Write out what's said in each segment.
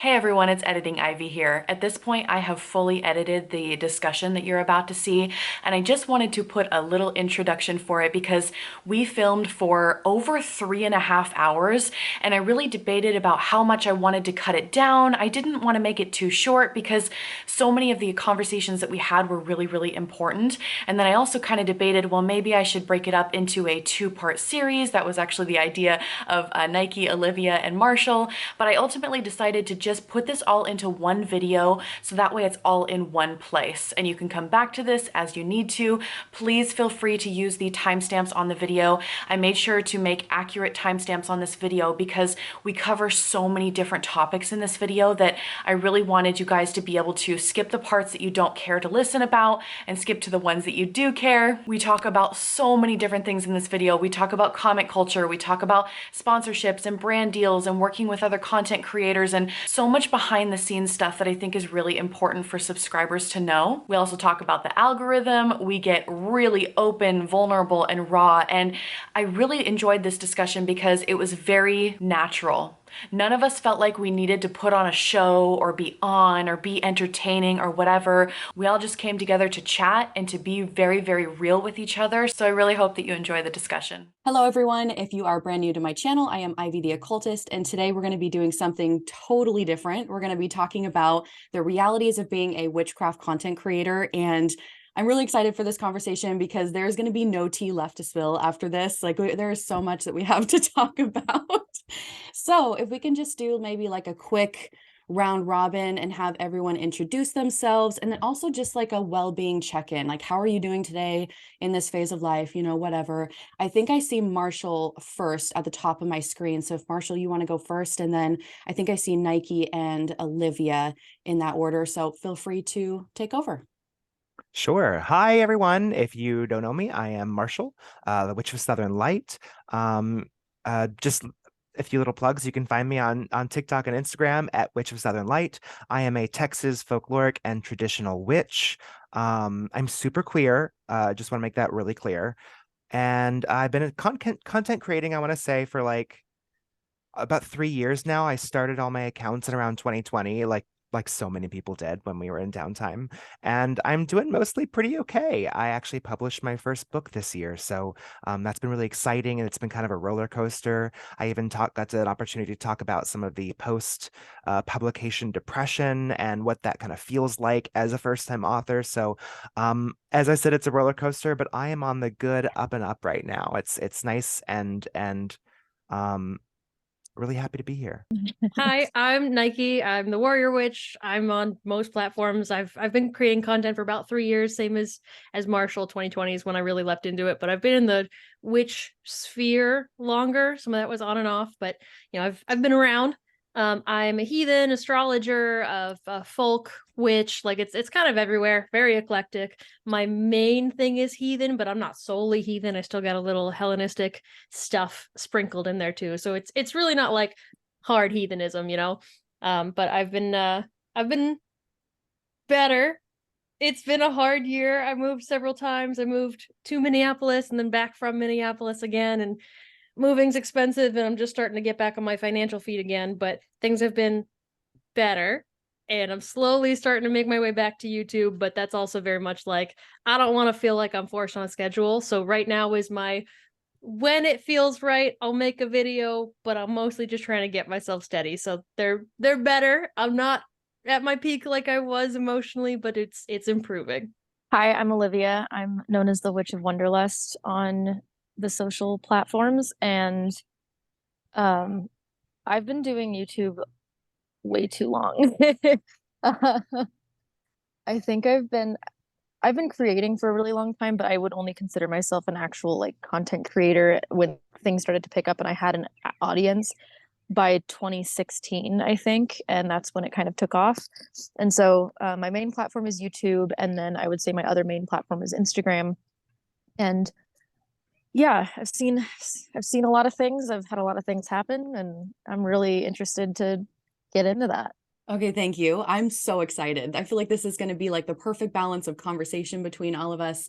Hey everyone, it's Editing Ivy here. At this point, I have fully edited the discussion that you're about to see, and I just wanted to put a little introduction for it because we filmed for over 3.5 hours, and I really debated about how much I wanted to cut it down. I didn't want to make it too short because so many of the conversations that we had were really, really important. And then I also kind of debated, well, maybe I should break it up into a two-part series. That was actually the idea of Nike, Olivia, and Marshall, but I ultimately decided to just put this all into one video so that way it's all in one place and you can come back to this as you need to. Please feel free to use the timestamps on the video. I made sure to make accurate timestamps on this video because we cover so many different topics in this video that I really wanted you guys to be able to skip the parts that you don't care to listen about and skip to the ones that you do care. We talk about so many different things in this video. We talk about comment culture, we talk about sponsorships and brand deals and working with other content creators and so much behind the scenes stuff that I think is really important for subscribers to know. We also talk about the algorithm. We get really open, vulnerable, and raw. And I really enjoyed this discussion because it was very natural. None of us felt like we needed to put on a show or be on or be entertaining or whatever. We all just came together to chat and to be very, very real with each other. So I really hope that you enjoy the discussion. Hello, everyone. If you are brand new to my channel, I am Ivy the Occultist, and today we're going to be doing something totally different. We're going to be talking about the realities of being a witchcraft content creator, and I'm really excited for this conversation because there's going to be no tea left to spill after this. Like, there is so much that we have to talk about. So if we can just do maybe like a quick round robin and have everyone introduce themselves, and then also just like a well-being check-in, like how are you doing today in this phase of life, whatever. I think I see Marshall first at the top of my screen. So if Marshall, you want to go first, and then I think I see Nike and Olivia in that order. So feel free to take over. Sure. Hi, everyone. If you don't know me, I am Marshall, the Witch of Southern Light. Just a few little plugs. You can find me on TikTok and Instagram at Witch of Southern Light. I am a Texas folkloric and traditional witch. I'm super queer. Just want to make that really clear. And I've been a content creating, I want to say, for like about 3 years now. I started all my accounts in around 2020, like so many people did when we were in downtime. And I'm doing mostly pretty okay. I actually published my first book this year, so that's been really exciting, and it's been kind of a roller coaster. I even got an opportunity to talk about some of the post publication depression and what that kind of feels like as a first-time author. So as I said, it's a roller coaster, but I am on the good up and up right now. It's nice and um really happy to be here. Hi, I'm Nike. I'm the Warrior Witch. I'm on most platforms. I've been creating content for about 3 years, same as Marshall. 2020 is when I really leapt into it, but I've been in the witch sphere longer. Some of that was on and off, but I've been around. I'm a heathen, astrologer, a folk witch. Like it's kind of everywhere, very eclectic. My main thing is heathen, but I'm not solely heathen. I still got a little Hellenistic stuff sprinkled in there too. So it's really not like hard heathenism, but I've been better. It's been a hard year. I moved several times. I moved to Minneapolis and then back from Minneapolis again, and moving's expensive, and I'm just starting to get back on my financial feet again, but things have been better, and I'm slowly starting to make my way back to YouTube, but that's also very much like I don't want to feel like I'm forced on a schedule. So right now is my when it feels right, I'll make a video, but I'm mostly just trying to get myself steady. So they're better. I'm not at my peak like I was emotionally, but it's improving. Hi, I'm Olivia. I'm known as the Witch of Wonderlust on the social platforms, and um, I've been doing YouTube way too long. Uh, I think I've been creating for a really long time, but I would only consider myself an actual like content creator when things started to pick up and I had an audience by 2016, I think, and that's when it kind of took off. And so my main platform is YouTube, and then I would say my other main platform is Instagram. And yeah, I've seen a lot of things. I've had a lot of things happen, and I'm really interested to get into that. Okay, thank you. I'm so excited. I feel like this is going to be like the perfect balance of conversation between all of us.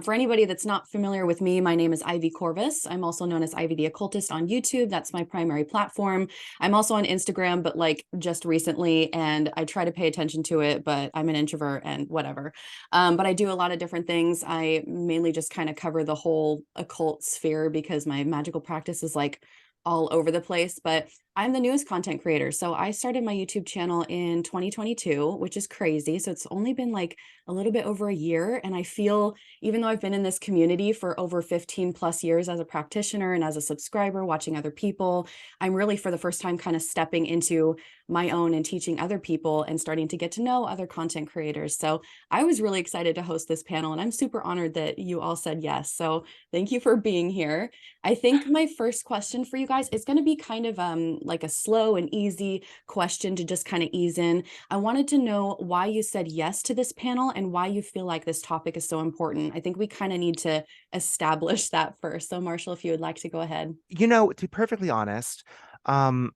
For anybody that's not familiar with me, my name is Ivy Corvus. I'm also known as Ivy the Occultist on YouTube. That's my primary platform. I'm also on Instagram, but like just recently, and I try to pay attention to it, but I'm an introvert and whatever. But I do a lot of different things. I mainly just kind of cover the whole occult sphere because my magical practice is like all over the place. But I'm the newest content creator. So I started my YouTube channel in 2022, which is crazy. So it's only been like a little bit over a year. And I feel, even though I've been in this community for over 15 plus years as a practitioner and as a subscriber, watching other people, I'm really for the first time kind of stepping into my own and teaching other people and starting to get to know other content creators. So I was really excited to host this panel and I'm super honored that you all said yes. So thank you for being here. I think my first question for you guys is going to be kind of like a slow and easy question to just kind of ease in. I wanted to know why you said yes to this panel and why you feel like this topic is so important. I think we kind of need to establish that first. So Marshall, if you would like to go ahead. You know, to be perfectly honest, um,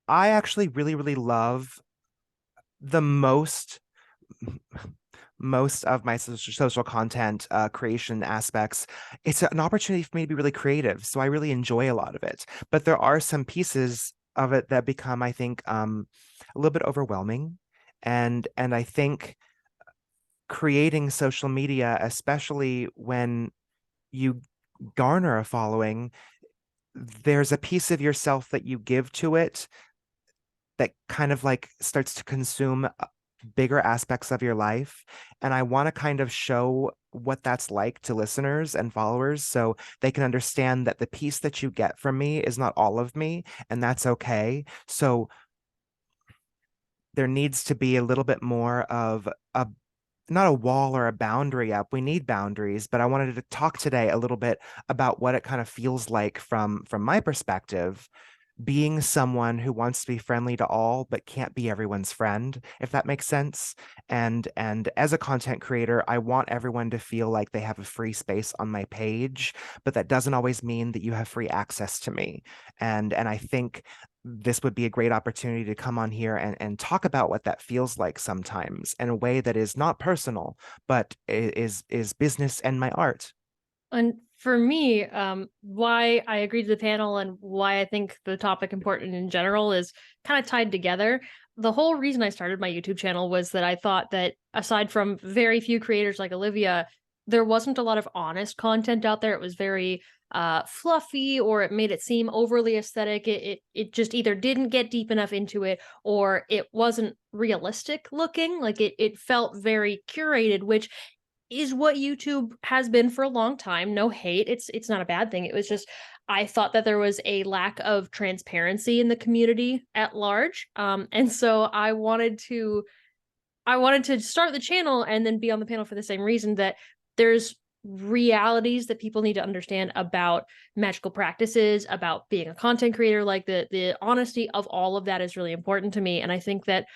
I actually really, really love the most of my social content creation aspects. It's an opportunity for me to be really creative, so I really enjoy a lot of it. But there are some pieces of it that become, I think, a little bit overwhelming, and I think creating social media, especially when you garner a following, there's a piece of yourself that you give to it that kind of like starts to consume bigger aspects of your life. And I want to kind of show what that's like to listeners and followers so they can understand that the piece that you get from me is not all of me, and that's okay. So there needs to be a little bit more of a not a wall or a boundary up. We need boundaries, but I wanted to talk today a little bit about what it kind of feels like from my perspective, being someone who wants to be friendly to all but can't be everyone's friend, if that makes sense. And as a content creator, I want everyone to feel like they have a free space on my page, but that doesn't always mean that you have free access to me. And I think this would be a great opportunity to come on here and talk about what that feels like sometimes in a way that is not personal, but is business and my art. And for me, why I agreed to the panel and why I think the topic important in general is kind of tied together. The whole reason I started my YouTube channel was that I thought that aside from very few creators like Olivia, there wasn't a lot of honest content out there. It was very fluffy, or it made it seem overly aesthetic. It just either didn't get deep enough into it, or it wasn't realistic looking. Like it felt very curated, which is what YouTube has been for a long time. No hate. It's not a bad thing. It was just I thought that there was a lack of transparency in the community at large. And so I wanted to start the channel and then be on the panel for the same reason, that there's realities that people need to understand about magical practices, about being a content creator. Like the honesty of all of that is really important to me. And I think that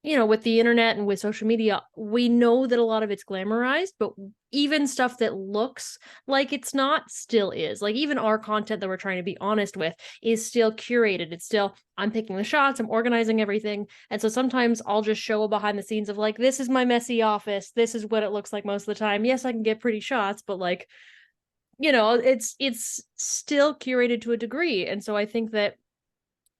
with the internet and with social media, we know that a lot of it's glamorized, but even stuff that looks like it's not still is. Like even our content that we're trying to be honest with is still curated. It's still, I'm picking the shots, I'm organizing everything. And so sometimes I'll just show behind the scenes of like, this is my messy office. This is what it looks like most of the time. Yes, I can get pretty shots, but like, it's still curated to a degree. And so I think that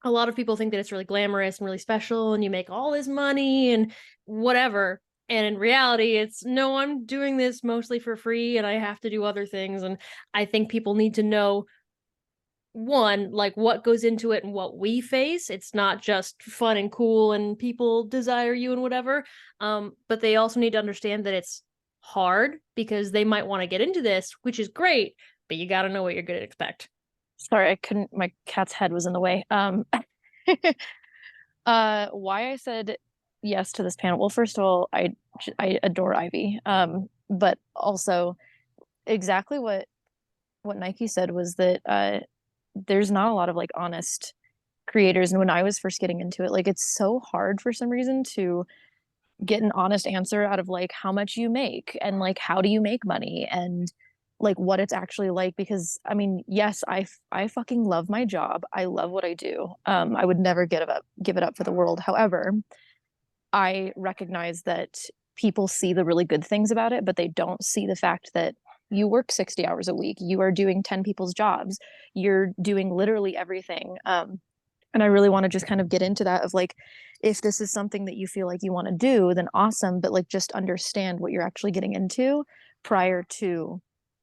a lot of people think that it's really glamorous and really special and you make all this money and whatever. And in reality, it's no, I'm doing this mostly for free and I have to do other things. And I think people need to know, one, like what goes into it and what we face. It's not just fun and cool and people desire you and whatever. But they also need to understand that it's hard because they might want to get into this, which is great, but you got to know what you're going to expect. Sorry, I couldn't, my cat's head was in the way. Why I said yes to this panel. Well, first of all, I adore Ivy. But also exactly what Nike said was that there's not a lot of like honest creators. And when I was first getting into it, like it's so hard for some reason to get an honest answer out of like how much you make and like how do you make money and like what it's actually like. Because I mean, yes, I fucking love my job. I love what I do. I would never give it up for the world. However, I recognize that people see the really good things about it, but they don't see the fact that you work 60 hours a week, you are doing 10 people's jobs, you're doing literally everything. And I really want to just kind of get into that of like, if this is something that you feel like you want to do, then awesome, but like just understand what you're actually getting into prior to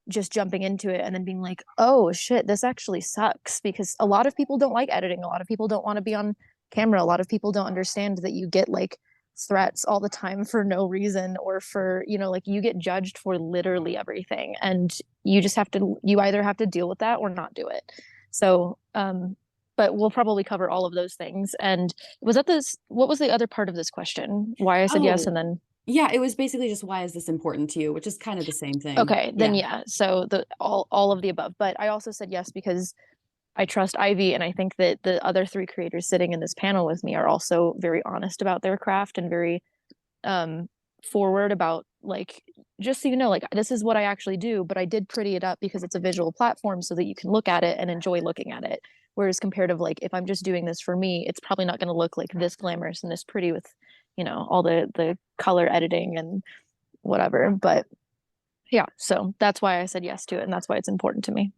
just jumping into it and then being like, oh shit, this actually sucks. Because a lot of people don't like editing, a lot of people don't want to be on camera, a lot of people don't understand that you get like threats all the time for no reason, or for, you know, like you get judged for literally everything, and you just have to, you either have to deal with that or not do it. So but we'll probably cover all of those things. And was that this, what was the other part of this question? Why I said yes, and Oh, then yeah, it was basically just why is this important to you, which is kind of the same thing. okay, then Yeah. yeah. So the all of the above. But I also said yes because I trust Ivy, and I think that the other three creators sitting in this panel with me are also very honest about their craft and very um forward about like, just so you know, like this is what I actually do, but I did pretty it up because it's a visual platform so that you can look at it and enjoy looking at it. Whereas compared to like if I'm just doing this for me, it's probably not going to look like this glamorous and this pretty with, you know, all the color editing and whatever. But yeah, so that's why I said yes to it, and that's why it's important to me.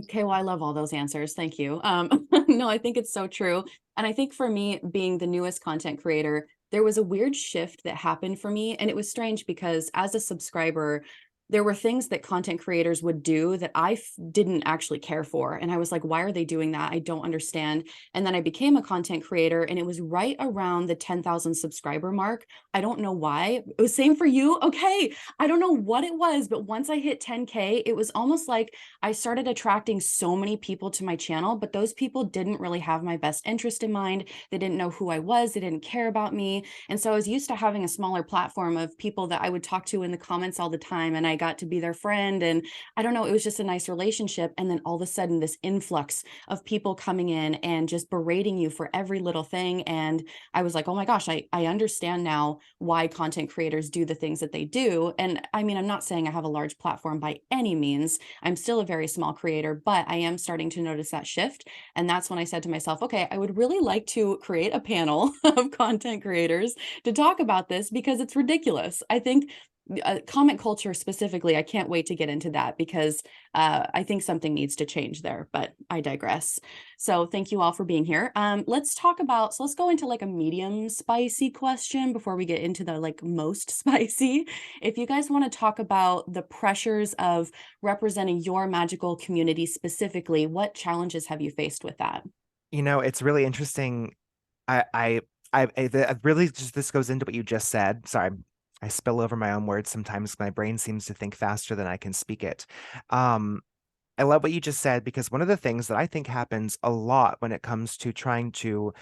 Okay, well, I love all those answers. Thank you. No, I think it's so true. And I think for me, being the newest content creator, there was a weird shift that happened for me. And it was strange because as a subscriber, there were things that content creators would do that I didn't actually care for. And I was like, why are they doing that? I don't understand. And then I became a content creator, and it was right around the 10,000 subscriber mark. I don't know why. It was same for you. Okay. I don't know what it was, but once I hit 10K, it was almost like I started attracting so many people to my channel, but those people didn't really have my best interest in mind. They didn't know who I was. They didn't care about me. And so I was used to having a smaller platform of people that I would talk to in the comments all the time, and I got to be their friend. And I don't know, it was just a nice relationship. And then all of a sudden, this influx of people coming in and just berating you for every little thing. And I was like, oh my gosh, I understand now why content creators do the things that they do. And I mean, I'm not saying I have a large platform by any means. I'm still a very small creator, but I am starting to notice that shift. And that's when I said to myself, okay, I would really like to create a panel of content creators to talk about this because it's ridiculous. I think comment culture specifically, I can't wait to get into that because I think something needs to change there, but I digress. So thank you all for being here. Let's talk about, so let's go into like a medium spicy question before we get into the like most spicy. If you guys want to talk about the pressures of representing your magical community specifically, what challenges have you faced with that? You know, it's really interesting. Really just this goes into what you just said. Sorry, I spill over my own words sometimes. My brain seems to think faster than I can speak it. Um, I love what you just said because one of the things that I think happens a lot when it comes to trying to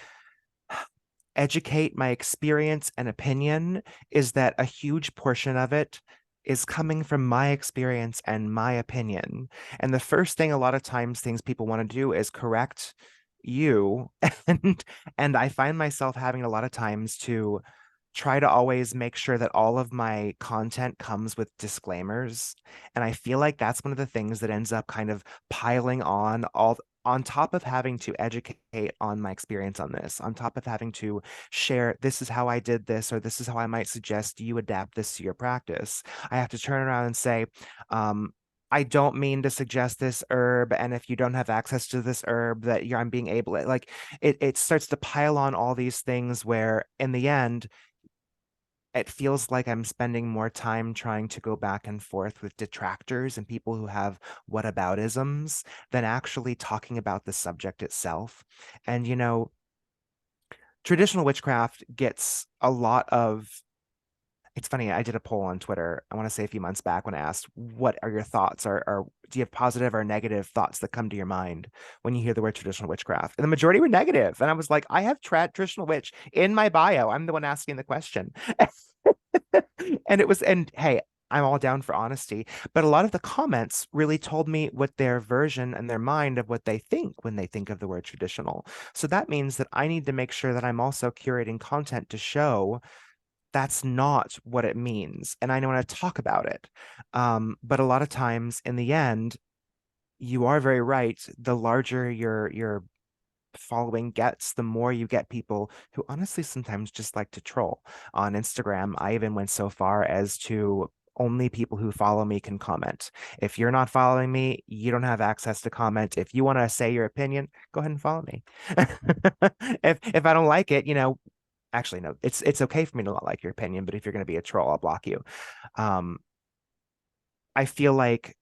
educate my experience and opinion is that a huge portion of it is coming from my experience and my opinion. And the first thing a lot of times things people want to do is correct you and I find myself having a lot of times to try to always make sure that all of my content comes with disclaimers. And I feel like that's one of the things that ends up kind of piling on top of having to educate on my experience on this, on top of having to share, this is how I did this, or this is how I might suggest you adapt this to your practice. I have to turn around and say, I don't mean to suggest this herb, and if you don't have access to this herb, that I'm being able to, like, it starts to pile on all these things where in the end, it feels like I'm spending more time trying to go back and forth with detractors and people who have whataboutisms than actually talking about the subject itself. And, you know, traditional witchcraft gets a lot of. It's funny, I did a poll on Twitter, I want to say a few months back, when I asked, what are your thoughts? Or do you have positive or negative thoughts that come to your mind when you hear the word traditional witchcraft? And the majority were negative. And I was like, I have traditional witch in my bio. I'm the one asking the question. And it was, and hey, I'm all down for honesty, but a lot of the comments really told me what their version and their mind of what they think when they think of the word traditional. So that means that I need to make sure that I'm also curating content to show that's not what it means. And I know want to talk about it. But a lot of times in the end, you are very right. The larger your following gets, the more you get people who honestly sometimes just like to troll. On Instagram, I even went so far as to only people who follow me can comment. If you're not following me, you don't have access to comment. If you want to say your opinion, go ahead and follow me. If I don't like it, actually no, it's okay for me to not like your opinion, but if you're going to be a troll, I'll block you. Um, I feel like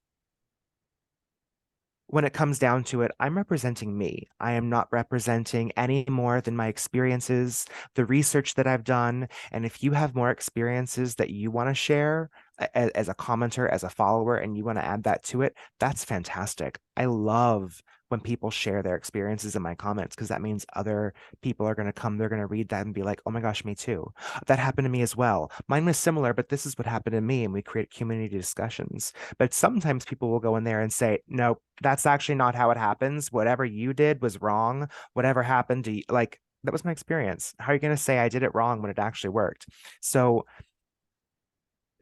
when it comes down to it, I'm representing me. I am not representing any more than my experiences, the research that I've done. And if you have more experiences that you want to share as a commenter, as a follower, and you want to add that to it, that's fantastic. I love when people share their experiences in my comments because that means other people are going to come, they're going to read that and be like, oh my gosh, me too. That happened to me as well. Mine was similar, but this is what happened to me. And we create community discussions. But sometimes people will go in there and say, no, that's actually not how it happens. Whatever you did was wrong. Whatever happened to you, like, that was my experience. How are you going to say I did it wrong when it actually worked? So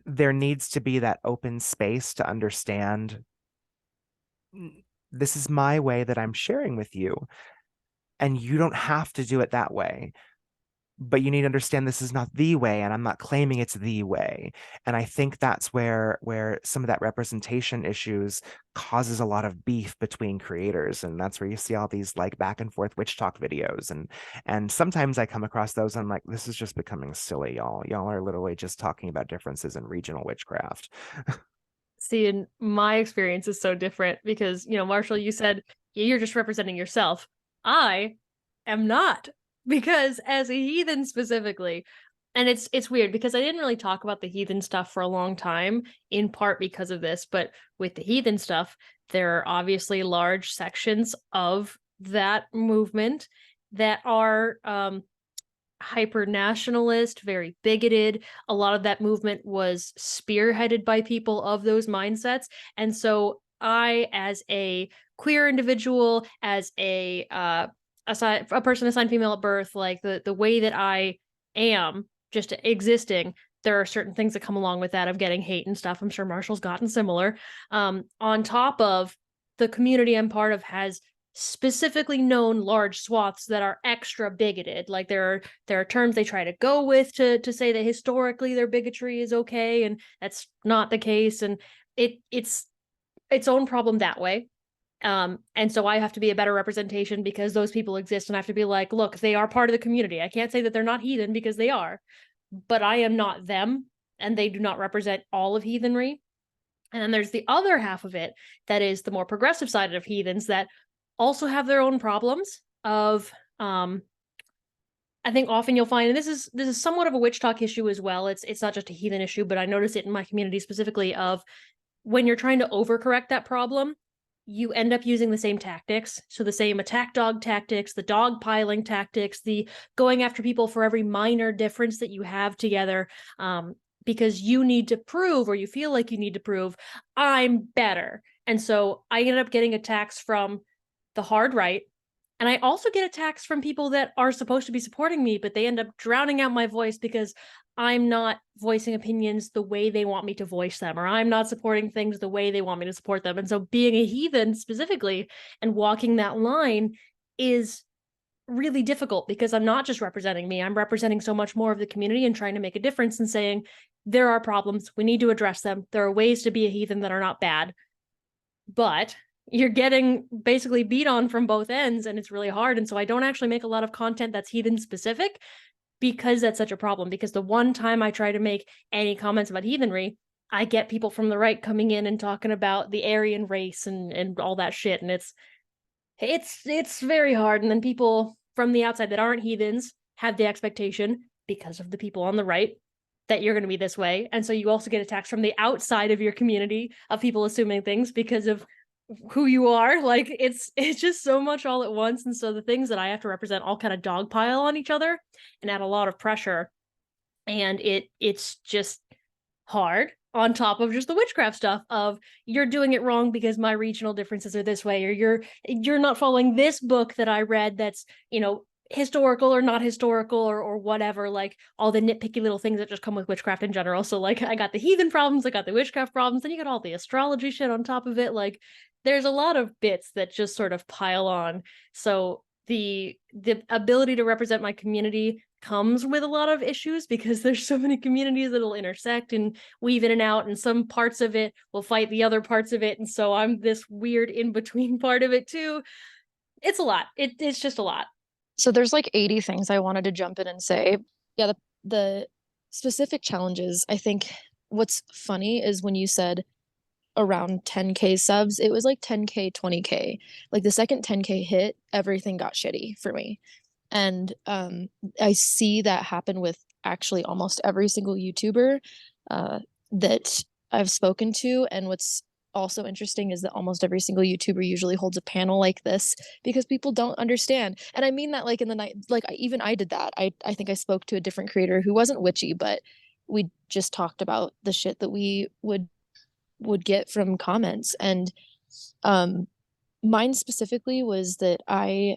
there needs to be that open space to understand this is my way that I'm sharing with you. And you don't have to do it that way. But you need to understand this is not the way, and I'm not claiming it's the way. And I think that's where some of that representation issues causes a lot of beef between creators. And that's where you see all these like back and forth witch talk videos. And sometimes I come across those and I'm like, this is just becoming silly, y'all. Y'all are literally just talking about differences in regional witchcraft. See, and my experience is so different because, Marshall, you said you're just representing yourself. I am not, because as a heathen specifically, and it's weird because I didn't really talk about the heathen stuff for a long time, in part because of this, but with the heathen stuff, there are obviously large sections of that movement that are hyper nationalist, very bigoted. A lot of that movement was spearheaded by people of those mindsets. And so I, as a queer individual, as a person assigned female at birth, like the way that I am just existing, there are certain things that come along with that of getting hate and stuff. I'm sure Marshall's gotten similar. On top of the community I'm part of has specifically known large swaths that are extra bigoted. Like there are terms they try to go with to say that historically their bigotry is okay, and that's not the case. And it's its own problem that way. And so I have to be a better representation because those people exist, and I have to be like, look, they are part of the community. I can't say that they're not heathen because they are, but I am not them, and they do not represent all of heathenry. And then there's the other half of it that is the more progressive side of heathens that also have their own problems of I think often you'll find, and this is somewhat of a witch talk issue as well. It's not just a heathen issue, but I notice it in my community specifically of when you're trying to overcorrect that problem, you end up using the same tactics. So the same attack dog tactics, the dog piling tactics, the going after people for every minor difference that you have together, because you need to prove, or you feel like you need to prove, I'm better. And so I ended up getting attacks from the hard right. And I also get attacks from people that are supposed to be supporting me, but they end up drowning out my voice because I'm not voicing opinions the way they want me to voice them, or I'm not supporting things the way they want me to support them. And so being a heathen specifically and walking that line is really difficult because I'm not just representing me, I'm representing so much more of the community and trying to make a difference and saying, there are problems, we need to address them. There are ways to be a heathen that are not bad, but you're getting basically beat on from both ends, and it's really hard. And so I don't actually make a lot of content that's heathen specific because that's such a problem. Because the one time I try to make any comments about heathenry, I get people from the right coming in and talking about the Aryan race and all that shit. And it's very hard. And then people from the outside that aren't heathens have the expectation, because of the people on the right, that you're going to be this way. And so you also get attacks from the outside of your community of people assuming things because of who you are. Like it's just so much all at once. And so the things that I have to represent all kind of dogpile on each other and add a lot of pressure. And it's just hard, on top of just the witchcraft stuff of you're doing it wrong because my regional differences are this way, or you're not following this book that I read that's, historical or not historical, or whatever, like all the nitpicky little things that just come with witchcraft in general. So like I got the heathen problems, I got the witchcraft problems, then you got all the astrology shit on top of it. Like there's a lot of bits that just sort of pile on. So the ability to represent my community comes with a lot of issues because there's so many communities that'll intersect and weave in and out, and some parts of it will fight the other parts of it, and so I'm this weird in between part of it too. It's a lot. It's just a lot. So there's like 80 things I wanted to jump in and say. Yeah, the specific challenges, I think what's funny is when you said around 10K subs, it was like 10K, 20K. Like the second 10K hit, everything got shitty for me. And I see that happen with actually almost every single YouTuber that I've spoken to. And what's also interesting is that almost every single YouTuber usually holds a panel like this because people don't understand. And I mean that like in the night, like even I did that. I think I spoke to a different creator who wasn't witchy, but we just talked about the shit that we would get from comments. And mine specifically was that I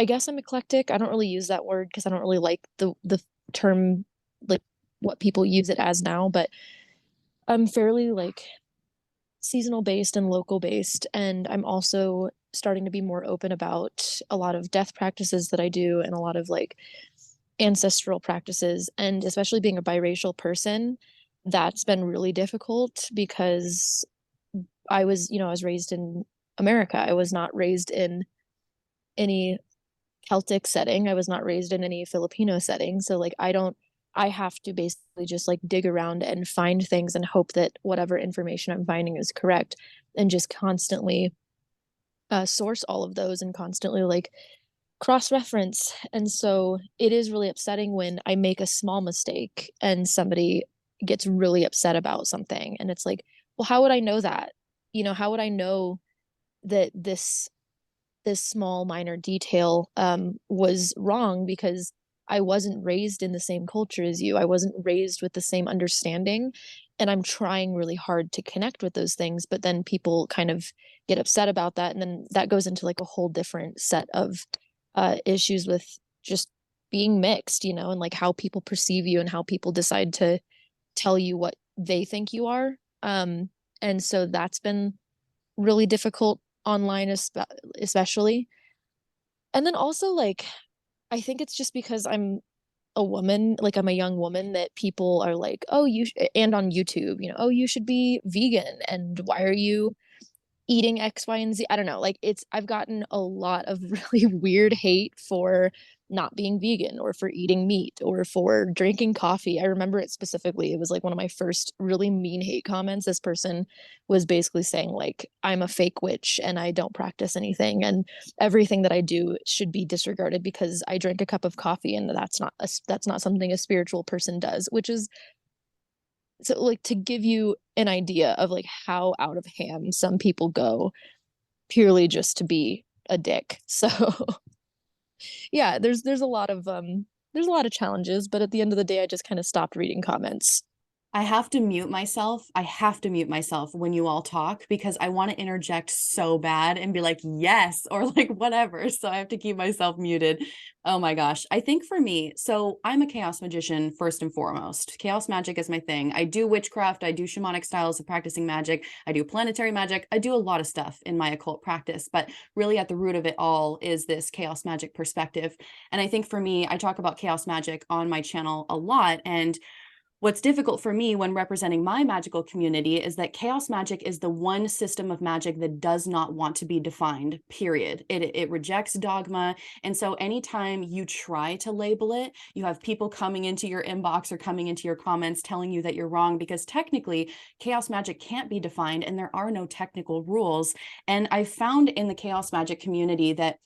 guess I'm eclectic. I don't really use that word because I don't really like the term, like what people use it as now, but I'm fairly like seasonal based and local based. And I'm also starting to be more open about a lot of death practices that I do and a lot of like ancestral practices. And especially being a biracial person, that's been really difficult because I was raised in America. I was not raised in any Celtic setting. I was not raised in any Filipino setting. So like I have to basically just like dig around and find things and hope that whatever information I'm finding is correct, and just constantly source all of those and constantly like cross-reference. And so it is really upsetting when I make a small mistake and somebody gets really upset about something. And it's like, well, how would I know that? How would I know that this small minor detail was wrong, because I wasn't raised in the same culture as you. I wasn't raised with the same understanding. And I'm trying really hard to connect with those things, but then people kind of get upset about that. And then that goes into like a whole different set of issues with just being mixed, and like how people perceive you and how people decide to tell you what they think you are. And so that's been really difficult online, especially. And then also like I think it's just because I'm a woman, like I'm a young woman, that people are like, oh, and on YouTube, oh, you should be vegan, and why are you eating X, Y, and Z? I don't know. Like I've gotten a lot of really weird hate for not being vegan or for eating meat or for drinking coffee. I remember it specifically. It was like one of my first really mean hate comments. This person was basically saying like, I'm a fake witch and I don't practice anything, and everything that I do should be disregarded because I drink a cup of coffee, and that's not something a spiritual person does, which is, so like, to give you an idea of like how out of hand some people go purely just to be a dick. So yeah, there's a lot of challenges, but at the end of the day I just kind of stopped reading comments. I have to mute myself. I have to mute myself when you all talk because I want to interject so bad and be like, yes, or like whatever. So I have to keep myself muted. Oh my gosh. I think for me, so I'm a chaos magician first and foremost. Chaos magic is my thing. I do witchcraft. I do shamanic styles of practicing magic. I do planetary magic. I do a lot of stuff in my occult practice, but really at the root of it all is this chaos magic perspective. And I think for me, I talk about chaos magic on my channel a lot. And what's difficult for me when representing my magical community is that chaos magic is the one system of magic that does not want to be defined, period. It rejects dogma. And so anytime you try to label it, you have people coming into your inbox or coming into your comments telling you that you're wrong, because technically chaos magic can't be defined and there are no technical rules. And I've found in the chaos magic community that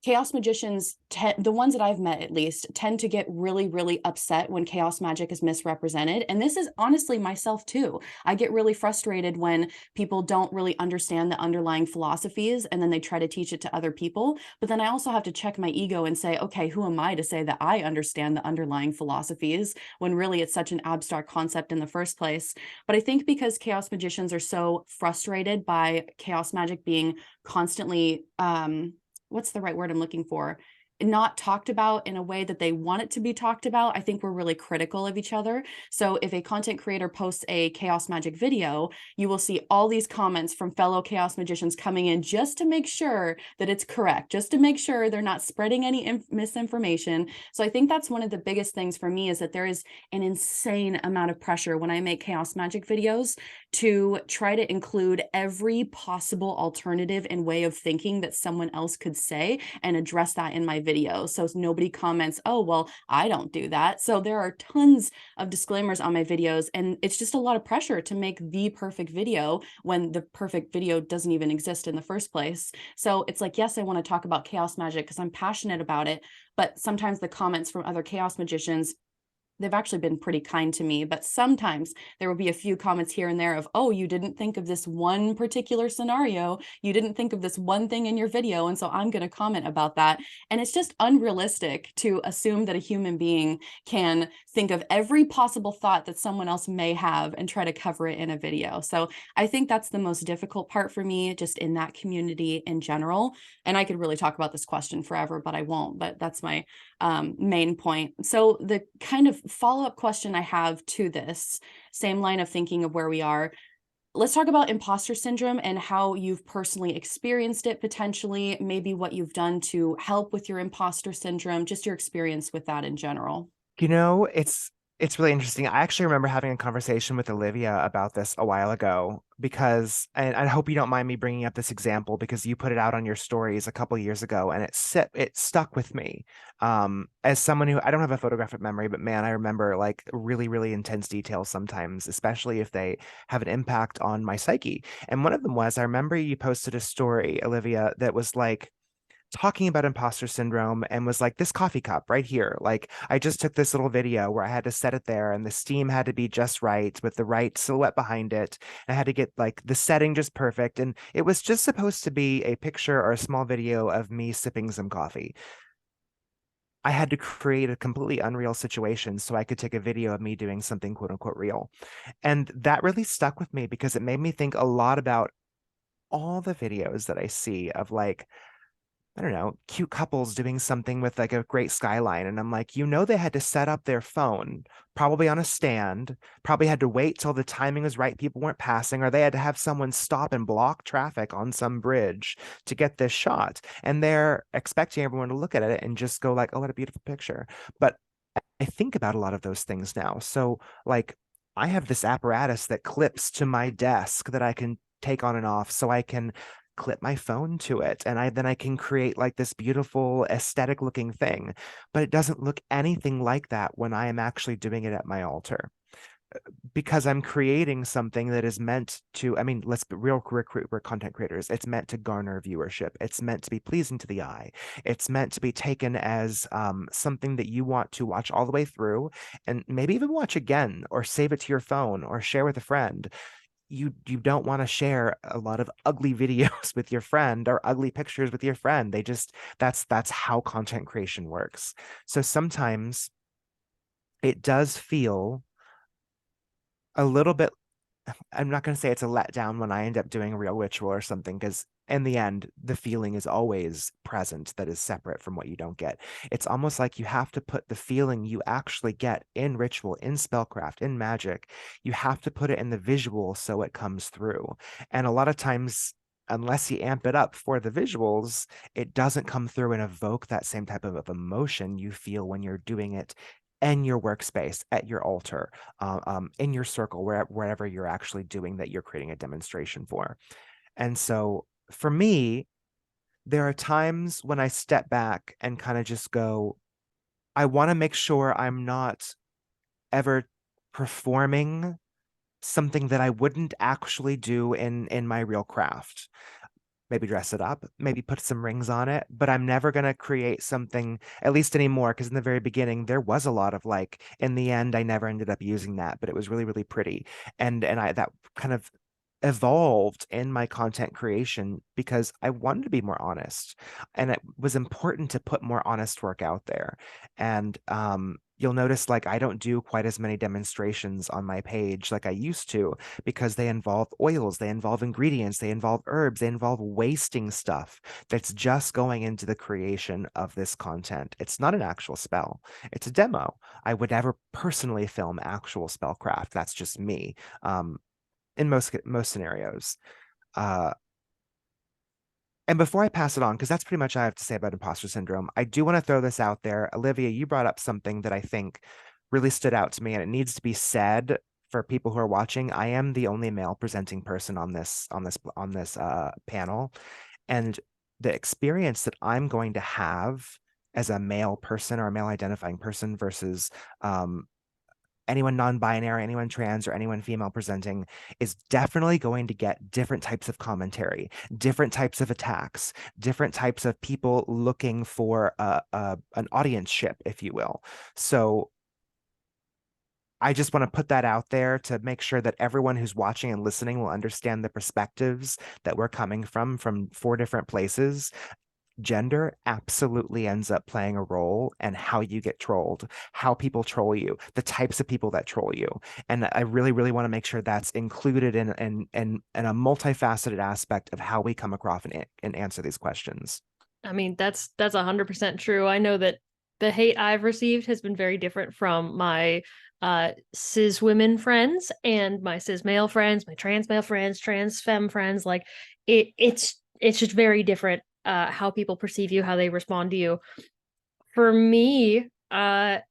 chaos magicians, the ones that I've met at least, tend to get really, really upset when chaos magic is misrepresented. And this is honestly myself too. I get really frustrated when people don't really understand the underlying philosophies and then they try to teach it to other people. But then I also have to check my ego and say, okay, who am I to say that I understand the underlying philosophies when really it's such an abstract concept in the first place? But I think because chaos magicians are so frustrated by chaos magic being constantly, what's the right word I'm looking for? not talked about in a way that they want it to be talked about. I think we're really critical of each other. So if a content creator posts a chaos magic video, you will see all these comments from fellow chaos magicians coming in just to make sure that it's correct, just to make sure they're not spreading any misinformation. So I think that's one of the biggest things for me, is that there is an insane amount of pressure when I make chaos magic videos to try to include every possible alternative and way of thinking that someone else could say and address that in my video. So nobody comments, oh, well, I don't do that. So there are tons of disclaimers on my videos, and it's just a lot of pressure to make the perfect video when the perfect video doesn't even exist in the first place. So it's like, yes, I want to talk about chaos magic because I'm passionate about it, but sometimes the comments from other chaos magicians, they've actually been pretty kind to me, but sometimes there will be a few comments here and there of, oh, you didn't think of this one particular scenario. You didn't think of this one thing in your video. And so I'm going to comment about that. And it's just unrealistic to assume that a human being can think of every possible thought that someone else may have and try to cover it in a video. So I think that's the most difficult part for me, just in that community in general. And I could really talk about this question forever, but I won't. But that's my main point. So the kind of follow-up question I have to this same line of thinking of where we are, let's talk about imposter syndrome and how you've personally experienced it, potentially, maybe what you've done to help with your imposter syndrome, just your experience with that in general. You know, it's really interesting. I actually remember having a conversation with Olivia about this a while ago because, and I hope you don't mind me bringing up this example because you put it out on your stories a couple years ago and it stuck with me. As someone who, I don't have a photographic memory, but man, I remember like really, really intense details sometimes, especially if they have an impact on my psyche. And one of them was, I remember you posted a story, Olivia, that was like, talking about imposter syndrome and was like, this coffee cup right here. Like, I just took this little video where I had to set it there and the steam had to be just right with the right silhouette behind it. I had to get like the setting just perfect. And it was just supposed to be a picture or a small video of me sipping some coffee. I had to create a completely unreal situation so I could take a video of me doing something quote unquote real. And that really stuck with me because it made me think a lot about all the videos that I see of like, I don't know, cute couples doing something with like a great skyline. And I'm like, they had to set up their phone, probably on a stand, probably had to wait till the timing was right, people weren't passing, or they had to have someone stop and block traffic on some bridge to get this shot. And they're expecting everyone to look at it and just go like, oh, what a beautiful picture. But I think about a lot of those things now. So like I have this apparatus that clips to my desk that I can take on and off so I can clip my phone to it and I can create like this beautiful aesthetic looking thing, but it doesn't look anything like that when I am actually doing it at my altar because I'm creating something that is meant to, I mean, let's be real, we're content creators. It's meant to garner viewership. It's meant to be pleasing to the eye. It's meant to be taken as something that you want to watch all the way through and maybe even watch again or save it to your phone or share with a friend. You don't want to share a lot of ugly videos with your friend or ugly pictures with your friend. They just that's how content creation works. So sometimes it does feel a little bit, I'm not going to say it's a letdown when I end up doing a real ritual or something, because in the end, the feeling is always present that is separate from what you don't get. It's almost like you have to put the feeling you actually get in ritual, in spellcraft, in magic, you have to put it in the visual so it comes through. And a lot of times, unless you amp it up for the visuals, it doesn't come through and evoke that same type of emotion you feel when you're doing it in your workspace, at your altar, in your circle, wherever you're actually doing that, you're creating a demonstration for. And so for me, there are times when I step back and kind of just go, I want to make sure I'm not ever performing something that I wouldn't actually do in my real craft. Maybe dress it up, maybe put some rings on it, but I'm never going to create something, at least anymore, because in the very beginning there was a lot of like, in the end I never ended up using that, but it was really, really pretty. And I that kind of evolved in my content creation because I wanted to be more honest and it was important to put more honest work out there. And you'll notice like I don't do quite as many demonstrations on my page like I used to, because they involve oils, they involve ingredients, they involve herbs, they involve wasting stuff that's just going into the creation of this content. It's not an actual spell, it's a demo. I would never personally film actual spellcraft. That's just me. In most scenarios. Uh, and before I pass it on, because that's pretty much all I have to say about imposter syndrome, I do want to throw this out there. Olivia, you brought up something that I think really stood out to me, and it needs to be said for people who are watching. I am the only male presenting person on this panel, and the experience that I'm going to have as a male person or a male identifying person versus anyone non-binary, anyone trans, or anyone female presenting is definitely going to get different types of commentary, different types of attacks, different types of people looking for an audienceship, if you will. So I just want to put that out there to make sure that everyone who's watching and listening will understand the perspectives that we're coming from 4 different places. Gender absolutely ends up playing a role in how you get trolled, how people troll you, the types of people that troll you. And I really, really want to make sure that's included in a multifaceted aspect of how we come across and answer these questions. I mean, that's 100% true. I know that the hate I've received has been very different from my cis women friends and my cis male friends, my trans male friends, trans femme friends. Like it's just very different how people perceive you, how they respond to you. For me, to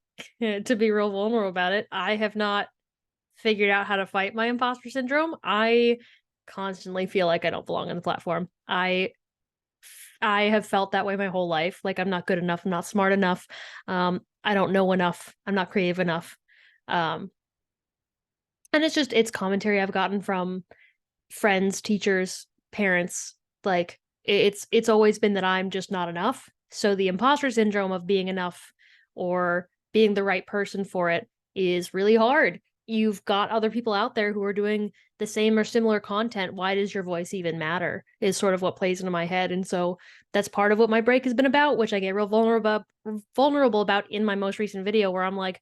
be real vulnerable about it, I have not figured out how to fight my imposter syndrome. I constantly feel like I don't belong on the platform. I have felt that way my whole life. Like I'm not good enough. I'm not smart enough. I don't know enough. I'm not creative enough. Um, and it's commentary I've gotten from friends, teachers, parents. Like it's always been that I'm just not enough. So the imposter syndrome of being enough or being the right person for it is really hard. You've got other people out there who are doing the same or similar content. Why does your voice even matter? Is sort of what plays into my head. And so that's part of what my break has been about, which I get real vulnerable about in my most recent video, where I'm like,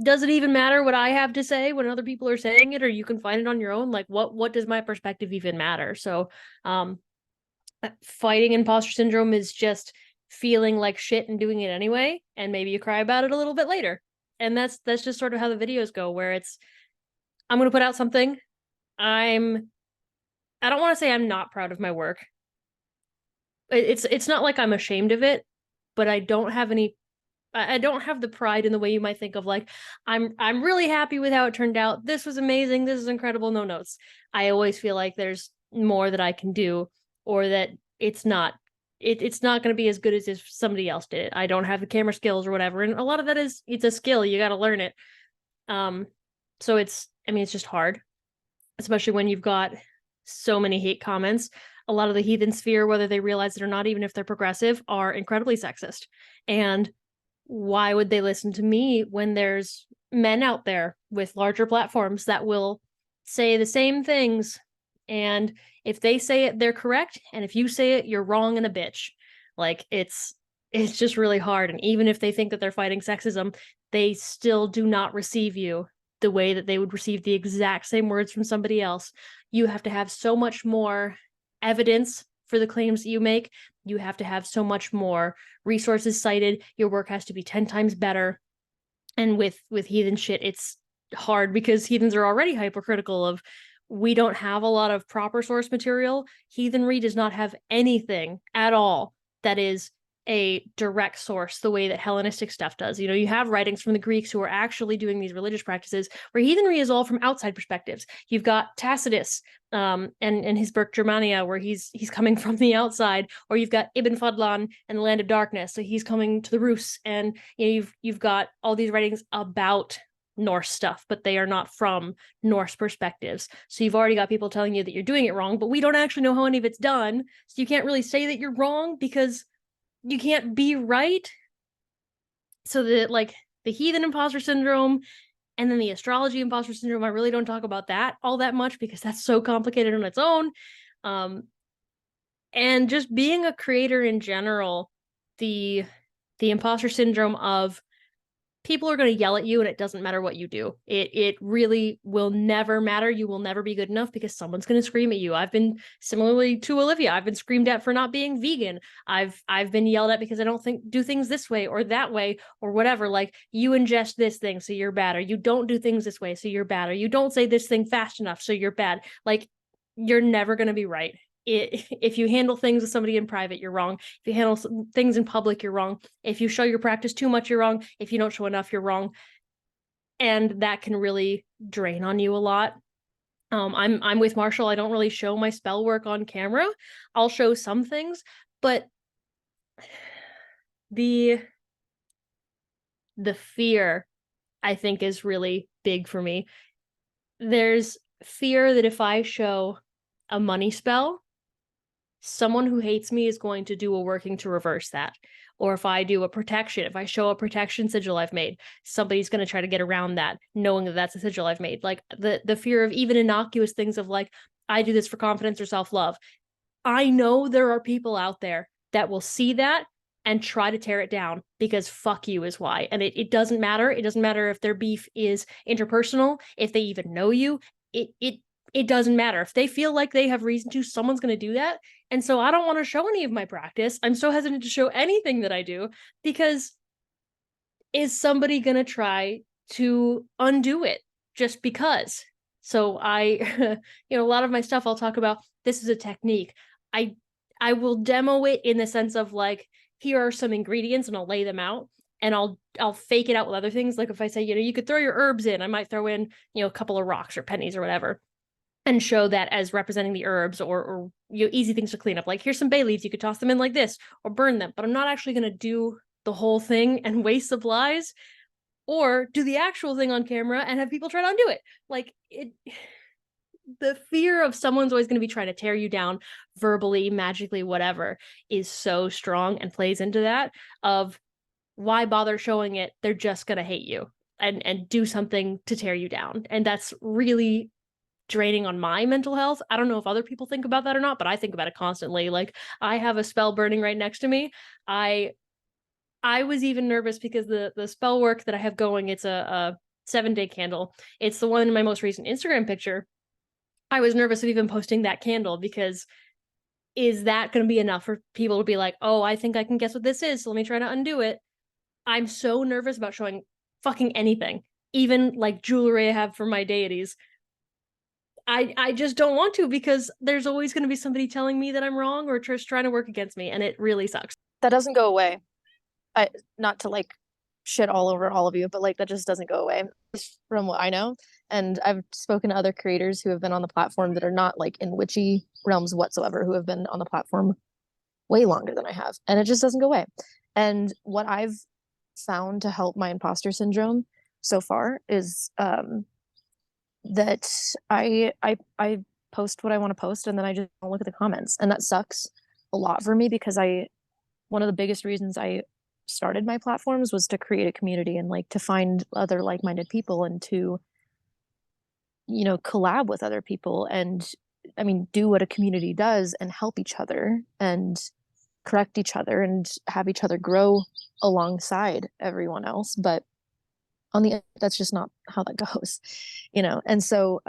does it even matter what I have to say when other people are saying it, or you can find it on your own? Like what does my perspective even matter? So fighting imposter syndrome is just feeling like shit and doing it anyway, and maybe you cry about it a little bit later. And that's just sort of how the videos go, where I'm going to put out something. I don't want to say I'm not proud of my work. It's not like I'm ashamed of it, but I don't have the pride in the way you might think of, like, I'm really happy with how it turned out. This was amazing. This is incredible. No notes. I always feel like there's more that I can do, or that it's not going to be as good as if somebody else did it. I don't have the camera skills or whatever. And a lot of that it's a skill. You got to learn it. So it's just hard, especially when you've got so many hate comments. A lot of the heathen sphere, whether they realize it or not, even if they're progressive, are incredibly sexist. And why would they listen to me when there's men out there with larger platforms that will say the same things? And if they say it, they're correct. And if you say it, you're wrong and a bitch. Like it's just really hard. And even if they think that they're fighting sexism, they still do not receive you the way that they would receive the exact same words from somebody else. You have to have so much more evidence for the claims that you make. You have to have so much more resources cited. Your work has to be 10 times better. And with heathen shit, it's hard because heathens are already hypercritical of, we don't have a lot of proper source material. Heathenry does not have anything at all that is a direct source the way that Hellenistic stuff does. You have writings from the Greeks who are actually doing these religious practices, where heathenry is all from outside perspectives. You've got Tacitus and his book Germania, where he's coming from the outside, or you've got Ibn Fadlan and the Land of Darkness, so he's coming to the Rus, and you've got all these writings about Norse stuff, but they are not from Norse perspectives. So you've already got people telling you that you're doing it wrong, but we don't actually know how any of it's done, so you can't really say that you're wrong because you can't be right. So the heathen imposter syndrome and then the astrology imposter syndrome, I really don't talk about that all that much because that's so complicated on its own. And just being a creator in general, the imposter syndrome of people are going to yell at you, and it doesn't matter what you do. It really will never matter. You will never be good enough because someone's going to scream at you. I've been, similarly to Olivia, I've been screamed at for not being vegan. I've been yelled at because I don't do things this way or that way or whatever. Like, you ingest this thing, so you're bad, or you don't do things this way, so you're bad, or you don't say this thing fast enough, so you're bad. Like, you're never going to be right. If you handle things with somebody in private, you're wrong. If you handle things in public, you're wrong. If you show your practice too much, you're wrong. If you don't show enough, you're wrong. And that can really drain on you a lot. I'm with Marshall. I don't really show my spell work on camera. I'll show some things, but the fear, I think, is really big for me. There's fear that if I show a money spell, someone who hates me is going to do a working to reverse that. Or if I do a protection, if I show a protection sigil I've made, somebody's going to try to get around that, knowing that that's a sigil I've made. Like, the fear of even innocuous things of like, I do this for confidence or self-love. I know there are people out there that will see that and try to tear it down, because fuck you is why. And it doesn't matter. It doesn't matter if their beef is interpersonal, if they even know you. It doesn't matter. If they feel like they have reason to, someone's going to do that. And so I don't want to show any of my practice. I'm so hesitant to show anything that I do, because is somebody going to try to undo it just because? So I, a lot of my stuff I'll talk about, this is a technique. I will demo it in the sense of like, here are some ingredients, and I'll lay them out, and I'll fake it out with other things. Like if I say, you could throw your herbs in, I might throw in, a couple of rocks or pennies or whatever, and show that as representing the herbs, or easy things to clean up. Like, here's some bay leaves, you could toss them in like this or burn them. But I'm not actually going to do the whole thing and waste supplies, or do the actual thing on camera and have people try to undo it. Like, the fear of someone's always going to be trying to tear you down verbally, magically, whatever, is so strong and plays into that of why bother showing it? They're just going to hate you and do something to tear you down. And that's really draining on my mental health. I don't know if other people think about that or not, but I think about it constantly. Like, I have a spell burning right next to me. I was even nervous because the spell work that I have going, it's a 7-day candle. It's the one in my most recent Instagram picture. I was nervous of even posting that candle, because is that going to be enough for people to be like, oh, I think I can guess what this is, so let me try to undo it. I'm so nervous about showing fucking anything, even like jewelry I have for my deities. I just don't want to, because there's always going to be somebody telling me that I'm wrong or just trying to work against me, and it really sucks. That doesn't go away. Not to like shit all over all of you, but like, that just doesn't go away from what I know. And I've spoken to other creators who have been on the platform that are not like in witchy realms whatsoever, who have been on the platform way longer than I have, and it just doesn't go away. And what I've found to help my imposter syndrome so far is that I post what I want to post, and then I just don't look at the comments, and that sucks a lot for me, because one of the biggest reasons I started my platforms was to create a community and like to find other like-minded people, and to collab with other people, and I mean, do what a community does and help each other and correct each other and have each other grow alongside everyone else. But on the end, that's just not how that goes, and so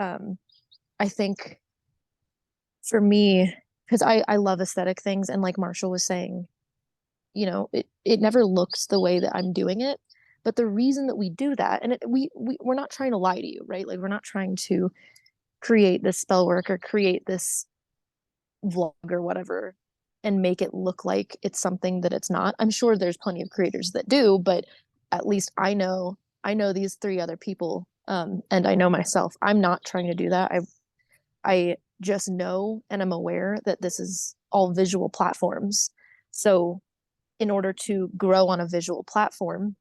I think for me, because I love aesthetic things, and like Marshall was saying, it never looks the way that I'm doing it. But the reason that we do that, and we're not trying to lie to you, right? Like, we're not trying to create this spell work or create this vlog or whatever and make it look like it's something that it's not. I'm sure there's plenty of creators that do, but at least I know these 3 other people, and I know myself. I'm not trying to do that. I just know, and I'm aware that this is all visual platforms. So in order to grow on a visual platform,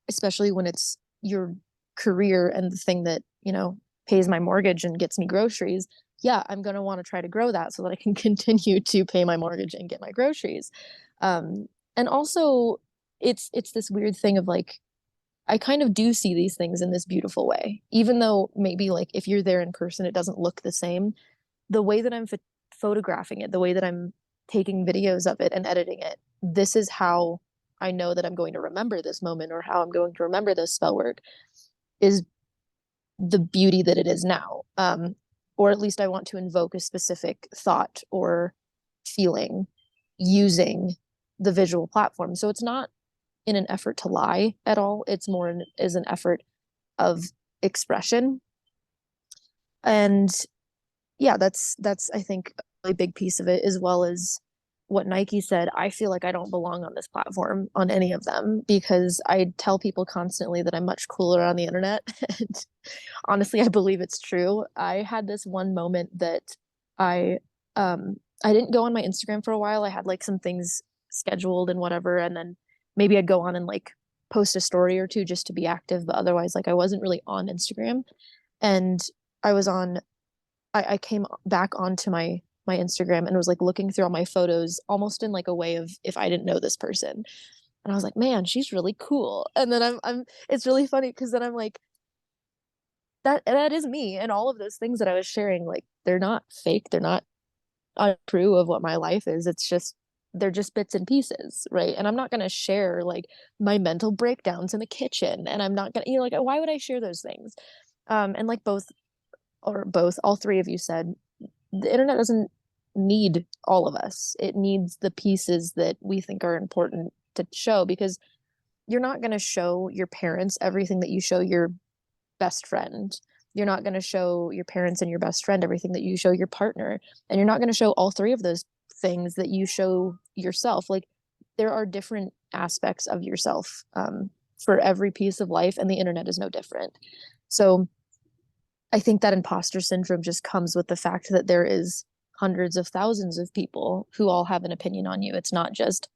especially when it's your career and the thing that, pays my mortgage and gets me groceries, yeah, I'm going to want to try to grow that so that I can continue to pay my mortgage and get my groceries. And also, it's this weird thing of like, I kind of do see these things in this beautiful way, even though maybe like if you're there in person, it doesn't look the same. The way that I'm photographing it, the way that I'm taking videos of it and editing it, this is how I know that I'm going to remember this moment or how I'm going to remember this spell work is the beauty that it is now. Or at least I want to invoke a specific thought or feeling using the visual platform. So it's not in an effort to lie at all. It's more as an effort of expression. And yeah, that's I think a really big piece of it, as well as what Nike said. I feel like I don't belong on this platform, on any of them, because I tell people constantly that I'm much cooler on the internet. And honestly, I believe it's true. I had this one moment that I I didn't go on my Instagram for a while. I had like some things scheduled and whatever, and then maybe I'd go on and like post a story or two just to be active, but otherwise like I wasn't really on Instagram. And I was on I came back onto my Instagram and was like looking through all my photos almost in like a way of if I didn't know this person. And I was like, man, she's really cool. And then I'm it's really funny because then I'm like, that is me. And all of those things that I was sharing, like they're not fake, they're not untrue of what my life is. It's just they're just bits and pieces, right? And I'm not gonna share like my mental breakdowns in the kitchen. And I'm not gonna, like, why would I share those things? And like all three of you said, the internet doesn't need all of us. It needs the pieces that we think are important to show, because you're not going to show your parents everything that you show your best friend. You're not going to show your parents and your best friend everything that you show your partner. And you're not going to show all three of those things that you show yourself. Like, there are different aspects of yourself for every piece of life, and the internet is no different. So I think that imposter syndrome just comes with the fact that there is hundreds of thousands of people who all have an opinion on you. It's not just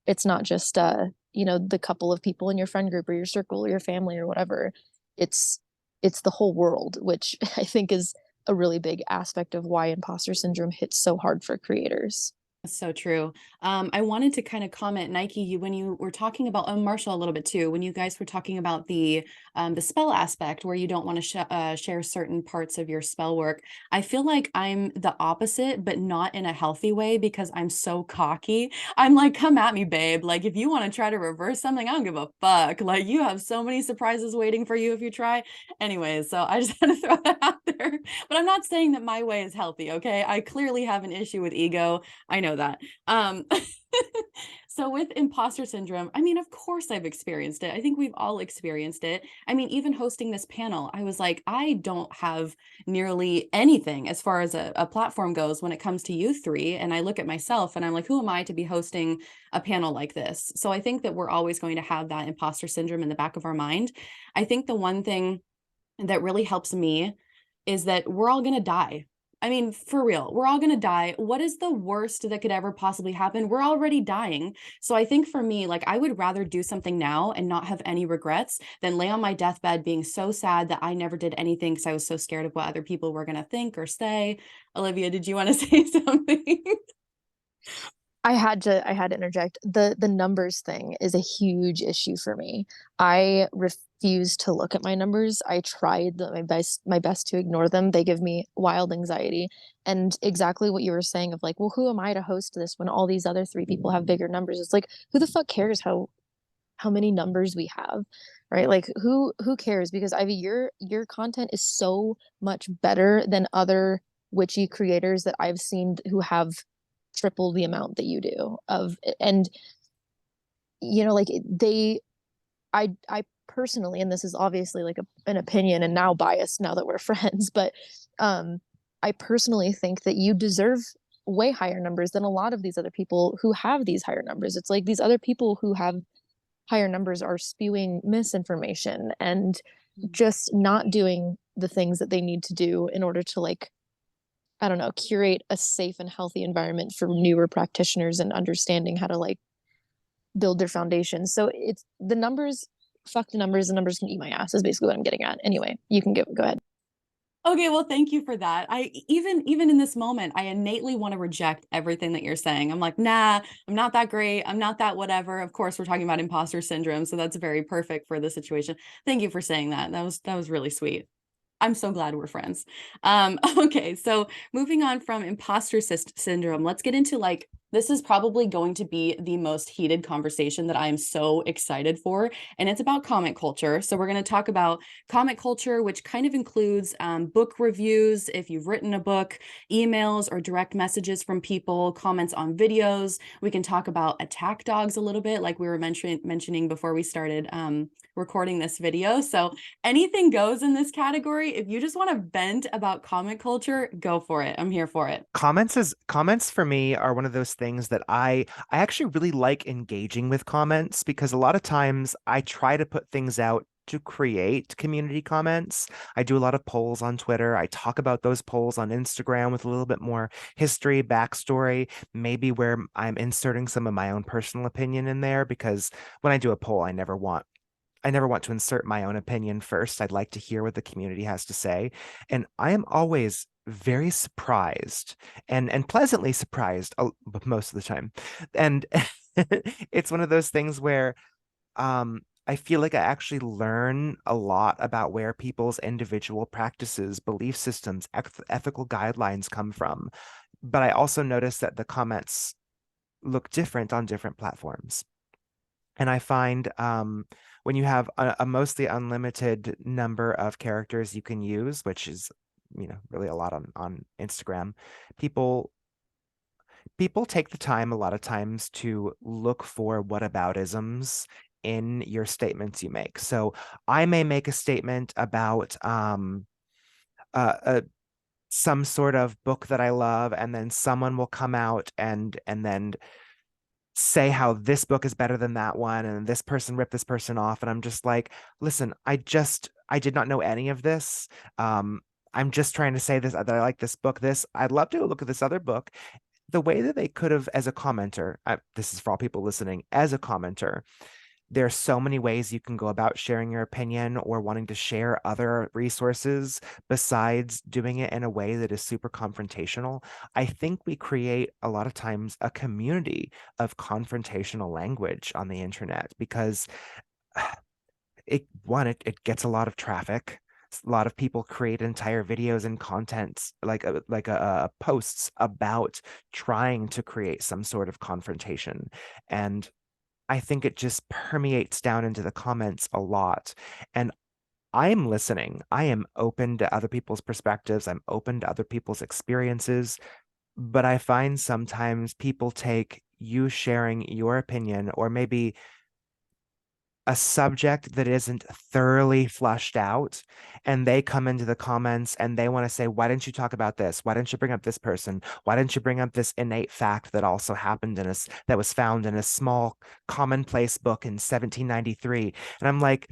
the couple of people in your friend group or your circle or your family or whatever. It's the whole world, which I think is a really big aspect of why imposter syndrome hits so hard for creators. So true. I wanted to kind of comment, Nike, when you were talking about, Marshall a little bit too, when you guys were talking about the spell aspect where you don't want to share certain parts of your spell work. I feel like I'm the opposite, but not in a healthy way, because I'm so cocky. I'm like, come at me, babe. Like, if you want to try to reverse something, I don't give a fuck. Like, you have so many surprises waiting for you if you try. Anyways, so I just had to throw that out there. But I'm not saying that my way is healthy, okay? I clearly have an issue with ego. I know that. So with imposter syndrome, I mean, of course I've experienced it. I think we've all experienced it. I mean, even hosting this panel, I was like, I don't have nearly anything as far as a platform goes when it comes to you three. And I look at myself and I'm like, who am I to be hosting a panel like this? So I think that we're always going to have that imposter syndrome in the back of our mind. I think the one thing that really helps me is that we're all going to die. I mean, for real, we're all going to die. What is the worst that could ever possibly happen? We're already dying. So I think for me, like, I would rather do something now and not have any regrets than lay on my deathbed being so sad that I never did anything because I was so scared of what other people were going to think or say. Olivia, did you want to say something? I had to interject. The numbers thing is a huge issue for me. I refuse to look at my numbers. I tried my best to ignore them. They give me wild anxiety. And exactly what you were saying of like, well, who am I to host this when all these other three people have bigger numbers? It's like, who the fuck cares how many numbers we have, right? Like, who cares? Because Ivy, your content is so much better than other witchy creators that I've seen who have triple the amount that you do of. And like I personally, and this is obviously like an opinion and now biased now that we're friends, but I personally think that you deserve way higher numbers than a lot of these other people who have these higher numbers. It's like these other people who have higher numbers are spewing misinformation and just not doing the things that they need to do in order to, like, I don't know, curate a safe and healthy environment for newer practitioners and understanding how to like build their foundation. So it's the numbers, fuck the numbers can eat my ass is basically what I'm getting at. Anyway, you can go ahead. Okay, well, thank you for that. I even in this moment, I innately want to reject everything that you're saying. I'm like, nah, I'm not that great. I'm not that whatever. Of course, we're talking about imposter syndrome, so that's very perfect for the situation. Thank you for saying that. That was really sweet. I'm so glad we're friends. Okay, so moving on from imposter syndrome, let's get into like This is probably going to be the most heated conversation that I am so excited for, and it's about comment culture. So we're going to talk about comment culture, which kind of includes book reviews, if you've written a book, emails or direct messages from people, comments on videos. We can talk about attack dogs a little bit, like we were mentioning before we started recording this video. So anything goes in this category. If you just want to vent about comment culture, go for it. I'm here for it. Comments for me are one of those things that I actually really like engaging with comments, because a lot of times I try to put things out to create community comments. I do a lot of polls on Twitter. I talk about those polls on Instagram with a little bit more history, backstory, maybe where I'm inserting some of my own personal opinion in there, because when I do a poll, I never want to insert my own opinion first. I'd like to hear what the community has to say. And I am always very surprised and pleasantly surprised most of the time. And it's one of those things where I feel like I actually learn a lot about where people's individual practices, belief systems, ethical guidelines come from. But I also notice that the comments look different on different platforms. And I find when you have a mostly unlimited number of characters you can use, which is, really a lot on Instagram, people take the time a lot of times to look for whataboutisms in your statements you make. So I may make a statement about some sort of book that I love, and then someone will come out and then say how this book is better than that one, and this person ripped this person off, and I'm just like, listen, I did not know any of this. I'm just trying to say this, that I like this book. I'd love to look at this other book. The way that they could have, as a commenter, this is for all people listening, as a commenter, there are so many ways you can go about sharing your opinion or wanting to share other resources besides doing it in a way that is super confrontational. I think we create a lot of times a community of confrontational language on the internet, because it gets a lot of traffic. A lot of people create entire videos and contents posts about trying to create some sort of confrontation. And I think it just permeates down into the comments a lot. And I am listening. I am open to other people's perspectives. I'm open to other people's experiences. But I find sometimes people take you sharing your opinion, or maybe a subject that isn't thoroughly flushed out, and they come into the comments and they want to say, why didn't you talk about this? Why didn't you bring up this person? Why didn't you bring up this innate fact that also happened that was found in a small commonplace book in 1793? And I'm like,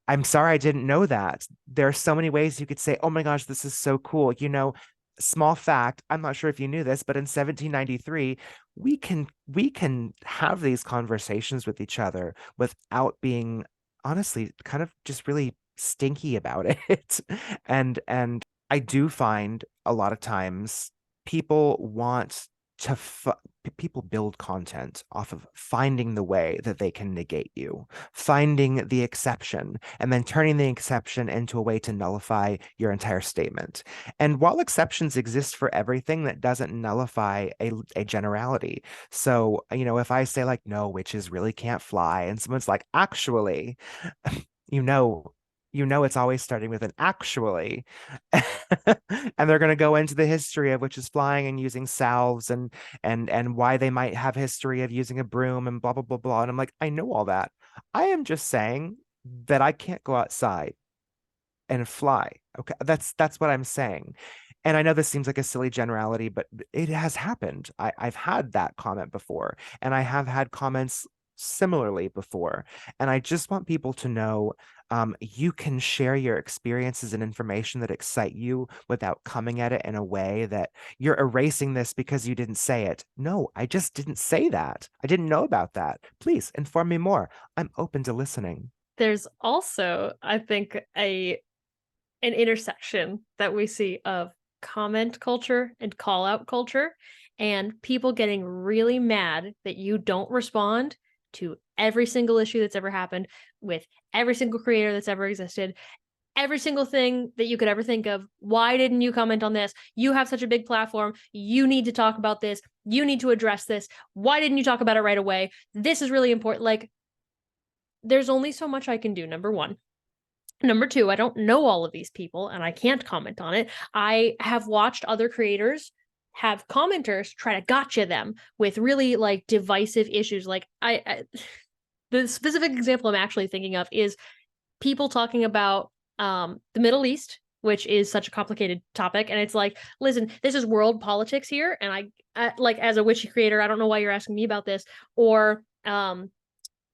I'm sorry, I didn't know that. There are so many ways you could say, oh my gosh, this is so cool. Small fact, I'm not sure if you knew this, but in 1793, we can have these conversations with each other without being, honestly, kind of just really stinky about it. And I do find a lot of times people want to people build content off of finding the way that they can negate you, finding the exception, and then turning the exception into a way to nullify your entire statement. And while exceptions exist for everything, that doesn't nullify a generality. So, if I say like, no, witches really can't fly, and someone's like, actually, you know, it's always starting with an actually. And they're going to go into the history of witches flying and using salves, and why they might have history of using a broom and blah blah blah blah. And I'm like, I know all that. I am just saying that I can't go outside and fly. Okay, that's what I'm saying. And I know this seems like a silly generality, but it has happened. I've had that comment before, and I have had comments similarly before. And I just want people to know, you can share your experiences and information that excite you without coming at it in a way that you're erasing this because you didn't say it. No, I just didn't say that. I didn't know about that. Please inform me more. I'm open to listening. There's also, I think, an intersection that we see of comment culture and call out culture, and people getting really mad that you don't respond to every single issue that's ever happened with every single creator that's ever existed. every single thing that you could ever think of. Why didn't you comment on this? You have such a big platform. You need to talk about this. You need to address this. Why didn't you talk about it right away? This is really important. Like, there's only so much I can do, number one. Number two, I don't know all of these people and I can't comment on it. I have watched other creators have commenters try to gotcha them with really like divisive issues. Like the specific example I'm actually thinking of is people talking about the Middle East, which is such a complicated topic. And it's like, listen, this is world politics here. And I like, as a witchy creator, I don't know why you're asking me about this, or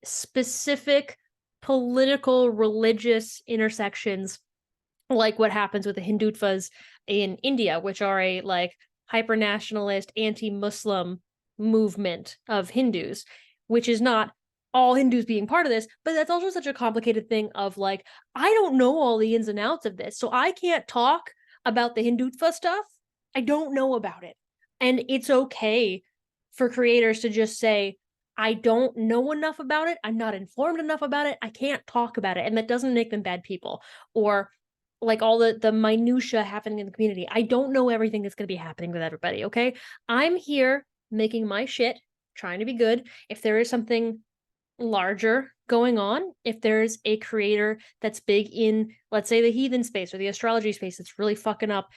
specific political religious intersections, like what happens with the Hindutvas in India, which are a like hyper nationalist anti-Muslim movement of Hindus, which is not all Hindus being part of this, but that's also such a complicated thing of like, I don't know all the ins and outs of this, so I can't talk about the Hindutva stuff. I don't know about it. And it's okay for creators to just say, I don't know enough about it. I'm not informed enough about it. I can't talk about it. And that doesn't make them bad people. Or like all the minutia happening in the community. I don't know everything that's going to be happening with everybody, okay? I'm here making my shit, trying to be good. If there is something larger going on, if there's a creator that's big in, let's say, the heathen space or the astrology space that's really fucking up,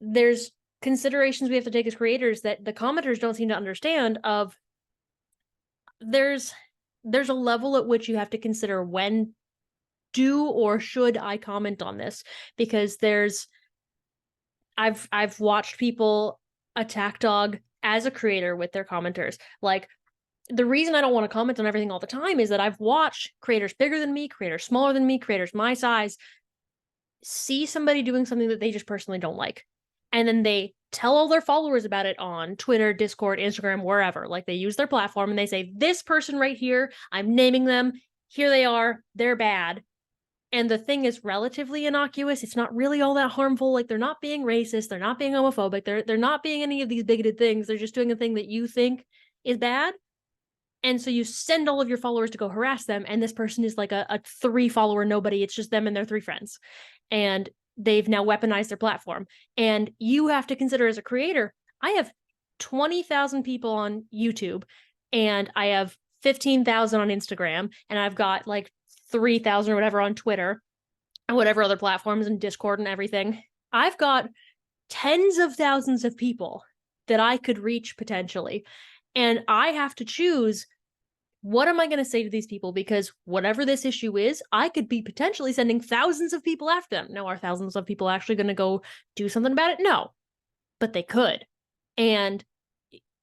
there's considerations we have to take as creators that the commenters don't seem to understand of. There's a level at which you have to consider when do or should I comment on this, because I've watched people attack dog as a creator with their commenters. Like, the reason I don't want to comment on everything all the time is that I've watched creators bigger than me, creators smaller than me, creators my size, see somebody doing something that they just personally don't like. And then they tell all their followers about it on Twitter, Discord, Instagram, wherever. Like, they use their platform and they say, this person right here, I'm naming them, here they are, they're bad. And the thing is relatively innocuous. It's not really all that harmful. Like, they're not being racist, they're not being homophobic, they're not being any of these bigoted things. They're just doing a thing that you think is bad. And so you send all of your followers to go harass them, and this person is like a 3 follower nobody. It's just them and their 3 friends. And they've now weaponized their platform. And you have to consider, as a creator, I have 20,000 people on YouTube, and I have 15,000 on Instagram, and I've got like 3,000 or whatever on Twitter and whatever other platforms and Discord and everything. I've got tens of thousands of people that I could reach potentially. And I have to choose, what am I going to say to these people? Because whatever this issue is, I could be potentially sending thousands of people after them. Now, are thousands of people actually going to go do something about it? No, but they could. And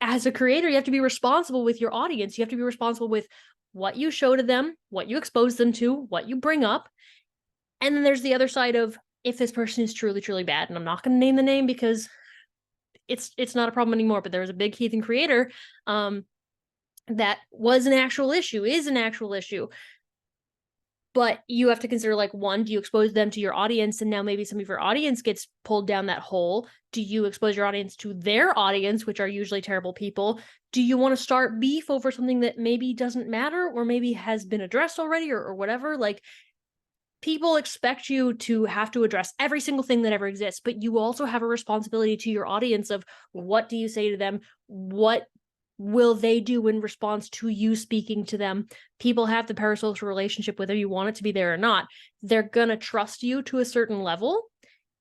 as a creator, you have to be responsible with your audience. You have to be responsible with what you show to them, what you expose them to, what you bring up. And then there's the other side of, if this person is truly, truly bad, and I'm not going to name the name because it's not a problem anymore, but there was a big heathen creator that was an actual issue, is an actual issue. But you have to consider, like, one, do you expose them to your audience, and now maybe some of your audience gets pulled down that hole? Do you expose your audience to their audience, which are usually terrible people? Do you want to start beef over something that maybe doesn't matter, or maybe has been addressed already, or whatever? Like, people expect you to have to address every single thing that ever exists, but you also have a responsibility to your audience of, what do you say to them? What will they do in response to you speaking to them? People have the parasocial relationship, whether you want it to be there or not. They're gonna trust you to a certain level.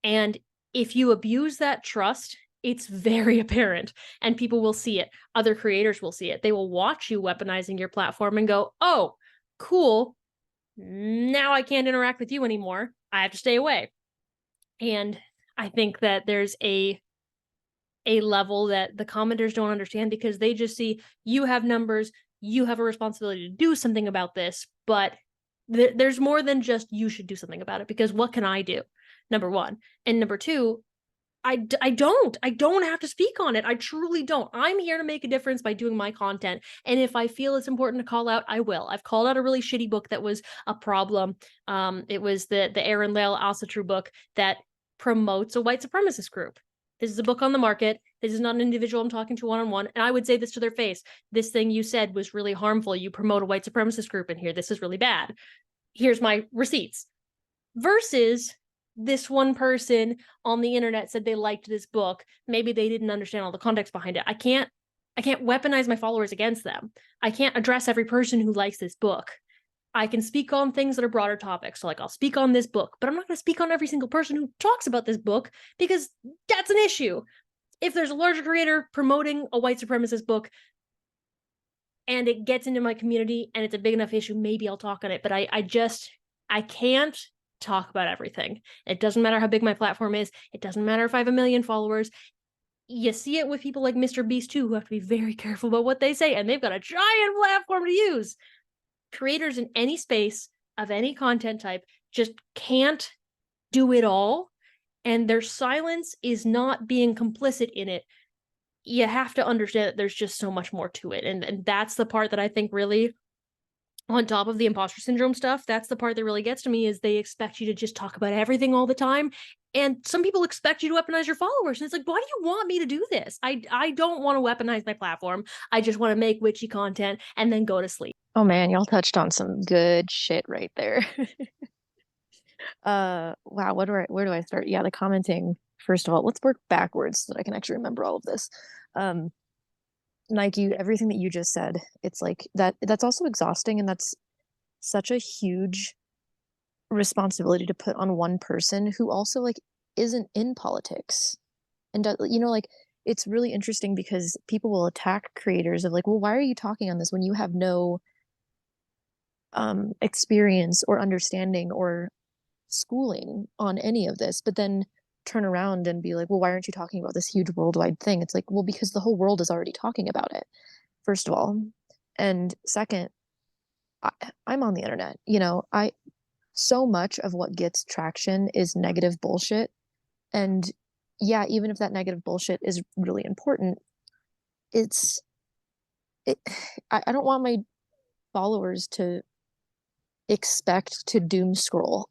And if you abuse that trust, it's very apparent, and people will see it. Other creators will see it. They will watch you weaponizing your platform and go, oh, cool. Now I can't interact with you anymore. I have to stay away. And I think that there's a level that the commenters don't understand, because they just see, you have numbers, you have a responsibility to do something about this, but there's more than just, you should do something about it, because what can I do? Number one. And number two, I don't have to speak on it. I truly don't. I'm here to make a difference by doing my content. And if I feel it's important to call out, I will. I've called out a really shitty book that was a problem. It was the Aaron Lael Alsatru book that promotes a white supremacist group. This is a book on the market. This is not an individual I'm talking to one-on-one. And I would say this to their face. This thing you said was really harmful. You promote a white supremacist group in here. This is really bad. Here's my receipts. Versus this one person on the internet said they liked this book. Maybe they didn't understand all the context behind it. I can't weaponize my followers against them. I can't address every person who likes this book. I can speak on things that are broader topics. So, like, I'll speak on this book, but I'm not going to speak on every single person who talks about this book because that's an issue. If there's a larger creator promoting a white supremacist book and it gets into my community and it's a big enough issue, maybe I'll talk on it. But I can't talk about everything. It doesn't matter how big my platform is. It doesn't matter if I have 1 million followers. You see it with people like Mr. Beast too, who have to be very careful about what they say, and they've got a giant platform to use. Creators in any space of any content type just can't do it all, and their silence is not being complicit in it. You have to understand that there's just so much more to it, and that's the part that I think really, on top of the imposter syndrome stuff, that's the part that really gets to me, is they expect you to just talk about everything all the time. And some people expect you to weaponize your followers. And it's like, why do you want me to do this? I don't want to weaponize my platform. I just want to make witchy content and then go to sleep. Oh man, y'all touched on some good shit right there. Wow, where do I start? Yeah, the commenting. First of all, let's work backwards so that I can actually remember all of this. Um, Nike, everything that you just said, it's like that's also exhausting, and that's such a huge responsibility to put on one person who also like isn't in politics. And you know, like, it's really interesting because people will attack creators of like, well, why are you talking on this when you have no experience or understanding or schooling on any of this, but then turn around and be like, well, why aren't you talking about this huge worldwide thing? It's like, well, because the whole world is already talking about it, first of all. And second, I'm on the internet, you know, so much of what gets traction is negative bullshit. And yeah, even if that negative bullshit is really important, it's it I don't want my followers to expect to doom scroll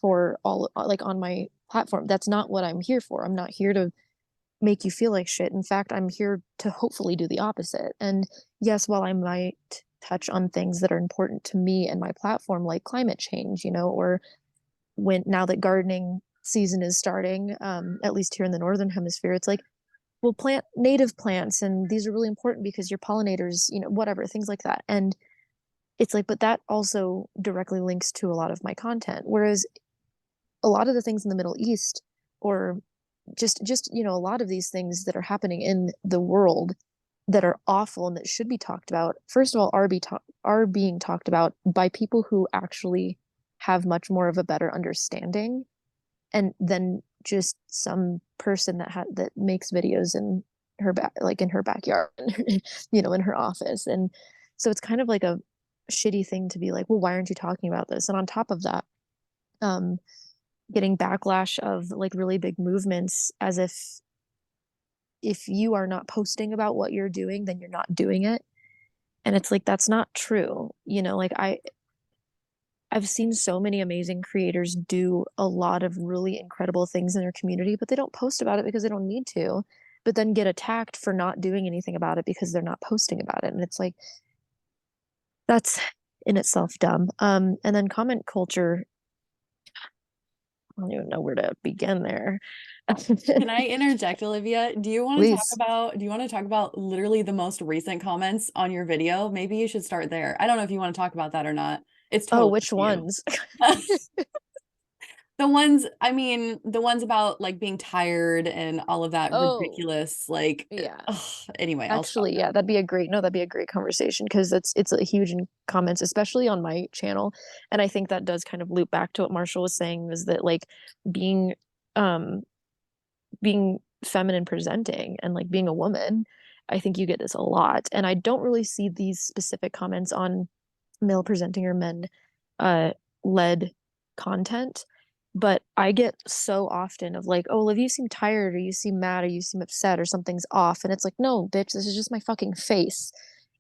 for all, like, on my platform. That's not what I'm here for. I'm not here to make you feel like shit. In fact, I'm here to hopefully do the opposite. And yes, while I might touch on things that are important to me and my platform, like climate change, you know, or when now that gardening season is starting, at least here in the northern hemisphere, it's like, we'll plant native plants, and these are really important because your pollinators, you know, whatever, things like that. And it's like, but that also directly links to a lot of my content. Whereas a lot of the things in the Middle East, or just you know, a lot of these things that are happening in the world that are awful and that should be talked about, first of all, are being talked about by people who actually have much more of a better understanding, and then just some person that makes videos in her in her backyard, you know, in her office. And so it's kind of like a shitty thing to be like, well, why aren't you talking about this? And on top of that, um getting backlash of like really big movements, as if you are not posting about what you're doing, then you're not doing it. And it's like, that's not true. You know, like, I've seen so many amazing creators do a lot of really incredible things in their community, but they don't post about it because they don't need to, but then get attacked for not doing anything about it because they're not posting about it. And it's like, that's in itself dumb. And then comment culture, I don't even know where to begin there. Can I interject, Olivia? Do you want to Please. talk about literally the most recent comments on your video? Maybe you should start there. I don't know if you want to talk about that or not. It's Oh, totally up which to you. ones? The ones, I mean, the ones about like being tired and all of that Oh, ridiculous, like, yeah. ugh, anyway, I'll stop Actually, now. yeah, that'd be a great conversation because it's a huge in comments, especially on my channel. And I think that does kind of loop back to what Marshall was saying, is that like being um being feminine presenting and like being a woman, I think you get this a lot. And I don't really see these specific comments on male presenting or men uh led content, but I get so often of like, oh, Liv, you seem tired, or you seem mad, or you seem upset, or something's off. And it's like, no, bitch, this is just my fucking face.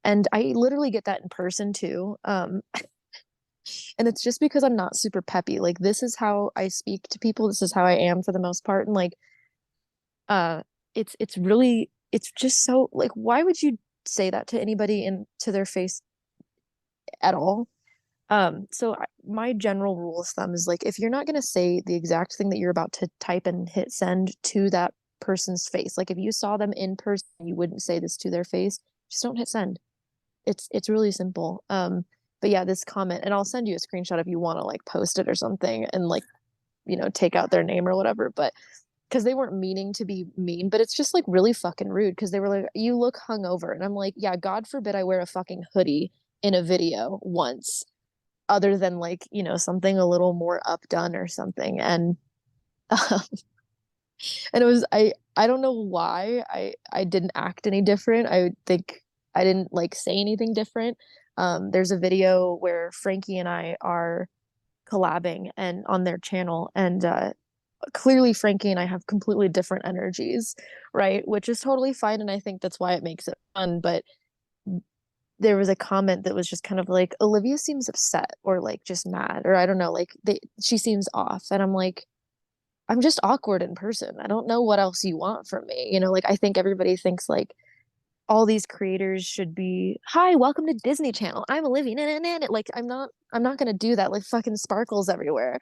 And I literally get that in person too. And it's just because I'm not super peppy. Like, this is how I speak to people, this is how I am for the most part. And like, uh it's really, it's just so like, why would you say that to anybody in to their face at all? My general rule of thumb is like, if you're not going to say the exact thing that you're about to type and hit send to that person's face, like if you saw them in person, you wouldn't say this to their face, just don't hit send. It's really simple. But yeah, this comment, and I'll send you a screenshot if you want to like post it or something and like, take out their name or whatever, but because they weren't meaning to be mean, but it's just like really fucking rude because they were like, you look hungover. And I'm like, yeah, God forbid I wear a fucking hoodie in a video once, other than like, something a little more updone or something. Um, and it was I don't know why I didn't act any different. I think I didn't like say anything different. There's a video where Frankie and I are collabing and on their channel, and clearly Frankie and I have completely different energies, right? Which is totally fine, and I think that's why it makes it fun. But there was a comment that was just kind of like, Olivia seems upset or like just mad, or I don't know, like she seems off. And I'm like, I'm just awkward in person. I don't know what else you want from me. Like I think everybody thinks like all these creators should be, hi, welcome to Disney Channel. I'm Olivia. Nah, nah, nah. Like I'm not gonna do that, like fucking sparkles everywhere.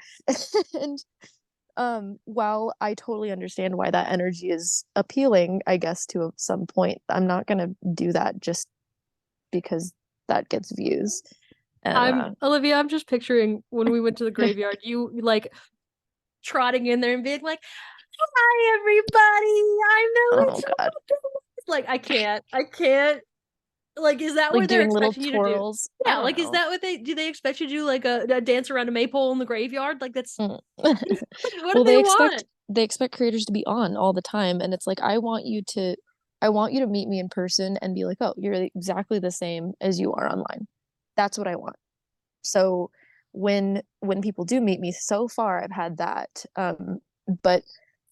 And while I totally understand why that energy is appealing, I guess to some point, I'm not gonna do that just because that gets views. And Olivia, I'm just picturing when we went to the graveyard, you like trotting in there and being like, hi everybody, I know oh it's god, like I can't. Like, is that like what they're doing little expecting you to do? twirls. I Yeah, don't like, is know. that what they expect you to do? Like a dance around a maypole in the graveyard? Like, that's Mm. what do Well, they want? they expect creators to be on all the time, and it's like I want you to meet me in person and be like, oh, you're exactly the same as you are online. That's what I want. So when people do meet me, so far I've had that. But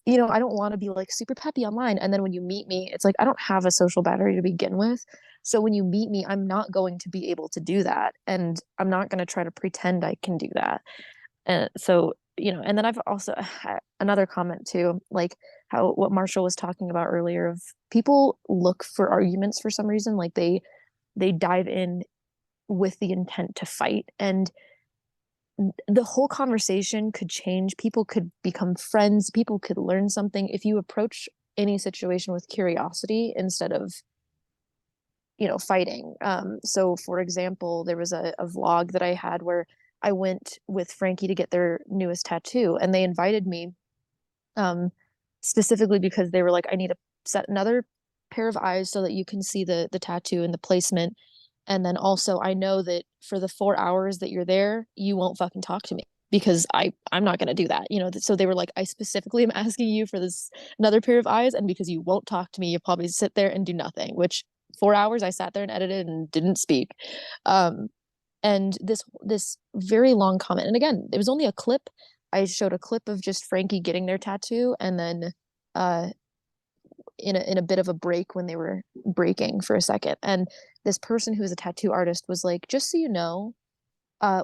I don't want to be like super peppy online, and then when you meet me, it's like I don't have a social battery to begin with. So when you meet me, I'm not going to be able to do that, and I'm not going to try to pretend I can do that. And so, and then I've also another comment too, like how what Marshall was talking about earlier of people look for arguments for some reason, like they dive in with the intent to fight, and the whole conversation could change. People could become friends, people could learn something if you approach any situation with curiosity instead of fighting. So for example, there was a vlog that I had where I went with Frankie to get their newest tattoo, and they invited me um, specifically because they were like, I need to set another pair of eyes so that you can see the tattoo and the placement. And then also, I know that for the 4 hours that you're there, you won't fucking talk to me because I'm not gonna do that. So they were like, I specifically am asking you for this another pair of eyes, and because you won't talk to me, you'll probably sit there and do nothing. Which 4 hours I sat there and edited and didn't speak. Um, and this very long comment, and again, it was only a clip. I showed a clip of just Frankie getting their tattoo, and then uh in a bit of a break when they were breaking for a second. And this person who is a tattoo artist was like, just so you know,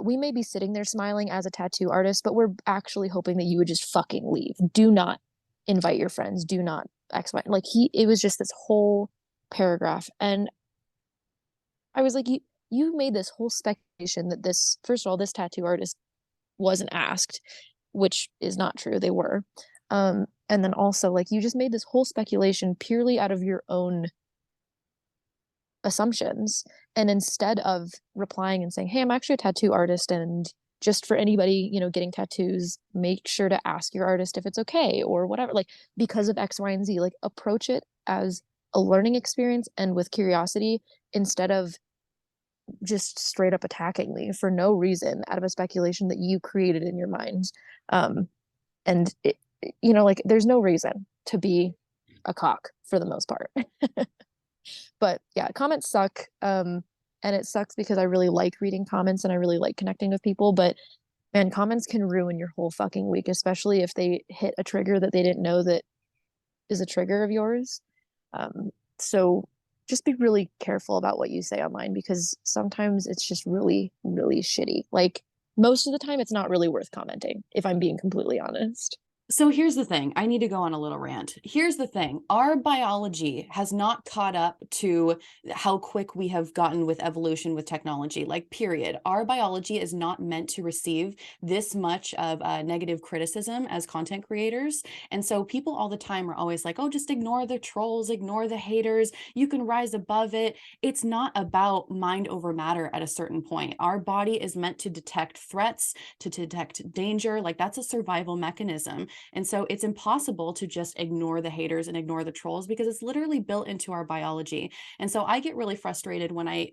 we may be sitting there smiling as a tattoo artist, but we're actually hoping that you would just fucking leave. Do not invite your friends. Do not X, Y. Like it was just this whole paragraph. And I was like, you made this whole speculation that this, first of all, this tattoo artist wasn't asked, which is not true. They were. And then also, like, you just made this whole speculation purely out of your own assumptions. And instead of replying and saying, hey, I'm actually a tattoo artist, and just for anybody, getting tattoos, make sure to ask your artist if it's okay or whatever, like, because of X, Y, and Z, like, approach it as a learning experience and with curiosity instead of just straight up attacking me for no reason out of a speculation that you created in your mind. And like there's no reason to be a cock for the most part. But yeah, comments suck. And it sucks because I really like reading comments and I really like connecting with people, but man, comments can ruin your whole fucking week, especially if they hit a trigger that they didn't know that is a trigger of yours. So just be really careful about what you say online because sometimes it's just really, really shitty. Like most of the time, it's not really worth commenting, if I'm being completely honest. So here's the thing. I need to go on a little rant. Here's the thing. Our biology has not caught up to how quick we have gotten with evolution with technology, like period. Our biology is not meant to receive this much of negative criticism as content creators. And so people all the time are always like, oh, just ignore the trolls, ignore the haters. You can rise above it. It's not about mind over matter at a certain point. Our body is meant to detect threats, to detect danger. Like that's a survival mechanism. And so it's impossible to just ignore the haters and ignore the trolls because it's literally built into our biology. And so I get really frustrated when I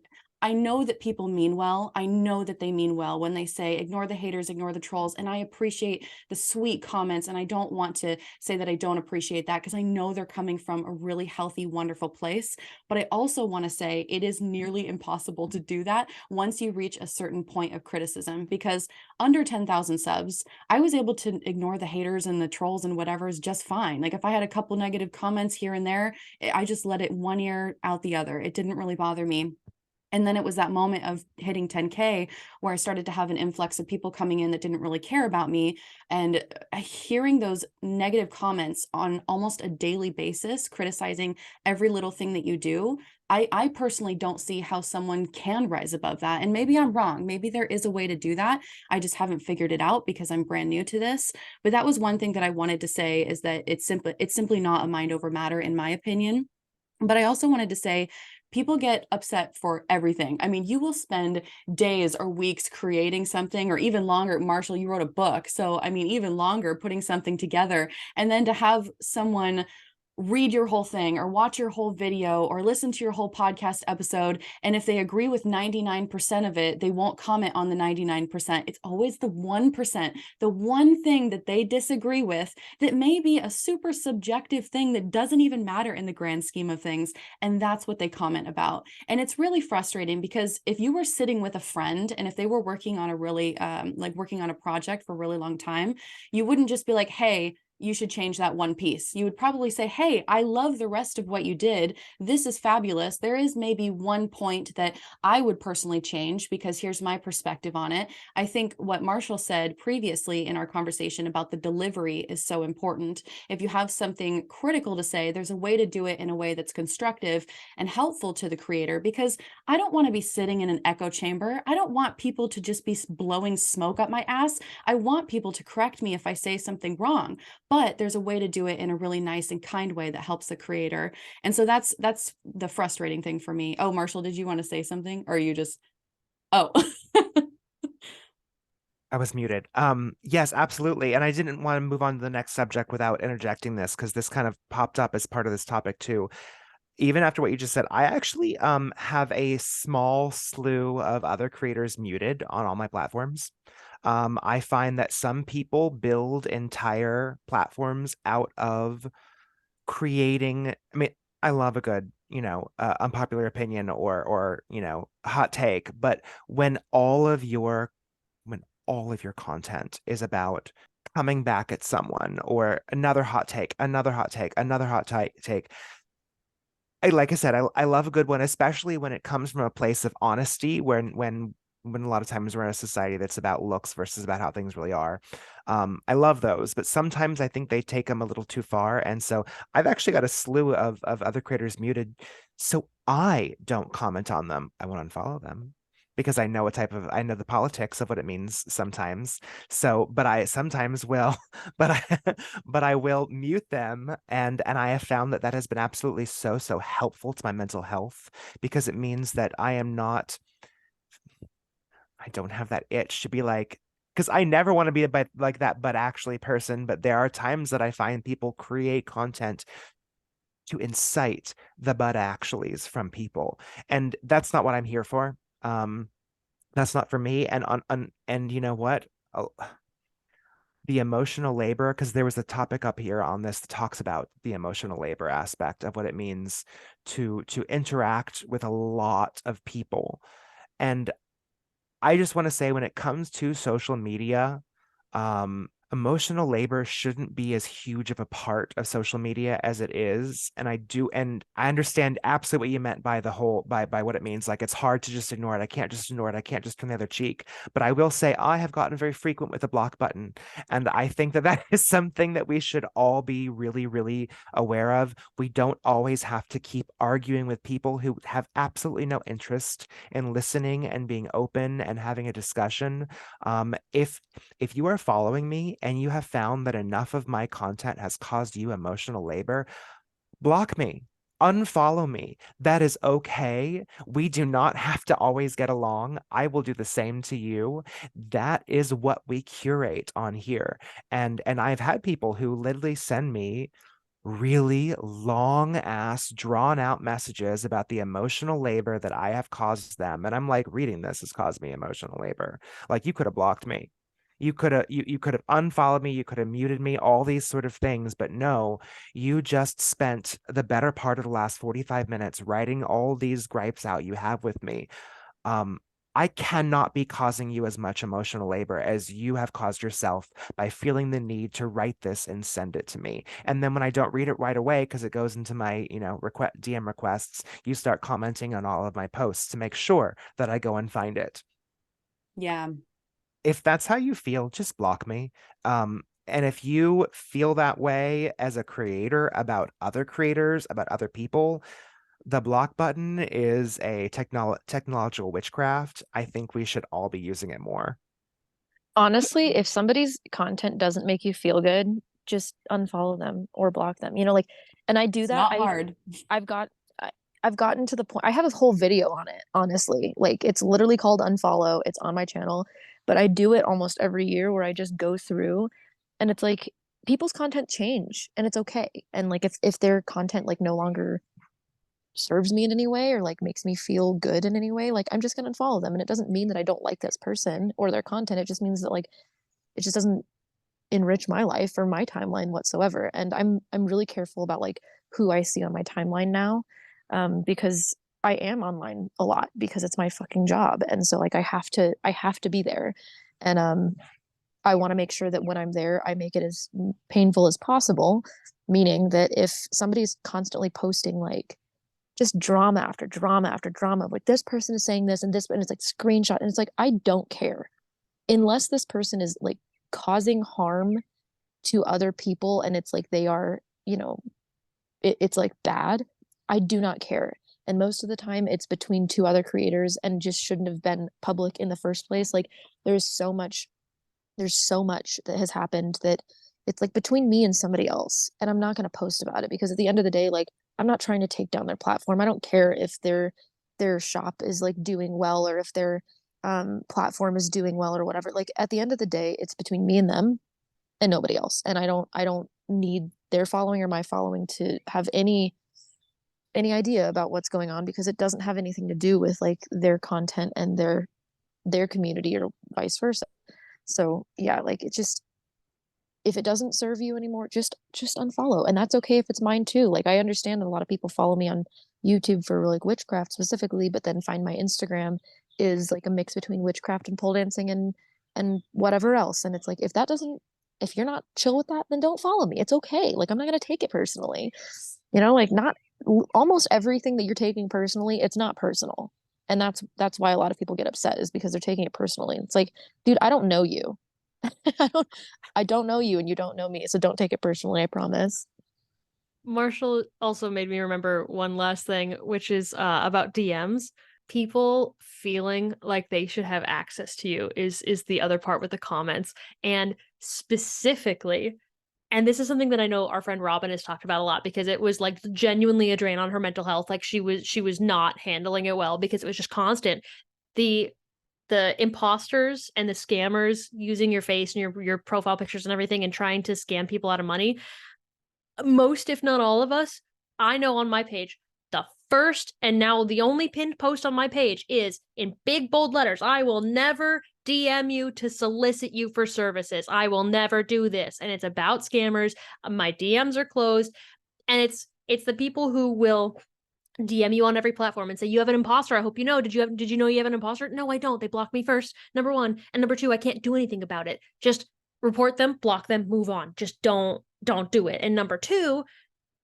know that people mean well. I know that they mean well when they say ignore the haters, ignore the trolls. And I appreciate the sweet comments. And I don't want to say that I don't appreciate that because I know they're coming from a really healthy, wonderful place. But I also want to say it is nearly impossible to do that once you reach a certain point of criticism, because under 10,000 subs, I was able to ignore the haters and the trolls and whatever is just fine. Like if I had a couple negative comments here and there, I just let it one ear out the other. It didn't really bother me. And then it was that moment of hitting 10K where I started to have an influx of people coming in that didn't really care about me. And hearing those negative comments on almost a daily basis, criticizing every little thing that you do, I personally don't see how someone can rise above that. And maybe I'm wrong. Maybe there is a way to do that. I just haven't figured it out because I'm brand new to this. But that was one thing that I wanted to say, is that it's simply not a mind over matter, in my opinion. But I also wanted to say, people get upset for everything. I mean, you will spend days or weeks creating something, or even longer. Marshall, you wrote a book. So, I mean, even longer putting something together. And then to have someone read your whole thing or watch your whole video or listen to your whole podcast episode, and if they agree with 99% of it, they won't comment on the 99%. It's always the 1%, the one thing that they disagree with, that may be a super subjective thing that doesn't even matter in the grand scheme of things, and that's what they comment about. And it's really frustrating because if you were sitting with a friend and if they were working on a really working on a project for a really long time, you wouldn't just be like, hey, you should change that one piece. You would probably say, hey, I love the rest of what you did. This is fabulous. There is maybe one point that I would personally change because here's my perspective on it. I think what Marshall said previously in our conversation about the delivery is so important. If you have something critical to say, there's a way to do it in a way that's constructive and helpful to the creator, because I don't want to be sitting in an echo chamber. I don't want people to just be blowing smoke up my ass. I want people to correct me if I say something wrong, but there's a way to do it in a really nice and kind way that helps the creator. And so that's the frustrating thing for me. Oh, Marshall, did you want to say something, or are you just, oh. I was muted. Yes, absolutely. And I didn't want to move on to the next subject without interjecting this, because this kind of popped up as part of this topic too. Even after what you just said, I actually have a small slew of other creators muted on all my platforms. I find that some people build entire platforms out of creating. I mean, I love a good, unpopular opinion or hot take, but when all of your content is about coming back at someone or another hot take, another hot take, another hot take. Like I said, I love a good one, especially when it comes from a place of honesty, when a lot of times we're in a society that's about looks versus about how things really are. I love those, but sometimes I think they take them a little too far. And so I've actually got a slew of other creators muted, so I don't comment on them. I won't unfollow them because I know I know the politics of what it means sometimes. So, but I sometimes will, but but I will mute them. And I have found that that has been absolutely so helpful to my mental health, because it means that I don't have that itch to be like, because I never want to be like that, but actually person. But there are times that I find people create content to incite the but actuallys from people. And that's not what I'm here for. That's not for me. And you know what? Oh, the emotional labor, because there was a topic up here on this that talks about the emotional labor aspect of what it means to interact with a lot of people. And I just want to say, when it comes to social media, Emotional labor shouldn't be as huge of a part of social media as it is. And I understand absolutely what you meant by the whole by what it means. Like, it's hard to just ignore it. I can't just ignore it. I can't just turn the other cheek. But I will say I have gotten very frequent with the block button. And I think that that is something that we should all be really, really aware of. We don't always have to keep arguing with people who have absolutely no interest in listening and being open and having a discussion. If you are following me and you have found that enough of my content has caused you emotional labor, block me, unfollow me. That is okay. We do not have to always get along. I will do the same to you. That is what we curate on here. And I've had people who literally send me really long ass drawn out messages about the emotional labor that I have caused them. And I'm like, reading this has caused me emotional labor. Like, you could have blocked me. You could have unfollowed me, you could have muted me, all these sort of things, but no, you just spent the better part of the last 45 minutes writing all these gripes out you have with me. um I cannot be causing you as much emotional labor as you have caused yourself by feeling the need to write this and send it to me. And then when I don't read it right away because it goes into my, DM requests, you start commenting on all of my posts to make sure that I go and find it. Yeah. If that's how you feel, just block me. And if you feel that way as a creator about other creators, about other people, the block button is a technological witchcraft. I think we should all be using it more. Honestly, if somebody's content doesn't make you feel good, just unfollow them or block them. Like, and I do It's that. not hard. I've got I, I've gotten to the point. I have a whole video on it, honestly. Like, it's literally called Unfollow. It's on my channel, but I do it almost every year where I just go through, and it's like people's content change and it's okay. And like, if their content like no longer serves me in any way or like makes me feel good in any way, like, I'm just gonna unfollow them. And it doesn't mean that I don't like this person or their content. It just means that like it just doesn't enrich my life or my timeline whatsoever. And I'm really careful about like who I see on my timeline now, because I am online a lot because it's my fucking job. And so like I have to be there. And I want to make sure that when I'm there, I make it as painful as possible, meaning that if somebody's constantly posting like just drama after drama after drama, like this person is saying this and this, and it's like screenshot, and it's like, I don't care unless this person is like causing harm to other people and it's like they are, it's like bad. I do not care. And most of the time it's between two other creators and just shouldn't have been public in the first place. Like, there's so much that has happened that it's like between me and somebody else, and I'm not going to post about it because at the end of the day, like, I'm not trying to take down their platform. I don't care if their shop is like doing well or if their platform is doing well or whatever. Like, at the end of the day, it's between me and them and nobody else. And I don't need their following or my following to have any idea about what's going on because it doesn't have anything to do with like their content and their community or vice versa. So yeah, like, it just, if it doesn't serve you anymore, just unfollow. And that's okay if it's mine too. Like, I understand that a lot of people follow me on YouTube for like witchcraft specifically, but then find my Instagram is like a mix between witchcraft and pole dancing and whatever else. And it's like, if you're not chill with that, then don't follow me. It's okay. Like, I'm not going to take it personally. Like, not almost everything that you're taking personally, it's not personal. And that's why a lot of people get upset, is because they're taking it personally. It's like, dude, I don't know you. I don't I don't know you and you don't know me. So don't take it personally, I promise. Marshall also made me remember one last thing, which is about DMs. People feeling like they should have access to you is the other part with the comments. And specifically, and this is something that I know our friend Robin has talked about a lot because it was like genuinely a drain on her mental health. Like, she was not handling it well because it was just constant. The imposters and the scammers using your face and your profile pictures and everything and trying to scam people out of money. Most, if not all of us, I know on my page, the first and now the only pinned post on my page is in big bold letters, I will never DM you to solicit you for services. I will never do this. And it's about scammers. My DMs are closed. And it's the people who will DM you on every platform and say, you have an imposter. I hope you know. Did you know you have an imposter? No, I don't. They blocked me first, number one. And number two, I can't do anything about it. Just report them, block them, move on. Just don't do it. And number two,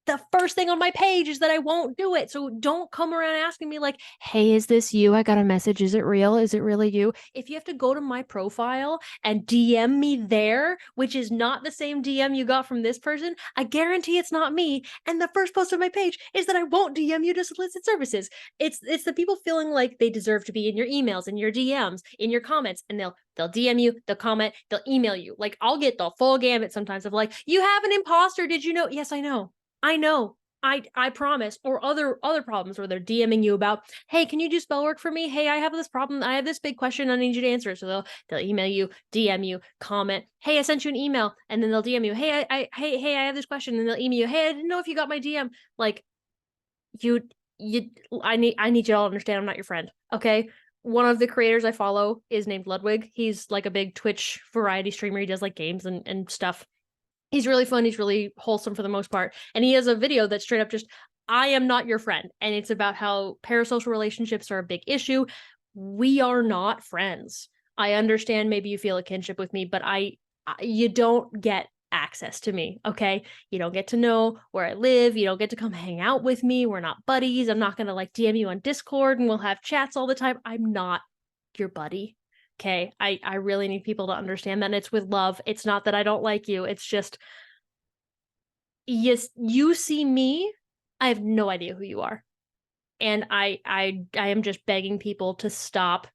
the first thing on my page is that I won't do it. So don't come around asking me like, hey, is this you? I got a message. Is it real? Is it really you? If you have to go to my profile and DM me there, which is not the same DM you got from this person, I guarantee it's not me. And the first post on my page is that I won't DM you to solicit services. It's the people feeling like they deserve to be in your emails, in your DMs, in your comments, and they'll DM you, they'll comment, they'll email you. Like I'll get the full gamut sometimes of like, you have an imposter. Did you know? Yes, I know. I promise. Or other problems where they're DMing you about, hey, can you do spell work for me? Hey, I have this problem. I have this big question. I need you to answer. So they'll email you, DM you, comment, hey, I sent you an email, and then they'll DM you, hey, I have this question, and they'll email you, hey, I didn't know if you got my DM. Like I need you all to understand I'm not your friend. Okay. One of the creators I follow is named Ludwig. He's like a big Twitch variety streamer. He does like games and stuff. He's really fun. He's really wholesome for the most part. And he has a video that's straight up just, I am not your friend. And it's about how parasocial relationships are a big issue. We are not friends. I understand maybe you feel a kinship with me, but you don't get access to me, okay? You don't get to know where I live. You don't get to come hang out with me. We're not buddies. I'm not going to like DM you on Discord and we'll have chats all the time. I'm not your buddy. Okay, I really need people to understand that. And it's with love. It's not that I don't like you. It's just, yes, you see me. I have no idea who you are. And I am just begging people to stop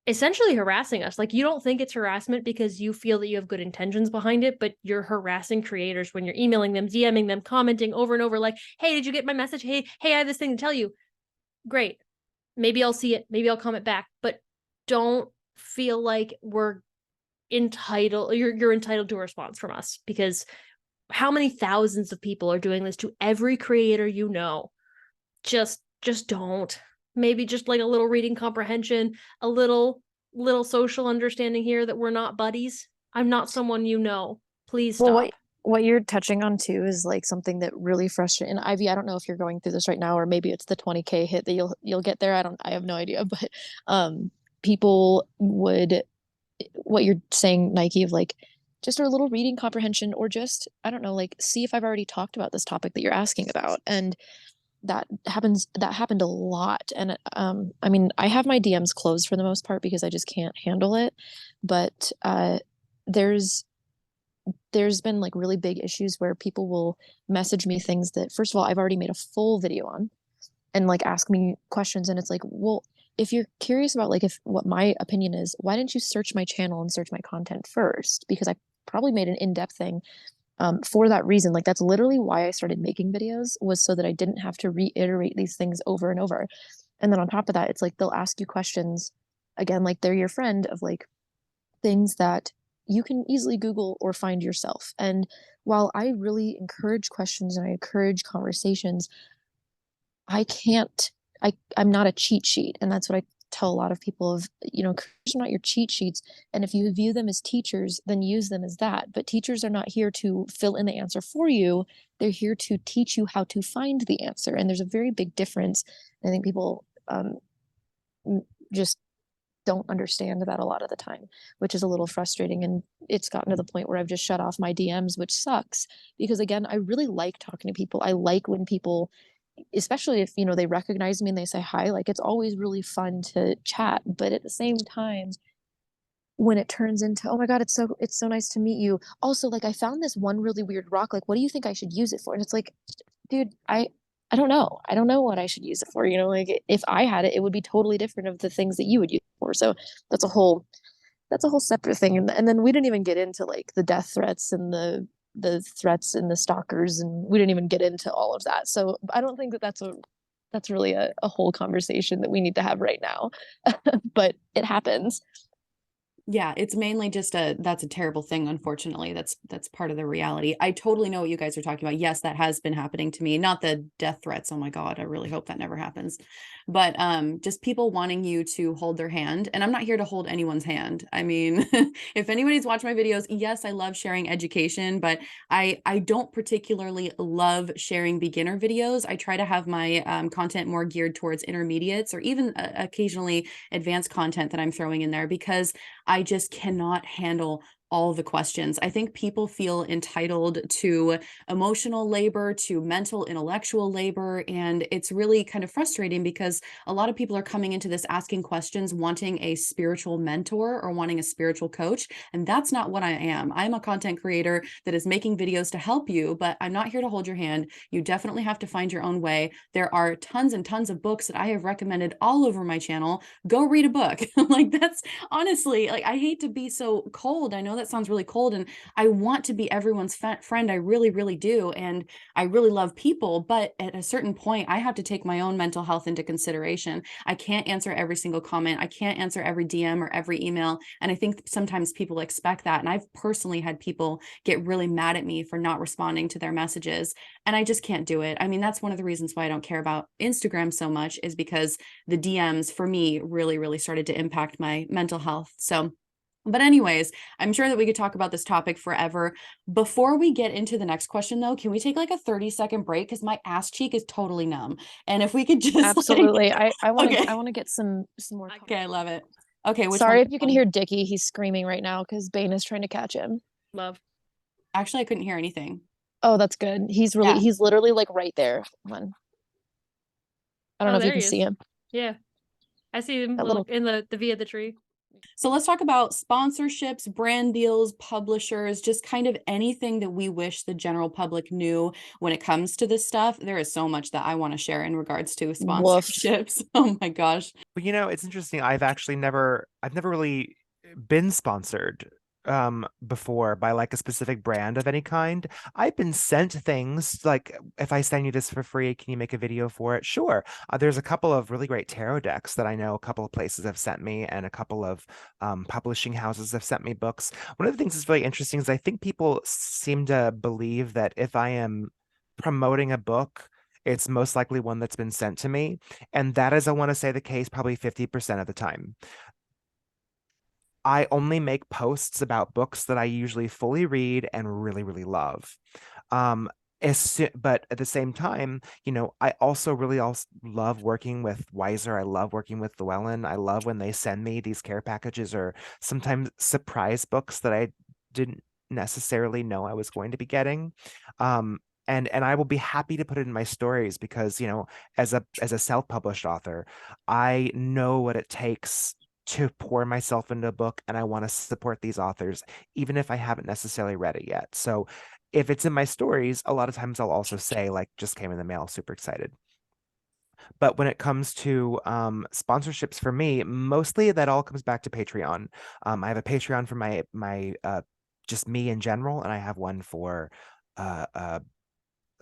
essentially harassing us. Like, you don't think it's harassment because you feel that you have good intentions behind it, but you're harassing creators when you're emailing them, DMing them, commenting over and over like, hey, did you get my message? Hey, I have this thing to tell you. Great. Maybe I'll see it. Maybe I'll comment back. But don't feel like you're entitled to a response from us, because how many thousands of people are doing this to every creator you know? Just don't. Maybe just like a little reading comprehension, a little social understanding here that we're not buddies. I'm not someone you know. Please stop. Well, what you're touching on too is like something that really frustrates. And Ivy, I don't know if you're going through this right now, or maybe it's the 20K hit that you'll get there. I have no idea, but people would, what you're saying, Nike, of like just a little reading comprehension, or just, I don't know, like see if I've already talked about this topic that you're asking about. And that happened a lot. And I mean, I have my DMs closed for the most part because I just can't handle it. But there's been like really big issues where people will message me things that, first of all, I've already made a full video on, and like ask me questions. And it's like, well, if you're curious about like what my opinion is, why didn't you search my channel and search my content first? Because I probably made an in-depth thing for that reason. Like that's literally why I started making videos, was so that I didn't have to reiterate these things over and over. And then on top of that, it's like they'll ask you questions again, like they're your friend, of like things that you can easily Google or find yourself. And while I really encourage questions and I encourage conversations, I'm not a cheat sheet. And that's what I tell a lot of people of, careers are not your cheat sheets. And if you view them as teachers, then use them as that. But teachers are not here to fill in the answer for you. They're here to teach you how to find the answer. And there's a very big difference. I think people just don't understand that a lot of the time, which is a little frustrating. And it's gotten to the point where I've just shut off my DMs, which sucks, because again, I really like talking to people. I like when people, especially if they recognize me and they say hi, like it's always really fun to chat. But at the same time, when it turns into, oh my god, it's so nice to meet you, also like I found this one really weird rock, like what do you think I should use it for? And it's like, dude, I don't know what I should use it for. Like if I had it, it would be totally different of the things that you would use it for. So that's a whole separate thing. And then we didn't even get into like the death threats and the threats and the stalkers, and we didn't even get into all of that. So I don't think that that's really a whole conversation that we need to have right now. But it happens. Yeah, it's mainly just that's a terrible thing. Unfortunately, that's part of the reality. I totally know what you guys are talking about. Yes, that has been happening to me. Not the death threats. Oh my God, I really hope that never happens. But just people wanting you to hold their hand. And I'm not here to hold anyone's hand. I mean, if anybody's watched my videos, yes, I love sharing education, but I don't particularly love sharing beginner videos. I try to have my content more geared towards intermediates, or even occasionally advanced content that I'm throwing in there, because I just cannot handle all the questions. I think people feel entitled to emotional labor, to mental, intellectual labor, and it's really kind of frustrating because a lot of people are coming into this asking questions, wanting a spiritual mentor or wanting a spiritual coach, and that's not what I am. I'm a content creator that is making videos to help you, but I'm not here to hold your hand. You definitely have to find your own way. There are tons and tons of books that I have recommended all over my channel. Go read a book. Like, that's honestly, like, I hate to be so cold. I know that sounds really cold, and I want to be everyone's friend. I really, really do. And I really love people, but at a certain point, I have to take my own mental health into consideration. I can't answer every single comment. I can't answer every DM or every email. And I think sometimes people expect that. And I've personally had people get really mad at me for not responding to their messages. And I just can't do it. I mean, that's one of the reasons why I don't care about Instagram so much, is because the DMs for me really, really started to impact my mental health. So, but anyways, I'm sure that we could talk about this topic forever. Before we get into the next question, though, can we take like a 30-second break? Because my ass cheek is totally numb. And if we could just Absolutely. I want to Okay. I want to get some more. Okay, I love it. Okay, which Sorry one? if you can hear Dickie. He's screaming right now because Bane is trying to catch him. Love. Actually, I couldn't hear anything. Oh, that's good. He's Yeah. literally like right there. One. I don't know if you There can he see is. him. Yeah. I see him That little in the via the tree. So let's talk about sponsorships, brand deals, publishers, just kind of anything that we wish the general public knew when it comes to this stuff. There is so much that I want to share in regards to Woof. sponsorships. Oh my gosh. But it's interesting. I've never really been sponsored before by like a specific brand of any kind. I've been sent things like, if I send you this for free, can you make a video for it? Sure. There's a couple of really great tarot decks that I know a couple of places have sent me, and a couple of publishing houses have sent me books. One of the things that's really interesting is I think people seem to believe that if I am promoting a book, it's most likely one that's been sent to me. And that is, I want to say, the case probably 50% of the time. I only make posts about books that I usually fully read and really, really love. But at the same time, I also really also love working with Weiser. I love working with Llewellyn. I love when they send me these care packages or sometimes surprise books that I didn't necessarily know I was going to be getting. And I will be happy to put it in my stories because, as a self-published author, I know what it takes to pour myself into a book, and I want to support these authors, even if I haven't necessarily read it yet. So if it's in my stories, a lot of times I'll also say, like, just came in the mail, super excited. But when it comes to sponsorships for me, mostly that all comes back to Patreon. I have a Patreon for my just me in general, and I have one for the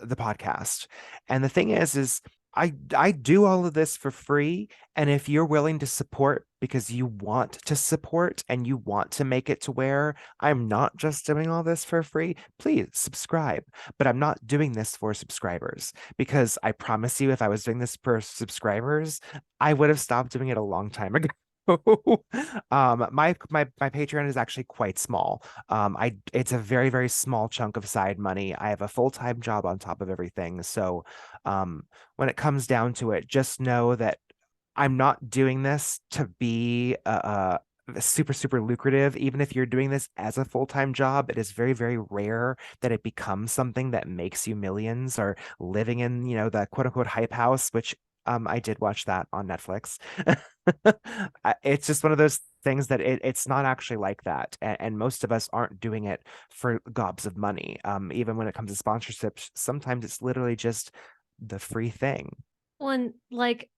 podcast. And the thing is I do all of this for free. And if you're willing to support because you want to support and you want to make it to where I'm not just doing all this for free, please subscribe. But I'm not doing this for subscribers, because I promise you, if I was doing this for subscribers, I would have stopped doing it a long time ago. My Patreon is actually quite small. It's a very, very small chunk of side money. I have a full-time job on top of everything. So when it comes down to it, just know that I'm not doing this to be super, super lucrative. Even if you're doing this as a full-time job, it is very, very rare that it becomes something that makes you millions, or living in, the quote unquote hype house, which I did watch that on Netflix. It's just one of those things that it's not actually like that. And most of us aren't doing it for gobs of money. Even when it comes to sponsorships, sometimes it's literally just the free thing. One, like,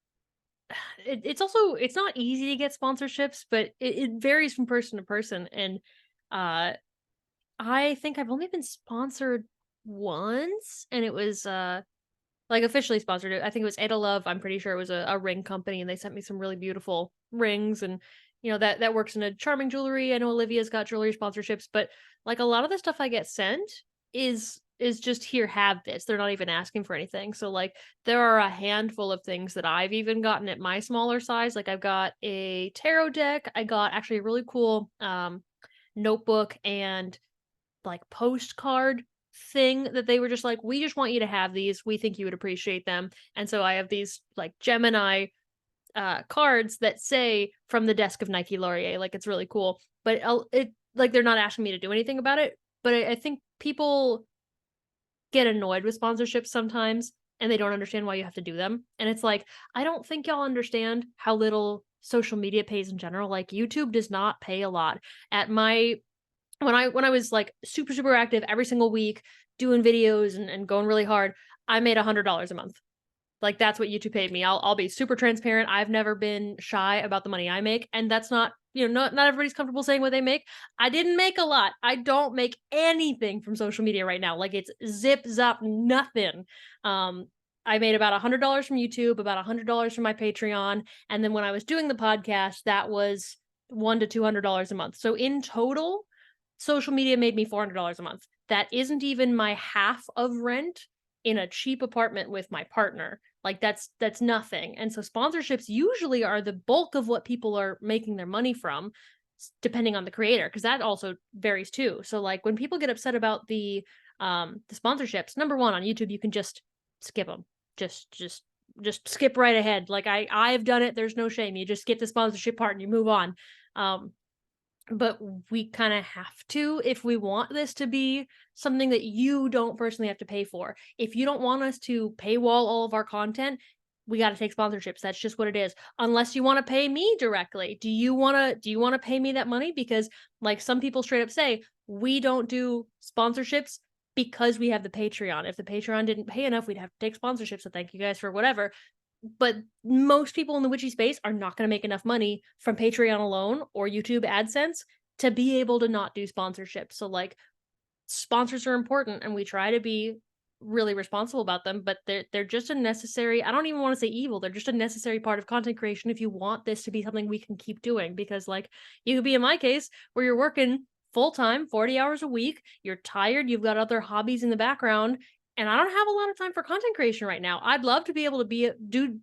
it's not easy to get sponsorships, but it varies from person to person. And I think I've only been sponsored once, and it was like officially sponsored. I think it was Ada Love. I'm pretty sure it was a ring company, and they sent me some really beautiful rings. And that works in a charming jewelry. I know Olivia's got jewelry sponsorships, but like a lot of the stuff I get sent is just, here, have this. They're not even asking for anything. So like there are a handful of things that I've even gotten at my smaller size. Like I've got a tarot deck. I got actually a really cool notebook and like postcard thing that they were just like, we just want you to have these. We think you would appreciate them. And so I have these like Gemini cards that say from the desk of Nike Laurier. Like, it's really cool. But like they're not asking me to do anything about it. But I think people get annoyed with sponsorships sometimes and they don't understand why you have to do them. And it's like, I don't think y'all understand how little social media pays in general. Like YouTube does not pay a lot. At my when I was like super active every single week doing videos and going really hard, I made $100 a month. Like that's what YouTube paid me. I'll be super transparent. I've never been shy about the money I make, and that's not, not everybody's comfortable saying what they make. I didn't make a lot. I don't make anything from social media right now. Like it's zip zop nothing. I made about $100 from YouTube, about $100 from my Patreon, and then when I was doing the podcast, that was $100 to $200 a month. So in total, social media made me $400 a month. That isn't even my half of rent in a cheap apartment with my partner. Like that's nothing. And so sponsorships usually are the bulk of what people are making their money from, depending on the creator, because that also varies too. So like when people get upset about the sponsorships, number one, on YouTube you can just skip them. Just skip right ahead. Like I've done it. There's no shame. You just skip the sponsorship part and you move on. But we kind of have to if we want this to be something that you don't personally have to pay for. If you don't want us to paywall all of our content, we got to take sponsorships. That's just what it is. Unless you want to pay me directly. Do you want to pay me that money? Because like some people straight up say, we don't do sponsorships because we have the Patreon. If the Patreon didn't pay enough, we'd have to take sponsorships. So thank you guys for whatever. But most people in the witchy space are not going to make enough money from Patreon alone or YouTube AdSense to be able to not do sponsorships. So like sponsors are important and we try to be really responsible about them, but they're just a necessary, I don't even want to say evil, they're just a necessary part of content creation if you want this to be something we can keep doing. Because like you could be in my case where you're working full-time 40 hours a week, you're tired, you've got other hobbies in the background, and I don't have a lot of time for content creation right now. I'd love to be able to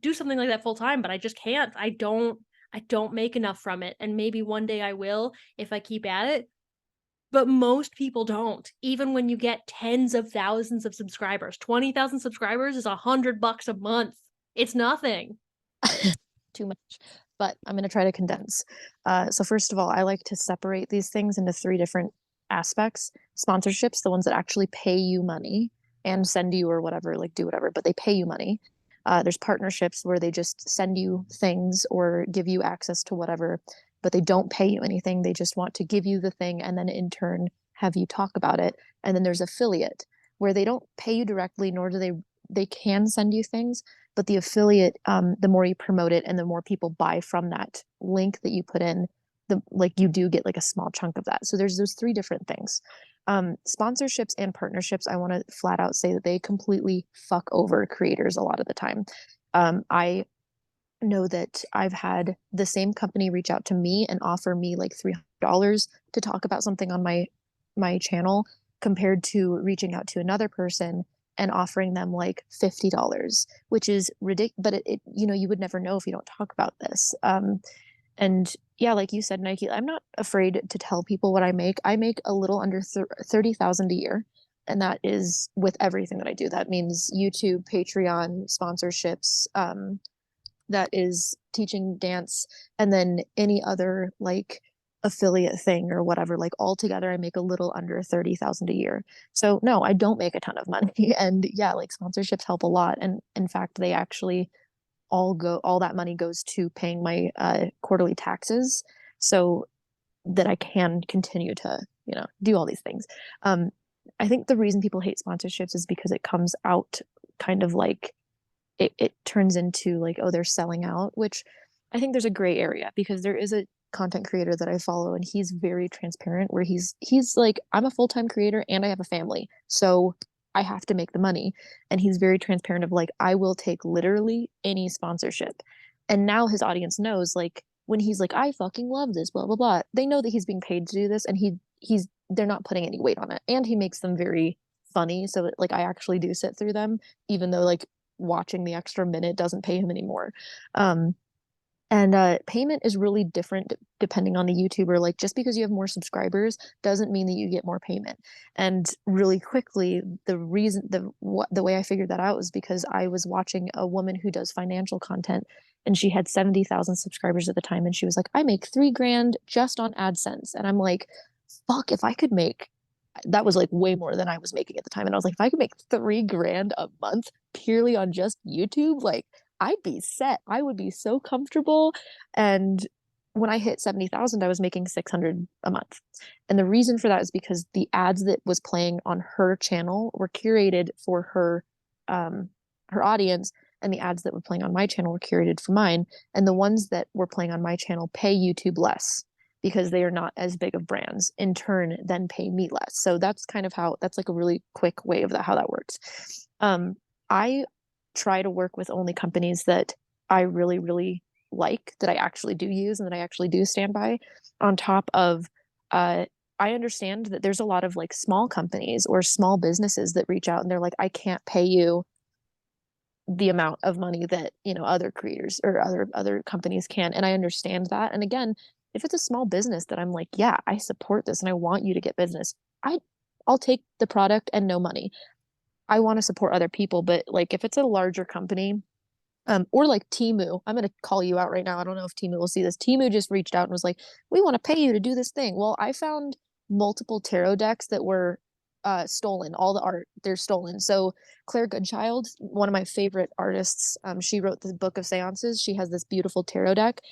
do something like that full time, but I just can't. I don't make enough from it. And maybe one day I will if I keep at it. But most people don't. Even when you get tens of thousands of subscribers, 20,000 subscribers is $100 a month. It's nothing. Too much, but I'm going to try to condense. So first of all, I like to separate these things into three different aspects. Sponsorships, the ones that actually pay you money and send you or whatever, like do whatever, but they pay you money. There's partnerships where they just send you things or give you access to whatever, but they don't pay you anything. They just want to give you the thing and then in turn have you talk about it. And then there's affiliate where they don't pay you directly, nor do they can send you things, but the affiliate, the more you promote it and the more people buy from that link that you put in, you do get like a small chunk of that. So there's those three different things. Sponsorships and partnerships, I want to flat out say that they completely fuck over creators a lot of the time. I know that I've had the same company reach out to me and offer me like $300 to talk about something on my channel compared to reaching out to another person and offering them like $50, which is ridiculous. But it you would never know if you don't talk about this. And yeah, like you said, Nike, I'm not afraid to tell people what I make. I make a little under 30,000 a year. And that is with everything that I do. That means YouTube, Patreon, sponsorships, that is teaching dance, and then any other like affiliate thing or whatever. Like altogether, I make a little under 30,000 a year. So no, I don't make a ton of money. And yeah, like sponsorships help a lot. And in fact, they actually all that money goes to paying my quarterly taxes so that I can continue to, do all these things. I think the reason people hate sponsorships is because it comes out kind of like it turns into like, oh, they're selling out, which I think there's a gray area because there is a content creator that I follow and he's very transparent where he's like, I'm a full-time creator and I have a family, so I have to make the money. And he's very transparent of like, I will take literally any sponsorship. And now his audience knows, like, when he's like, I fucking love this, blah, blah, blah. They know that he's being paid to do this and they're not putting any weight on it. And he makes them very funny. So that, like, I actually do sit through them, even though like watching the extra minute doesn't pay him anymore. And payment is really different depending on the YouTuber. Like just because you have more subscribers doesn't mean that you get more payment. And really quickly, the way I figured that out was because I was watching a woman who does financial content, and she had 70,000 subscribers at the time, and she was like, I make $3,000 just on AdSense. And I'm like, fuck, if I could make, that was like way more than I was making at the time. And I was like, if I could make 3 grand a month purely on just YouTube, like I'd be set. I would be so comfortable. And when I hit 70,000, I was making 600 a month. And the reason for that is because the ads that was playing on her channel were curated for her audience, and the ads that were playing on my channel were curated for mine. And the ones that were playing on my channel pay YouTube less because they are not as big of brands, in turn then pay me less. So that's kind of how, that's like a really quick way of that, how that works. I try to work with only companies that I really, really like, that I actually do use and that I actually do stand by. On top of, I understand that there's a lot of like small companies or small businesses that reach out and they're like, I can't pay you the amount of money that, you know, other creators or other companies can. And I understand that. And again, if it's a small business that I'm like, yeah, I support this and I want you to get business, I'll take the product and no money. I want to support other people, but like if it's a larger company, or like Temu, I'm going to call you out right now. I don't know if Temu will see this. Temu just reached out and was like, we want to pay you to do this thing. Well, I found multiple tarot decks that were stolen. All the art, they're stolen. So Claire Goodchild, one of my favorite artists, she wrote the Book of Seances. She has this beautiful tarot deck.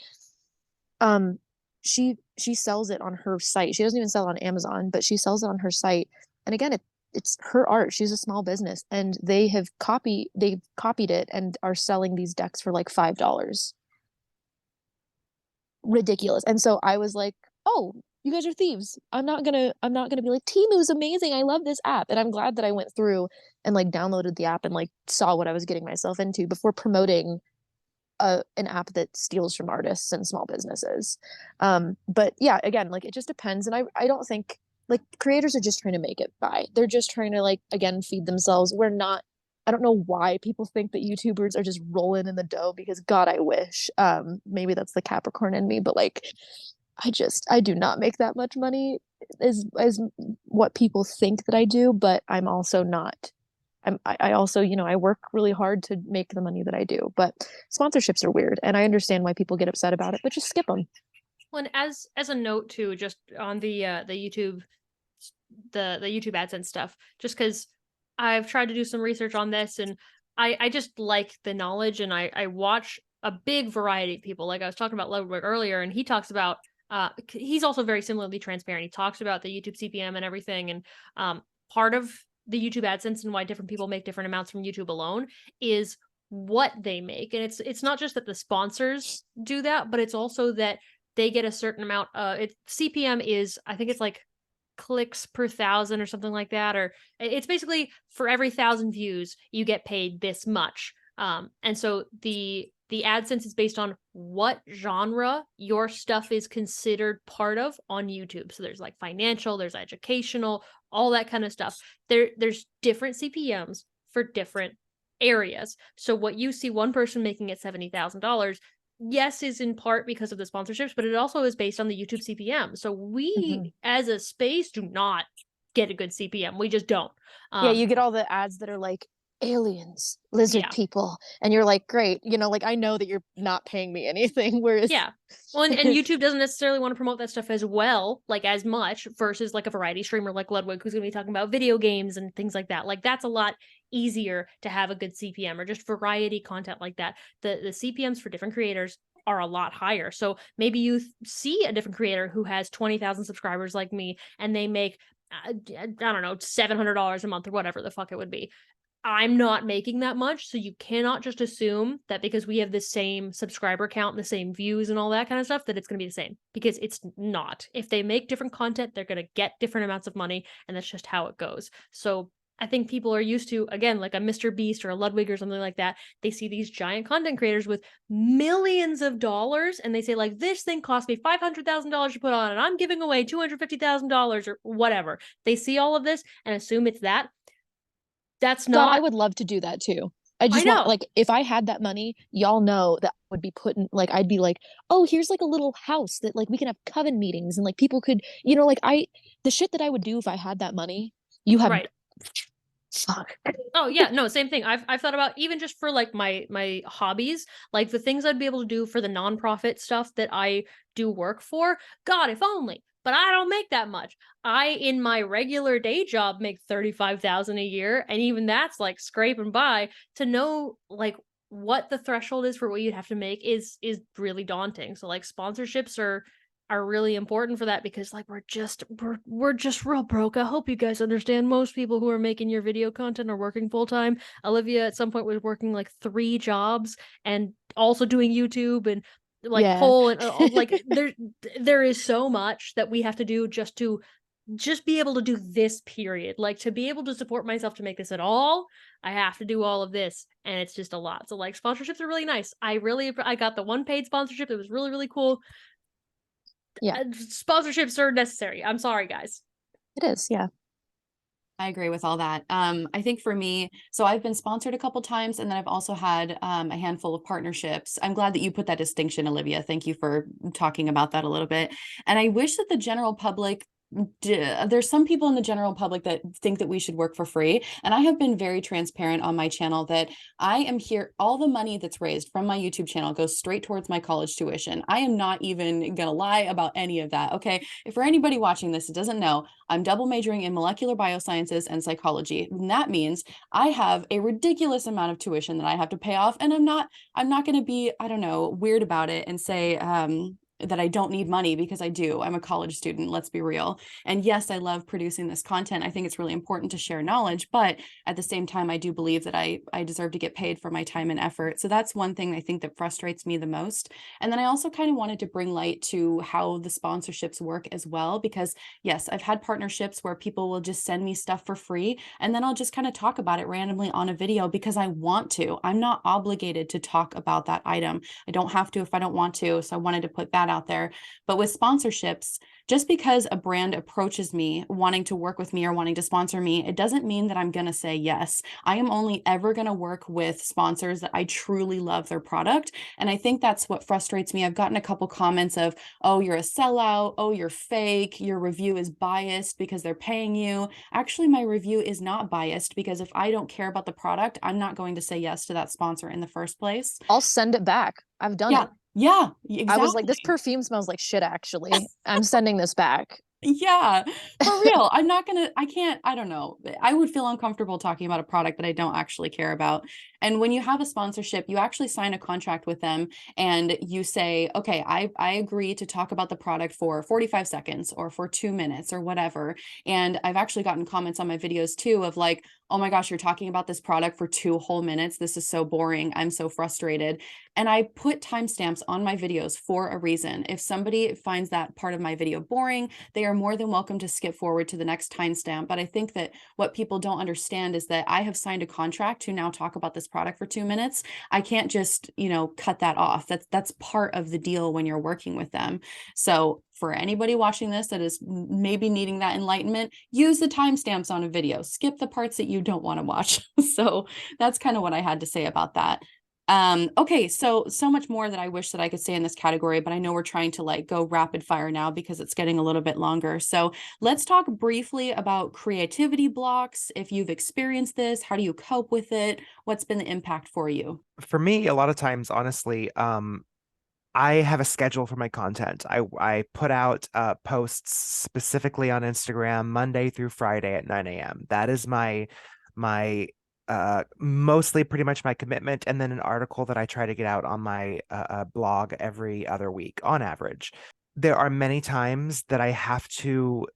She sells it on her site. She doesn't even sell it on Amazon, but she sells it on her site. And again, it's her art. She's a small business, and they've copied it and are selling these decks for like $5. Ridiculous. And so I was like, oh, you guys are thieves. I'm not gonna be like, Temu's amazing, I love this app. And I'm glad that I went through and like downloaded the app and like saw what I was getting myself into before promoting an app that steals from artists and small businesses. But yeah, again, like it just depends. And I don't think, like, creators are just trying to make it by. They're just trying to, like, again, feed themselves. We're not, I don't know why people think that YouTubers are just rolling in the dough, because God, I wish. Maybe that's the Capricorn in me, but like I do not make that much money as what people think that I do, but I'm also not. I also, you know, I work really hard to make the money that I do, but sponsorships are weird, and I understand why people get upset about it, but just skip them. Well, and as a note too, just on the YouTube, the YouTube AdSense stuff, just because I've tried to do some research on this, and I just like the knowledge, and I watch a big variety of people. Like I was talking about Ludwig earlier, and he talks about he's also very similarly transparent. He talks about the YouTube CPM and everything, and part of the YouTube AdSense and why different people make different amounts from YouTube alone is what they make. And it's not just that the sponsors do that, but it's also that they get a certain amount. CPM is, I think it's like clicks per 1,000 or something like that, or it's basically for every 1,000 views you get paid this much. And so the AdSense is based on what genre your stuff is considered part of on YouTube. So there's like financial, there's educational, all that kind of stuff. There's different CPMs for different areas. So what you see one person making at $70,000, yes, is in part because of the sponsorships, but it also is based on the YouTube CPM. So we, as a space, do not get a good CPM. We just don't. Yeah, you get all the ads that are like aliens, lizard people, and you're like, great, you know, like I know that you're not paying me anything. Whereas well, and YouTube doesn't necessarily want to promote that stuff as well, like as much, versus like a variety streamer like Ludwig, who's going to be talking about video games and things like that. Like that's a lot easier to have a good CPM, or just variety content like that. The CPMs for different creators are a lot higher. So maybe you see a different creator who has 20,000 subscribers like me, and they make I don't know, $700 a month or whatever the fuck it would be. I'm not making that much, so you cannot just assume that because we have the same subscriber count and the same views and all that kind of stuff that it's going to be the same, because it's not. If they make different content, they're going to get different amounts of money, and that's just how it goes. So I think people are used to, again, like a Mr. Beast or a Ludwig or something like that. They see these giant content creators with millions of dollars, and they say, like, this thing cost me $500,000 to put on, and I'm giving away $250,000 or whatever. They see all of this and assume it's that. That's not. God, I would love to do that too. I just want, like, if I had that money, y'all know that would be put in, like, I'd be like, oh, here's like a little house that like we can have coven meetings, and like people could, you know, like the shit that I would do if I had that money, you have right. Fuck. Oh yeah, no, same thing. I've thought about, even just for like my hobbies, like the things I'd be able to do for the nonprofit stuff that I do work for. God, if only. but I don't make that much. I, in my regular day job, make 35,000 a year, and even that's like scraping by. To know like what the threshold is for what you'd have to make is really daunting. So like sponsorships are really important for that, because like we're just real broke. I hope you guys understand. Most people who are making your video content are working full time. Olivia at some point was working like 3 jobs and also doing YouTube and like Yeah. poll and like there is so much that we have to do just to be able to do this period. Like to be able to support myself to make this at all, I have to do all of this, and it's just a lot. So like sponsorships are really nice. I got the one paid sponsorship. It was really cool. Yeah, Sponsorships are necessary. I'm sorry, guys. it is. Yeah. I agree with all that. I think for me, so I've been sponsored a couple times, and then I've also had a handful of partnerships. I'm glad that you put that distinction, Olivia. Thank you for talking about that a little bit. And I wish that the general public, there's some people in the general public that think that we should work for free. And I have been very transparent on my channel that I am here. All the money that's raised from my YouTube channel goes straight towards my college tuition. I am not even going to lie about any of that. Okay. If for anybody watching this, it doesn't know, I'm double majoring in molecular biosciences and psychology. And that means I have a ridiculous amount of tuition that I have to pay off. And I'm not going to be, I don't know, weird about it and say, that I don't need money, because I do. I'm a college student, let's be real. And yes, I love producing this content. I think it's really important to share knowledge, but at the same time, I do believe that I deserve to get paid for my time and effort. So that's one thing I think that frustrates me the most. And then I also kind of wanted to bring light to how the sponsorships work as well, because yes, I've had partnerships where people will just send me stuff for free, and then I'll just kind of talk about it randomly on a video because I want to. I'm not obligated to talk about that item. I don't have to if I don't want to. So I wanted to put that out there. But with sponsorships, just because a brand approaches me wanting to work with me or wanting to sponsor me, it doesn't mean that I'm going to say yes. I am only ever going to work with sponsors that I truly love their product. And I think that's what frustrates me. I've gotten a couple comments of, oh, you're a sellout. Oh, you're fake. Your review is biased because they're paying you. Actually, my review is not biased, because if I don't care about the product, I'm not going to say yes to that sponsor in the first place. I'll send it back. I've done Yeah. it. Yeah, I was like, exactly. this perfume smells like shit, actually. I'm sending this back. Yeah, for real. I don't know. I would feel uncomfortable talking about a product that I don't actually care about. And when you have a sponsorship, you actually sign a contract with them and you say, okay, I agree to talk about the product for 45 seconds or for 2 minutes or whatever. And I've actually gotten comments on my videos too of like, oh my gosh, you're talking about this product for 2 whole minutes. This is so boring. I'm so frustrated. And I put timestamps on my videos for a reason. If somebody finds that part of my video boring, they are more than welcome to skip forward to the next timestamp. But I think that what people don't understand is that I have signed a contract to now talk about this product for 2 minutes. I can't just, cut that off. That's part of the deal when you're working with them. So for anybody watching this that is maybe needing that enlightenment, use the timestamps on a video. Skip the parts that you don't want to watch. So that's kind of what I had to say about that. Okay, so much more that I wish that I could say in this category, but I know we're trying to like go rapid fire now because it's getting a little bit longer. So let's talk briefly about creativity blocks. If you've experienced this, how do you cope with it? What's been the impact for you? For me, a lot of times, honestly, I have a schedule for my content. I put out posts specifically on Instagram Monday through Friday at 9 a.m. That is my mostly pretty much my commitment, and then an article that I try to get out on my blog every other week on average. There are many times that I have to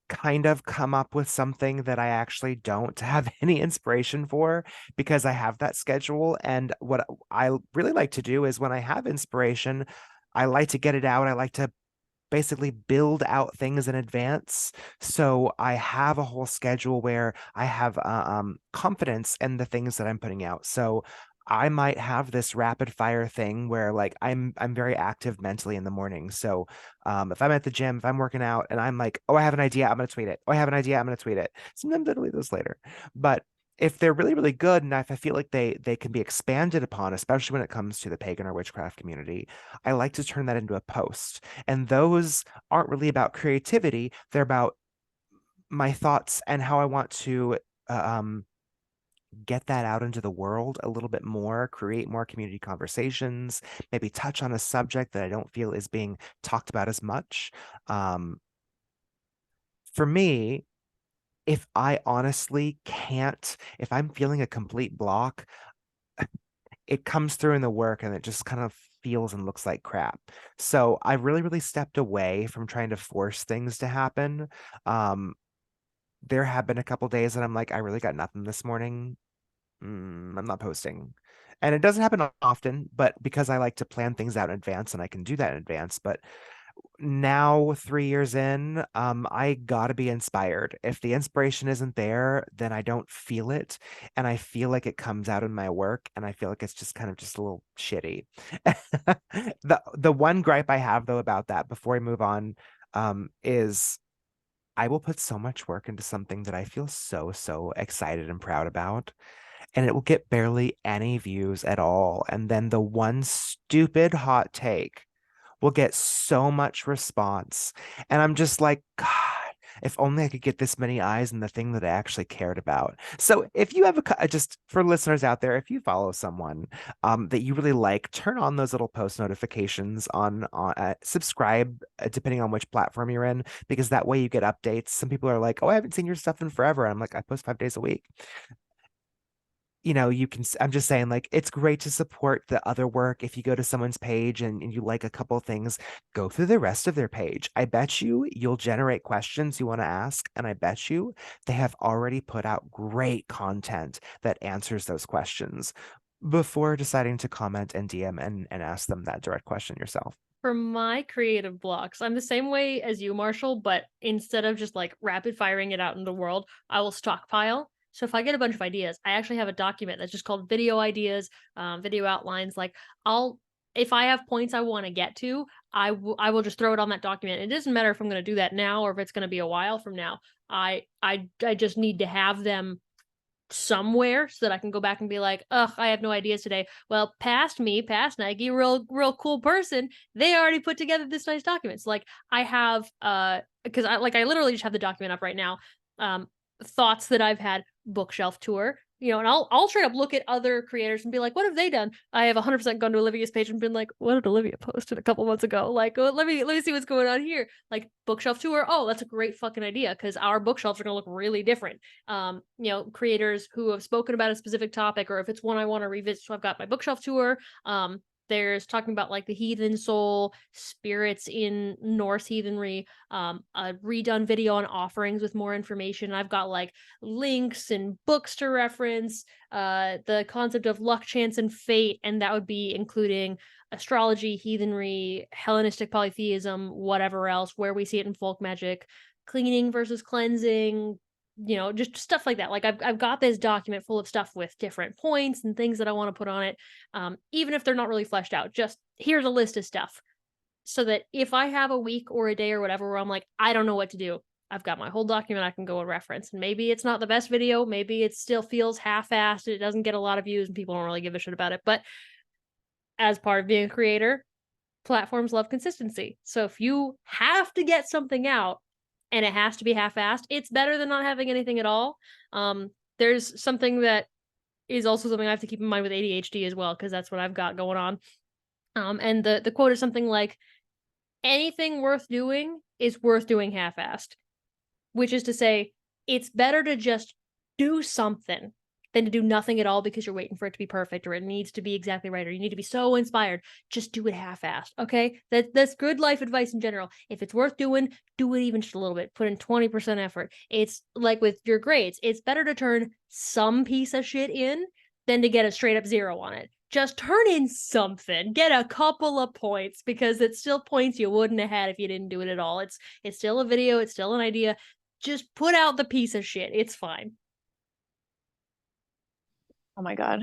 kind of come up with something that I actually don't have any inspiration for because I have that schedule. And what I really like to do is when I have inspiration, I like to get it out. I like to basically build out things in advance. So I have a whole schedule where I have confidence in the things that I'm putting out. So I might have this rapid fire thing where like I'm very active mentally in the morning. So if I'm at the gym, if I'm working out and I'm like, oh, I have an idea, I'm gonna tweet it. Oh, I have an idea, I'm gonna tweet it. Sometimes I delete those later. But if they're really, really good, and if I feel like they can be expanded upon, especially when it comes to the pagan or witchcraft community, I like to turn that into a post. And those aren't really about creativity. They're about my thoughts and how I want to get that out into the world a little bit more, create more community conversations, maybe touch on a subject that I don't feel is being talked about as much. For me, if I honestly can't, if I'm feeling a complete block, it comes through in the work and it just kind of feels and looks like crap. So I really, really stepped away from trying to force things to happen. Um, there have been a couple days that I'm like, I really got nothing this morning. I'm not posting. And it doesn't happen often, but because I like to plan things out in advance and I can do that in advance. But now 3 years in, I gotta be inspired. If the inspiration isn't there, then I don't feel it. And I feel like it comes out in my work and I feel like it's just kind of just a little shitty. The one gripe I have though about that before I move on, is I will put so much work into something that I feel so, so excited and proud about, and it will get barely any views at all. And then the one stupid hot take will get so much response. And I'm just like, God, if only I could get this many eyes in the thing that I actually cared about. So if you have just for listeners out there, if you follow someone that you really like, turn on those little post notifications on subscribe, depending on which platform you're in, because that way you get updates. Some people are like, oh, I haven't seen your stuff in forever. I'm like, I post 5 days a week. You can, I'm just saying, like, it's great to support the other work. If you go to someone's page and you like a couple of things, go through the rest of their page. I bet you'll generate questions you want to ask, and I bet you they have already put out great content that answers those questions before deciding to comment and DM and ask them that direct question yourself. For my creative blocks, I'm the same way as you, Marshall, but instead of just like rapid firing it out in the world, I will stockpile. So if I get a bunch of ideas, I actually have a document that's just called video ideas, video outlines. Like if I have points I want to get to, I will just throw it on that document. It doesn't matter if I'm going to do that now or if it's going to be a while from now. I just need to have them somewhere so that I can go back and be like, ugh, I have no ideas today. Well, past Nike, real cool person, they already put together this nice document. So like I have because I literally just have the document up right now. Thoughts that I've had, bookshelf tour, and I'll straight up look at other creators and be like, what have they done? I have 100% gone to Olivia's page and been like, what did Olivia posted a couple months ago? Like, let me see what's going on here. Like bookshelf tour. Oh, that's a great fucking idea because our bookshelves are gonna look really different. Creators who have spoken about a specific topic, or if it's one I want to revisit. So I've got my bookshelf tour. There's talking about like the heathen soul, spirits in Norse heathenry, a redone video on offerings with more information. I've got like links and books to reference, the concept of luck, chance, and fate, and that would be including astrology, heathenry, Hellenistic polytheism, whatever else, where we see it in folk magic, cleaning versus cleansing, just stuff like that. Like I've got this document full of stuff with different points and things that I want to put on it, even if they're not really fleshed out. Just here's a list of stuff, so that if I have a week or a day or whatever where I'm like, I don't know what to do, I've got my whole document I can go and reference. And maybe it's not the best video, maybe it still feels half-assed, it doesn't get a lot of views, and people don't really give a shit about it. But as part of being a creator, platforms love consistency. So if you have to get something out and it has to be half-assed, it's better than not having anything at all. There's something that is also something I have to keep in mind with ADHD as well, because that's what I've got going on. And the quote is something like, anything worth doing is worth doing half-assed, which is to say, it's better to just do something than to do nothing at all because you're waiting for it to be perfect, or it needs to be exactly right, or you need to be so inspired. Just do it half-assed, okay? That's good life advice in general. If it's worth doing, do it even just a little bit. Put in 20% effort. It's like with your grades. It's better to turn some piece of shit in than to get a straight up 0 on it. Just turn in something. Get a couple of points, because it's still points you wouldn't have had if you didn't do it at all. It's still a video. It's still an idea. Just put out the piece of shit. It's fine. Oh my God.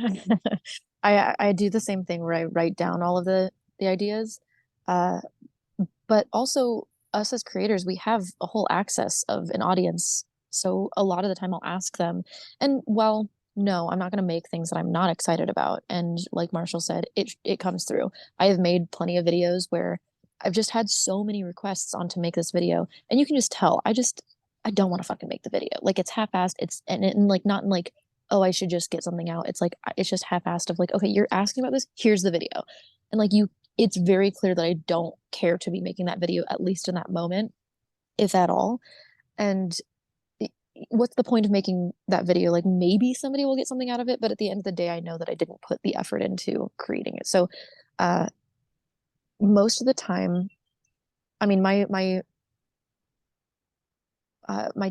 I do the same thing where I write down all of the ideas. But also us as creators, we have a whole access of an audience. So a lot of the time I'll ask them, and well, no, I'm not going to make things that I'm not excited about. And like Marshall said, it comes through. I have made plenty of videos where I've just had so many requests on to make this video, and you can just tell I don't want to fucking make the video. Like it's half-assed. It's and like not in like oh, I should just get something out. It's like, it's just half-assed of like, okay, you're asking about this, here's the video. And like it's very clear that I don't care to be making that video, at least in that moment, if at all. And what's the point of making that video? Like, maybe somebody will get something out of it, but at the end of the day, I know that I didn't put the effort into creating it. So uh most of the time, I mean, my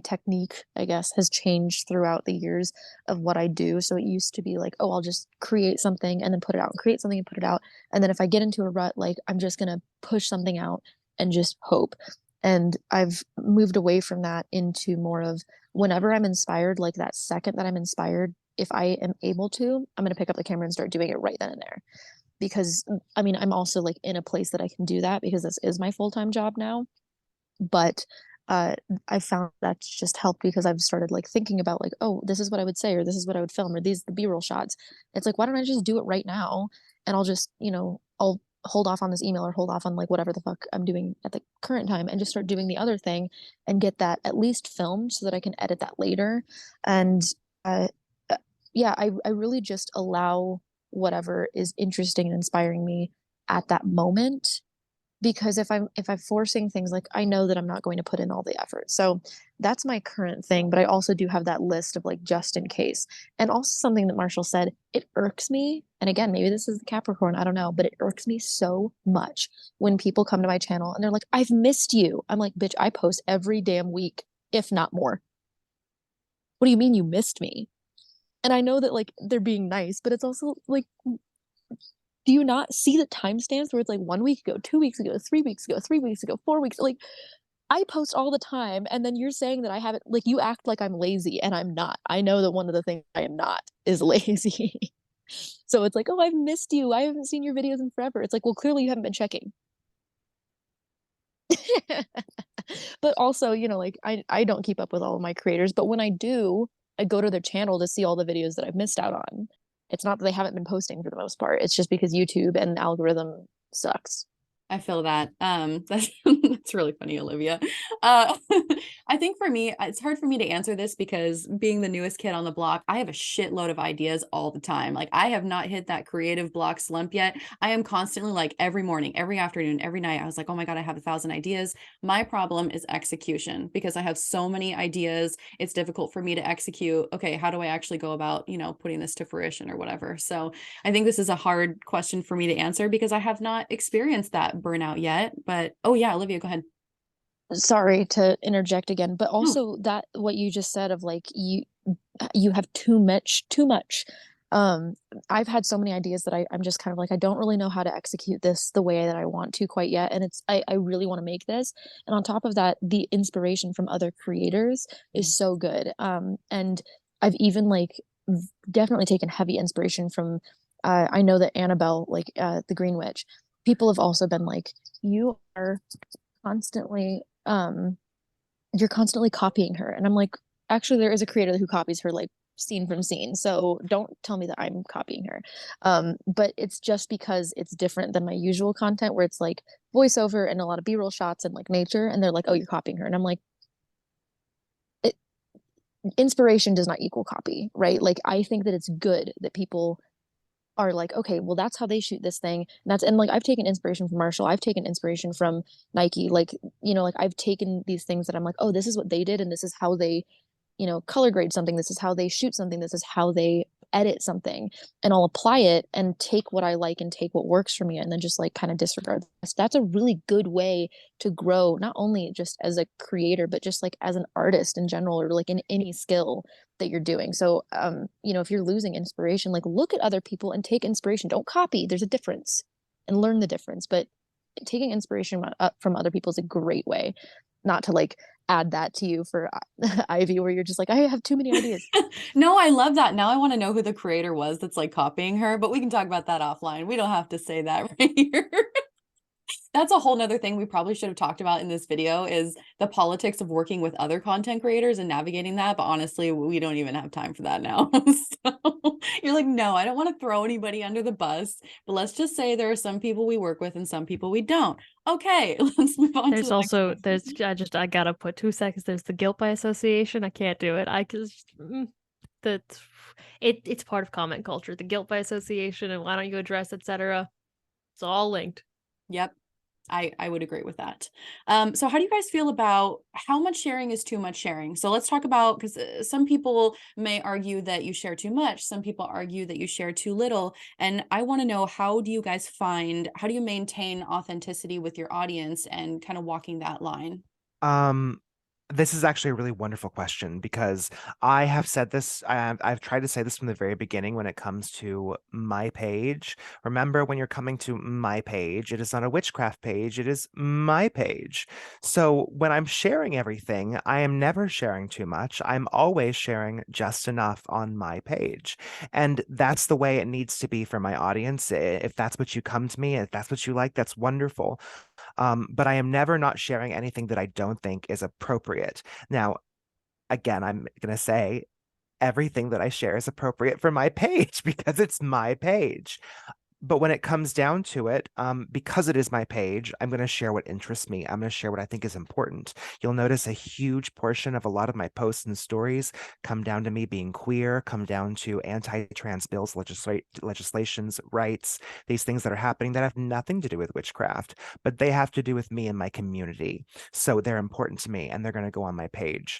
technique, I guess, has changed throughout the years of what I do. So it used to be like, oh, I'll just create something and then put it out, and create something and put it out. And then if I get into a rut, like, I'm just gonna push something out and just hope. And I've moved away from that into more of, whenever I'm inspired, like that second that I'm inspired, if I am able to, I'm gonna pick up the camera and start doing it right then and there. Because I mean, I'm also like in a place that I can do that because this is my full-time job now. But uh, I found that's just helped because I've started like thinking about like, oh, this is what I would say, or this is what I would film, or these the B-roll shots. It's like, why don't I just do it right now? And I'll just, I'll hold off on this email or hold off on like whatever the fuck I'm doing at the current time and just start doing the other thing and get that at least filmed so that I can edit that later. And uh, yeah, I really just allow whatever is interesting and inspiring me at that moment, because if I'm forcing things, like, I know that I'm not going to put in all the effort. So that's my current thing, but I also do have that list of like, just in case. And also something that Marshall said, it irks me, and again, maybe this is the Capricorn, I don't know, but it irks me so much when people come to my channel and they're like, I've missed you. I'm like, bitch, I post every damn week, if not more. What do you mean you missed me? And I know that like they're being nice, but it's also like, do you not see the timestamps where it's like 1 week ago, 2 weeks ago, 3 weeks ago, 3 weeks ago, 4 weeks? Like, I post all the time, and then you're saying that I haven't, like, you act like I'm lazy, and I'm not. I know that one of the things I am not is lazy. So it's like, oh, I've missed you. I haven't seen your videos in forever. It's like, well, clearly you haven't been checking. But also, like, I don't keep up with all of my creators, but when I do, I go to their channel to see all the videos that I've missed out on. It's not that they haven't been posting for the most part. It's just because YouTube and the algorithm sucks. I feel that. That's really funny, Olivia. Uh, I think for me, it's hard for me to answer this because being the newest kid on the block, I have a shitload of ideas all the time. Like, I have not hit that creative block slump yet. I am constantly, like, every morning, every afternoon, every night, I was like, oh my God, I have 1,000 ideas. My problem is execution because I have so many ideas. It's difficult for me to execute. Okay, how do I actually go about, putting this to fruition or whatever? So I think this is a hard question for me to answer because I have not experienced that burnout yet. But oh yeah, Olivia, go ahead. Sorry to interject again, but No. also that what you just said of like, you have too much. I've had so many ideas that I'm just kind of like, I don't really know how to execute this the way that I want to quite yet, and I really want to make this. And on top of that, the inspiration from other creators is so good. And I've even like definitely taken heavy inspiration from I know that Annabelle, like the Green Witch, people have also been like, you are constantly you're constantly copying her. And I'm like, actually, there is a creator who copies her like scene from scene, so don't tell me that I'm copying her. But it's just because it's different than my usual content where it's like voiceover and a lot of B-roll shots and like nature, and they're like, oh, you're copying her. And I'm like, inspiration does not equal copy, right? Like, I think that it's good that people are like, okay, well, that's how they shoot this thing. And like, I've taken inspiration from Marshall. I've taken inspiration from Nike. Like, like, I've taken these things that I'm like, oh, this is what they did. And this is how they, color grade something. This is how they shoot something. This is how they edit something. And I'll apply it and take what I like and take what works for me and then just like kind of disregard the rest. That's a really good way to grow, not only just as a creator, but just like as an artist in general, or like in any skill that you're doing. So if you're losing inspiration, like, look at other people and take inspiration. Don't copy. There's a difference, and learn the difference. But taking inspiration from other people is a great way. Not to like add that to you for Ivy, where you're just like, I have too many ideas. No, I love that. Now I want to know who the creator was that's like copying her, but we can talk about that offline. We don't have to say that right here. That's a whole nother thing we probably should have talked about in this video, is the politics of working with other content creators and navigating that. But honestly, we don't even have time for that now. So you're like, no, I don't want to throw anybody under the bus, but let's just say there are some people we work with and some people we don't. Okay, let's move on. There's also, I gotta put 2 seconds. There's the guilt by association. I can't do it. That's it's part of comment culture, the guilt by association and why don't you address, etc. It's all linked. Yep. I would agree with that. So how do you guys feel about how much sharing is too much sharing? So let's talk about, because some people may argue that you share too much. Some people argue that you share too little. And I want to know, how do you maintain authenticity with your audience and kind of walking that line? Um, this is actually a really wonderful question because I have said this, I've tried to say this from the very beginning when it comes to my page. Remember, when you're coming to my page, it is not a witchcraft page, it is my page. So when I'm sharing everything, I am never sharing too much. I'm always sharing just enough on my page. And that's the way it needs to be for my audience. If that's what you come to me, if that's what you like, that's wonderful. But I am never not sharing anything that I don't think is appropriate. Now, again, I'm going to say everything that I share is appropriate for my page because it's my page. But when it comes down to it, because it is my page, I'm going to share what interests me. I'm going to share what I think is important. You'll notice a huge portion of a lot of my posts and stories come down to me being queer, come down to anti-trans bills, legislations, rights, these things that are happening that have nothing to do with witchcraft, but they have to do with me and my community. So they're important to me and they're going to go on my page.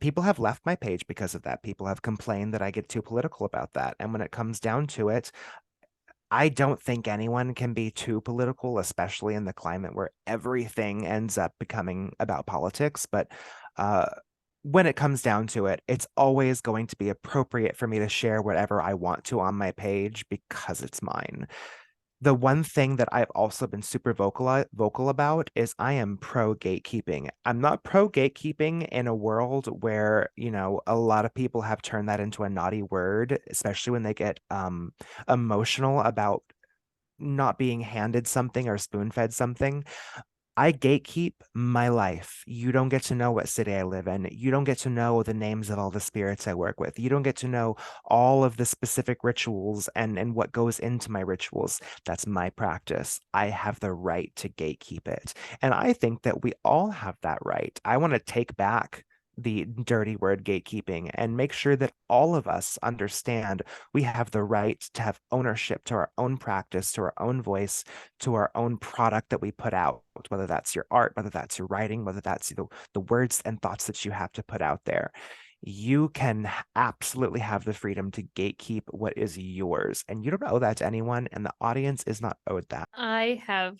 People have left my page because of that. People have complained that I get too political about that. And when it comes down to it, I don't think anyone can be too political, especially in the climate where everything ends up becoming about politics. But uh, when it comes down to it, it's always going to be appropriate for me to share whatever I want to on my page because it's mine. The one thing that I've also been super vocal about is I am pro gatekeeping. I'm not pro gatekeeping in a world where, a lot of people have turned that into a naughty word, especially when they get emotional about not being handed something or spoon-fed something. I gatekeep my life. You don't get to know what city I live in. You don't get to know the names of all the spirits I work with. You don't get to know all of the specific rituals and what goes into my rituals. That's my practice. I have the right to gatekeep it. And I think that we all have that right. I want to take back the dirty word gatekeeping and make sure that all of us understand we have the right to have ownership to our own practice, to our own voice, to our own product that we put out, whether that's your art, whether that's your writing, whether that's the words and thoughts that you have to put out there. You can absolutely have the freedom to gatekeep what is yours, and you don't owe that to anyone, and the audience is not owed that. I have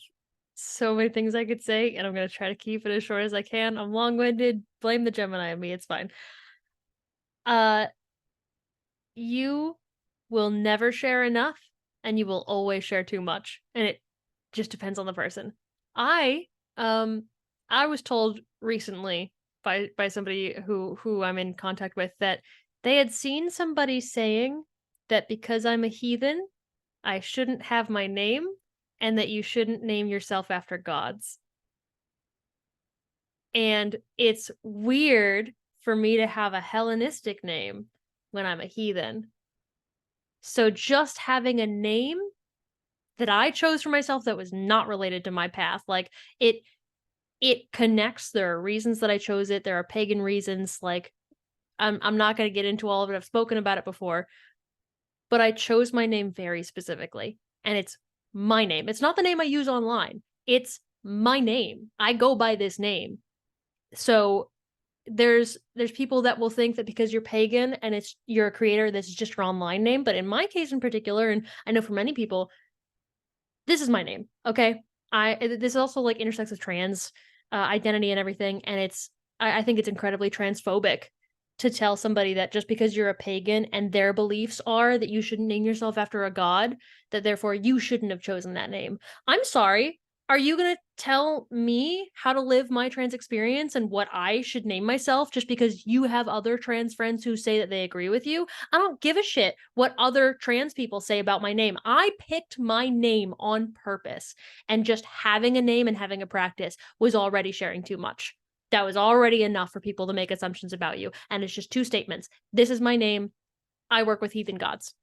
so many things I could say, and I'm going to try to keep it as short as I can. I'm long-winded. Blame the Gemini on me. It's fine. You will never share enough, and you will always share too much. And it just depends on the person. I was told recently by somebody who I'm in contact with that they had seen somebody saying that because I'm a heathen, I shouldn't have my name, and that you shouldn't name yourself after gods. And it's weird for me to have a Hellenistic name when I'm a heathen. So just having a name that I chose for myself that was not related to my path, like it connects. There are reasons that I chose it. There are pagan reasons. Like I'm not going to get into all of it. I've spoken about it before, but I chose my name very specifically, and it's my name. It's not the name I use online. It's my name. I go by this name. So there's people that will think that because you're pagan and you're a creator, this is just your online name. But in my case in particular, and I know for many people, this is my name. Okay. This also like intersects with trans identity and everything. And I think it's incredibly transphobic to tell somebody that just because you're a pagan and their beliefs are that you shouldn't name yourself after a god, that therefore you shouldn't have chosen that name. I'm sorry. Are you going to tell me how to live my trans experience and what I should name myself just because you have other trans friends who say that they agree with you? I don't give a shit what other trans people say about my name. I picked my name on purpose, and just having a name and having a practice was already sharing too much. That was already enough for people to make assumptions about you. And it's just two statements. This is my name. I work with heathen gods.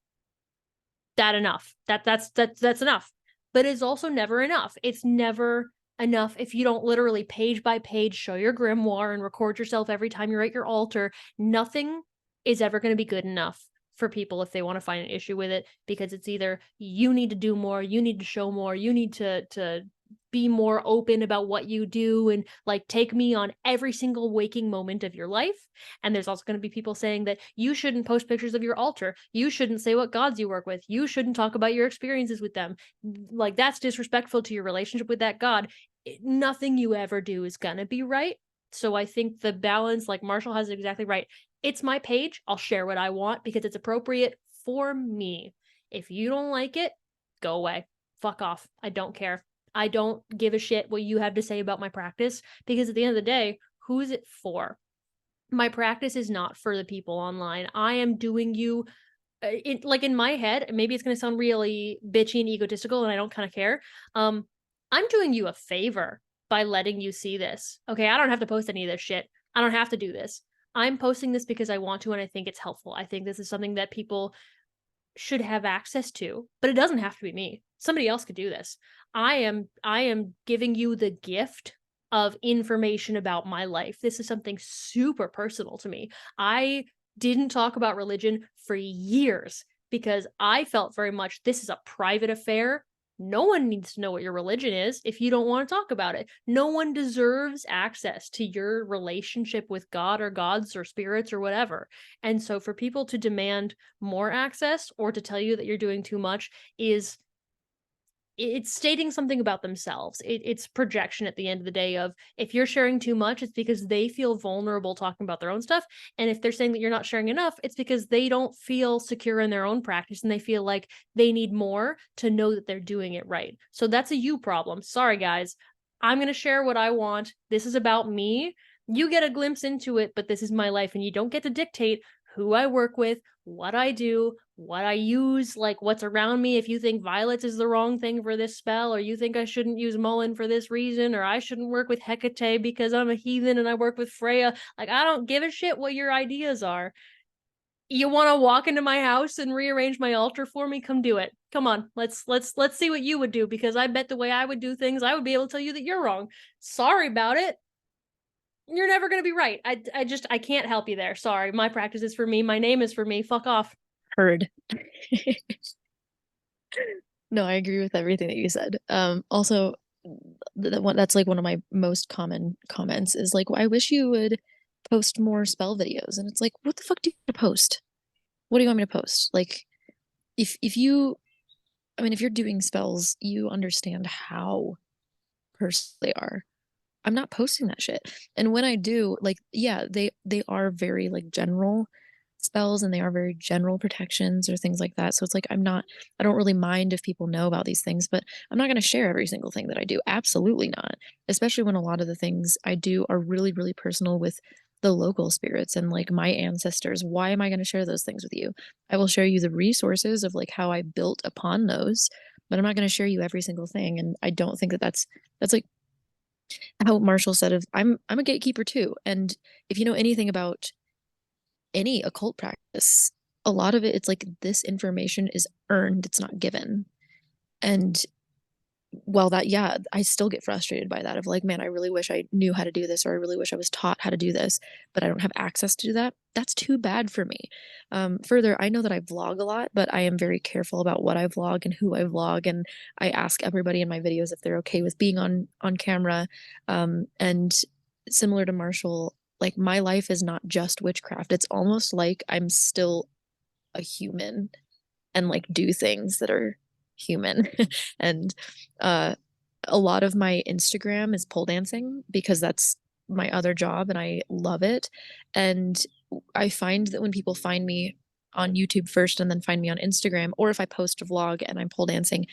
That's enough. But it's also never enough. It's never enough if you don't literally page by page show your grimoire and record yourself every time you're at your altar. Nothing is ever going to be good enough for people if they want to find an issue with it, because it's either you need to do more, you need to show more, you need to be more open about what you do and like take me on every single waking moment of your life. And there's also going to be people saying that you shouldn't post pictures of your altar, you shouldn't say what gods you work with, you shouldn't talk about your experiences with them, like that's disrespectful to your relationship with that god. Nothing you ever do is gonna be right. So I think the balance, like Marshall has it exactly right. It's my page, I'll share what I want because it's appropriate for me. If you don't like it, go away, fuck off, I don't care. I don't give a shit what you have to say about my practice, because at the end of the day, who is it for? My practice is not for the people online. I am doing you like in my head, maybe it's going to sound really bitchy and egotistical and I don't kind of care. I'm doing you a favor by letting you see this. Okay, I don't have to post any of this shit. I don't have to do this. I'm posting this because I want to and I think it's helpful. I think this is something that people should have access to, but it doesn't have to be me. Somebody else could do this. I am giving you the gift of information about my life. This is something super personal to me. I didn't talk about religion for years because I felt very much this is a private affair. No one needs to know what your religion is if you don't want to talk about it. No one deserves access to your relationship with God or gods or spirits or whatever. And so for people to demand more access or to tell you that you're doing too much is it's stating something about themselves. It's projection at the end of the day of if you're sharing too much, it's because they feel vulnerable talking about their own stuff. And if they're saying that you're not sharing enough, it's because they don't feel secure in their own practice and they feel like they need more to know that they're doing it right. So that's a you problem. Sorry, guys. I'm going to share what I want. This is about me. You get a glimpse into it, but this is my life and you don't get to dictate who I work with, what I do, what I use, like what's around me. If you think violets is the wrong thing for this spell, or you think I shouldn't use Mullen for this reason, or I shouldn't work with Hecate because I'm a heathen and I work with Freya, like I don't give a shit what your ideas are. You want to walk into my house and rearrange my altar for me? Come do it. Come on, let's see what you would do, because I bet the way I would do things, I would be able to tell you that you're wrong. Sorry about it. You're never going to be right. I can't help you there. Sorry. My practice is for me. My name is for me. Fuck off. Heard. No, I agree with everything that you said. Also, that's like one of my most common comments is like, well, I wish you would post more spell videos. And it's like, what the fuck do you want to post? What do you want me to post? Like, if you, I mean, if you're doing spells, you understand how personal they are. I'm not posting that shit. And when I do, like, yeah, they are very like general spells and they are very general protections or things like that. So it's like I don't really mind if people know about these things, but I'm not going to share every single thing that I do. Absolutely not. Especially when a lot of the things I do are really, really personal with the local spirits and like my ancestors. Why am I going to share those things with you? I will share you the resources of like how I built upon those, but I'm not going to share you every single thing. And I don't think that that's like how Marshall said of I'm a gatekeeper too. And if you know anything about any occult practice, a lot of it's like this information is earned, it's not given. And while that, yeah, I still get frustrated by that of like, man, I really wish I knew how to do this, or I really wish I was taught how to do this, but I don't have access to do that. That's too bad for me. Further, I know that I vlog a lot, but I am very careful about what I vlog and who I vlog, and I ask everybody in my videos if they're okay with being on camera. And similar to Marshall, like my life is not just witchcraft. It's almost like I'm still a human and like do things that are human. And a lot of my Instagram is pole dancing because that's my other job and I love it. And I find that when people find me on YouTube first and then find me on Instagram, or if I post a vlog and I'm pole dancing,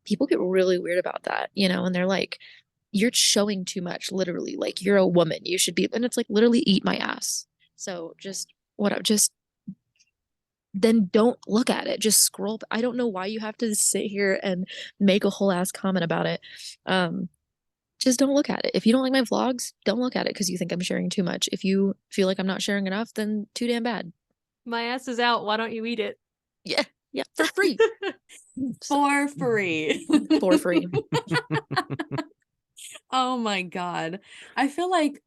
people get really weird about that, and they're like, you're showing too much, literally, like you're a woman, you should be, and it's like literally eat my ass. So just then don't look at it. Just scroll. I don't know why you have to sit here and make a whole ass comment about it. Just don't look at it. If you don't like my vlogs, don't look at it because you think I'm sharing too much. If you feel like I'm not sharing enough, then too damn bad. My ass is out. Why don't you eat it? Yeah, for free. For free. For free. Oh my God. I feel like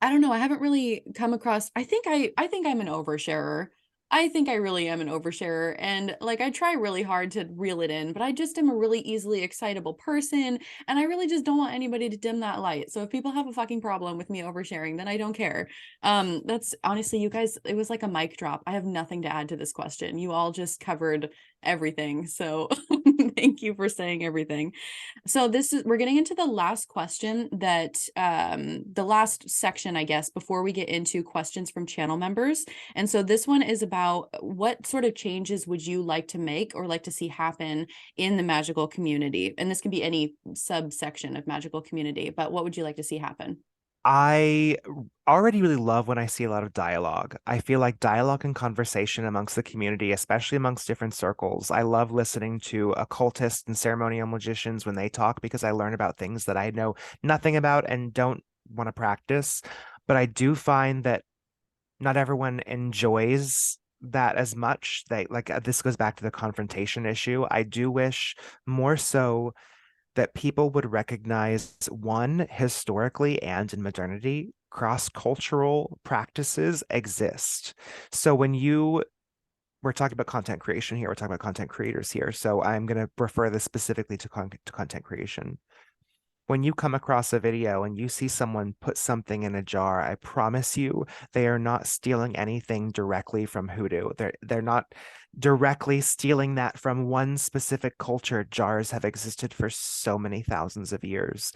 I don't know. I haven't really come across, I think I'm an oversharer. I think I really am an oversharer. And like I try really hard to reel it in, but I just am a really easily excitable person. And I really just don't want anybody to dim that light. So if people have a fucking problem with me oversharing, then I don't care. That's honestly, you guys, it was like a mic drop. I have nothing to add to this question. You all just covered everything. So thank you for saying everything. So we're getting into the last question that the last section, I guess, before we get into questions from channel members. And so this one is about what sort of changes would you like to make or like to see happen in the magical community? And this can be any subsection of magical community, but what would you like to see happen? I already really love when I see a lot of dialogue. I feel like dialogue and conversation amongst the community, especially amongst different circles. I love listening to occultists and ceremonial magicians when they talk because I learn about things that I know nothing about and don't want to practice. But I do find that not everyone enjoys that as much. They like this goes back to the confrontation issue. I do wish more so that people would recognize one, historically and in modernity, cross-cultural practices exist. So we're talking about content creation here, we're talking about content creators here. So I'm going to refer this specifically to content creation. When you come across a video and you see someone put something in a jar, I promise you they are not stealing anything directly from hoodoo. They're not directly stealing that from one specific culture. Jars have existed for so many thousands of years.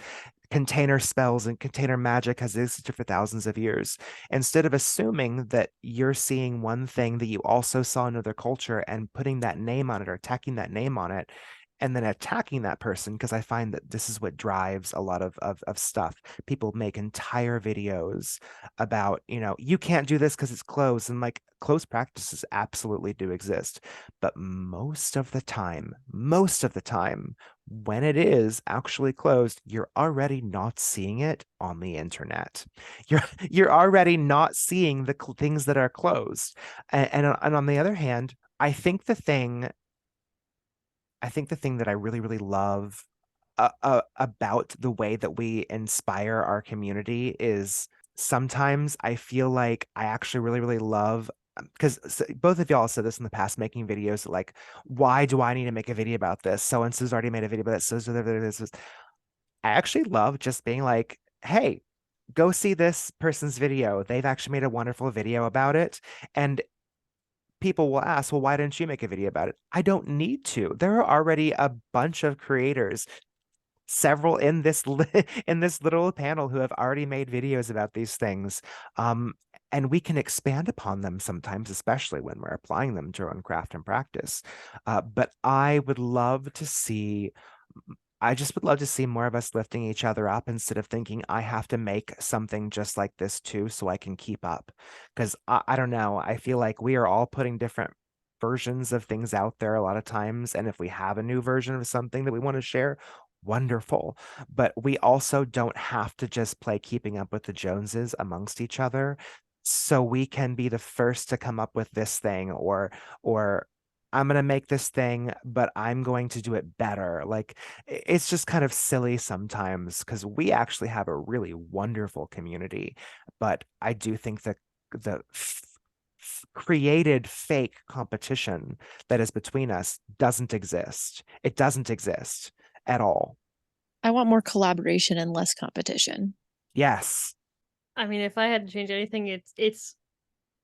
Container spells and container magic has existed for thousands of years. Instead of assuming that you're seeing one thing that you also saw in another culture and putting that name on it or tacking that name on it, and then attacking that person, because I find that this is what drives a lot of stuff. People make entire videos about, you can't do this because it's closed. And like closed practices absolutely do exist. But most of the time, when it is actually closed, you're already not seeing it on the internet. You're already not seeing the things that are closed. And on the other hand, I think the thing that I really, really love about the way that we inspire our community is sometimes I feel like I actually really, really love because both of y'all said this in the past, making videos like, why do I need to make a video about this? So and so's already made a video about this. I actually love just being like, hey, go see this person's video. They've actually made a wonderful video about it. And people will ask, well, why didn't you make a video about it? I don't need to. There are already a bunch of creators, several in this in this little panel who have already made videos about these things. And we can expand upon them sometimes, especially when we're applying them to our own craft and practice. But I just would love to see more of us lifting each other up instead of thinking I have to make something just like this too so I can keep up. Because I don't know, I feel like we are all putting different versions of things out there a lot of times. And if we have a new version of something that we want to share, wonderful. But we also don't have to just play keeping up with the Joneses amongst each other. So we can be the first to come up with this thing or I'm going to make this thing, but I'm going to do it better. Like it's just kind of silly sometimes because we actually have a really wonderful community. But I do think that the created fake competition that is between us doesn't exist. It doesn't exist at all. I want more collaboration and less competition. Yes. I mean, if I had to change anything, it's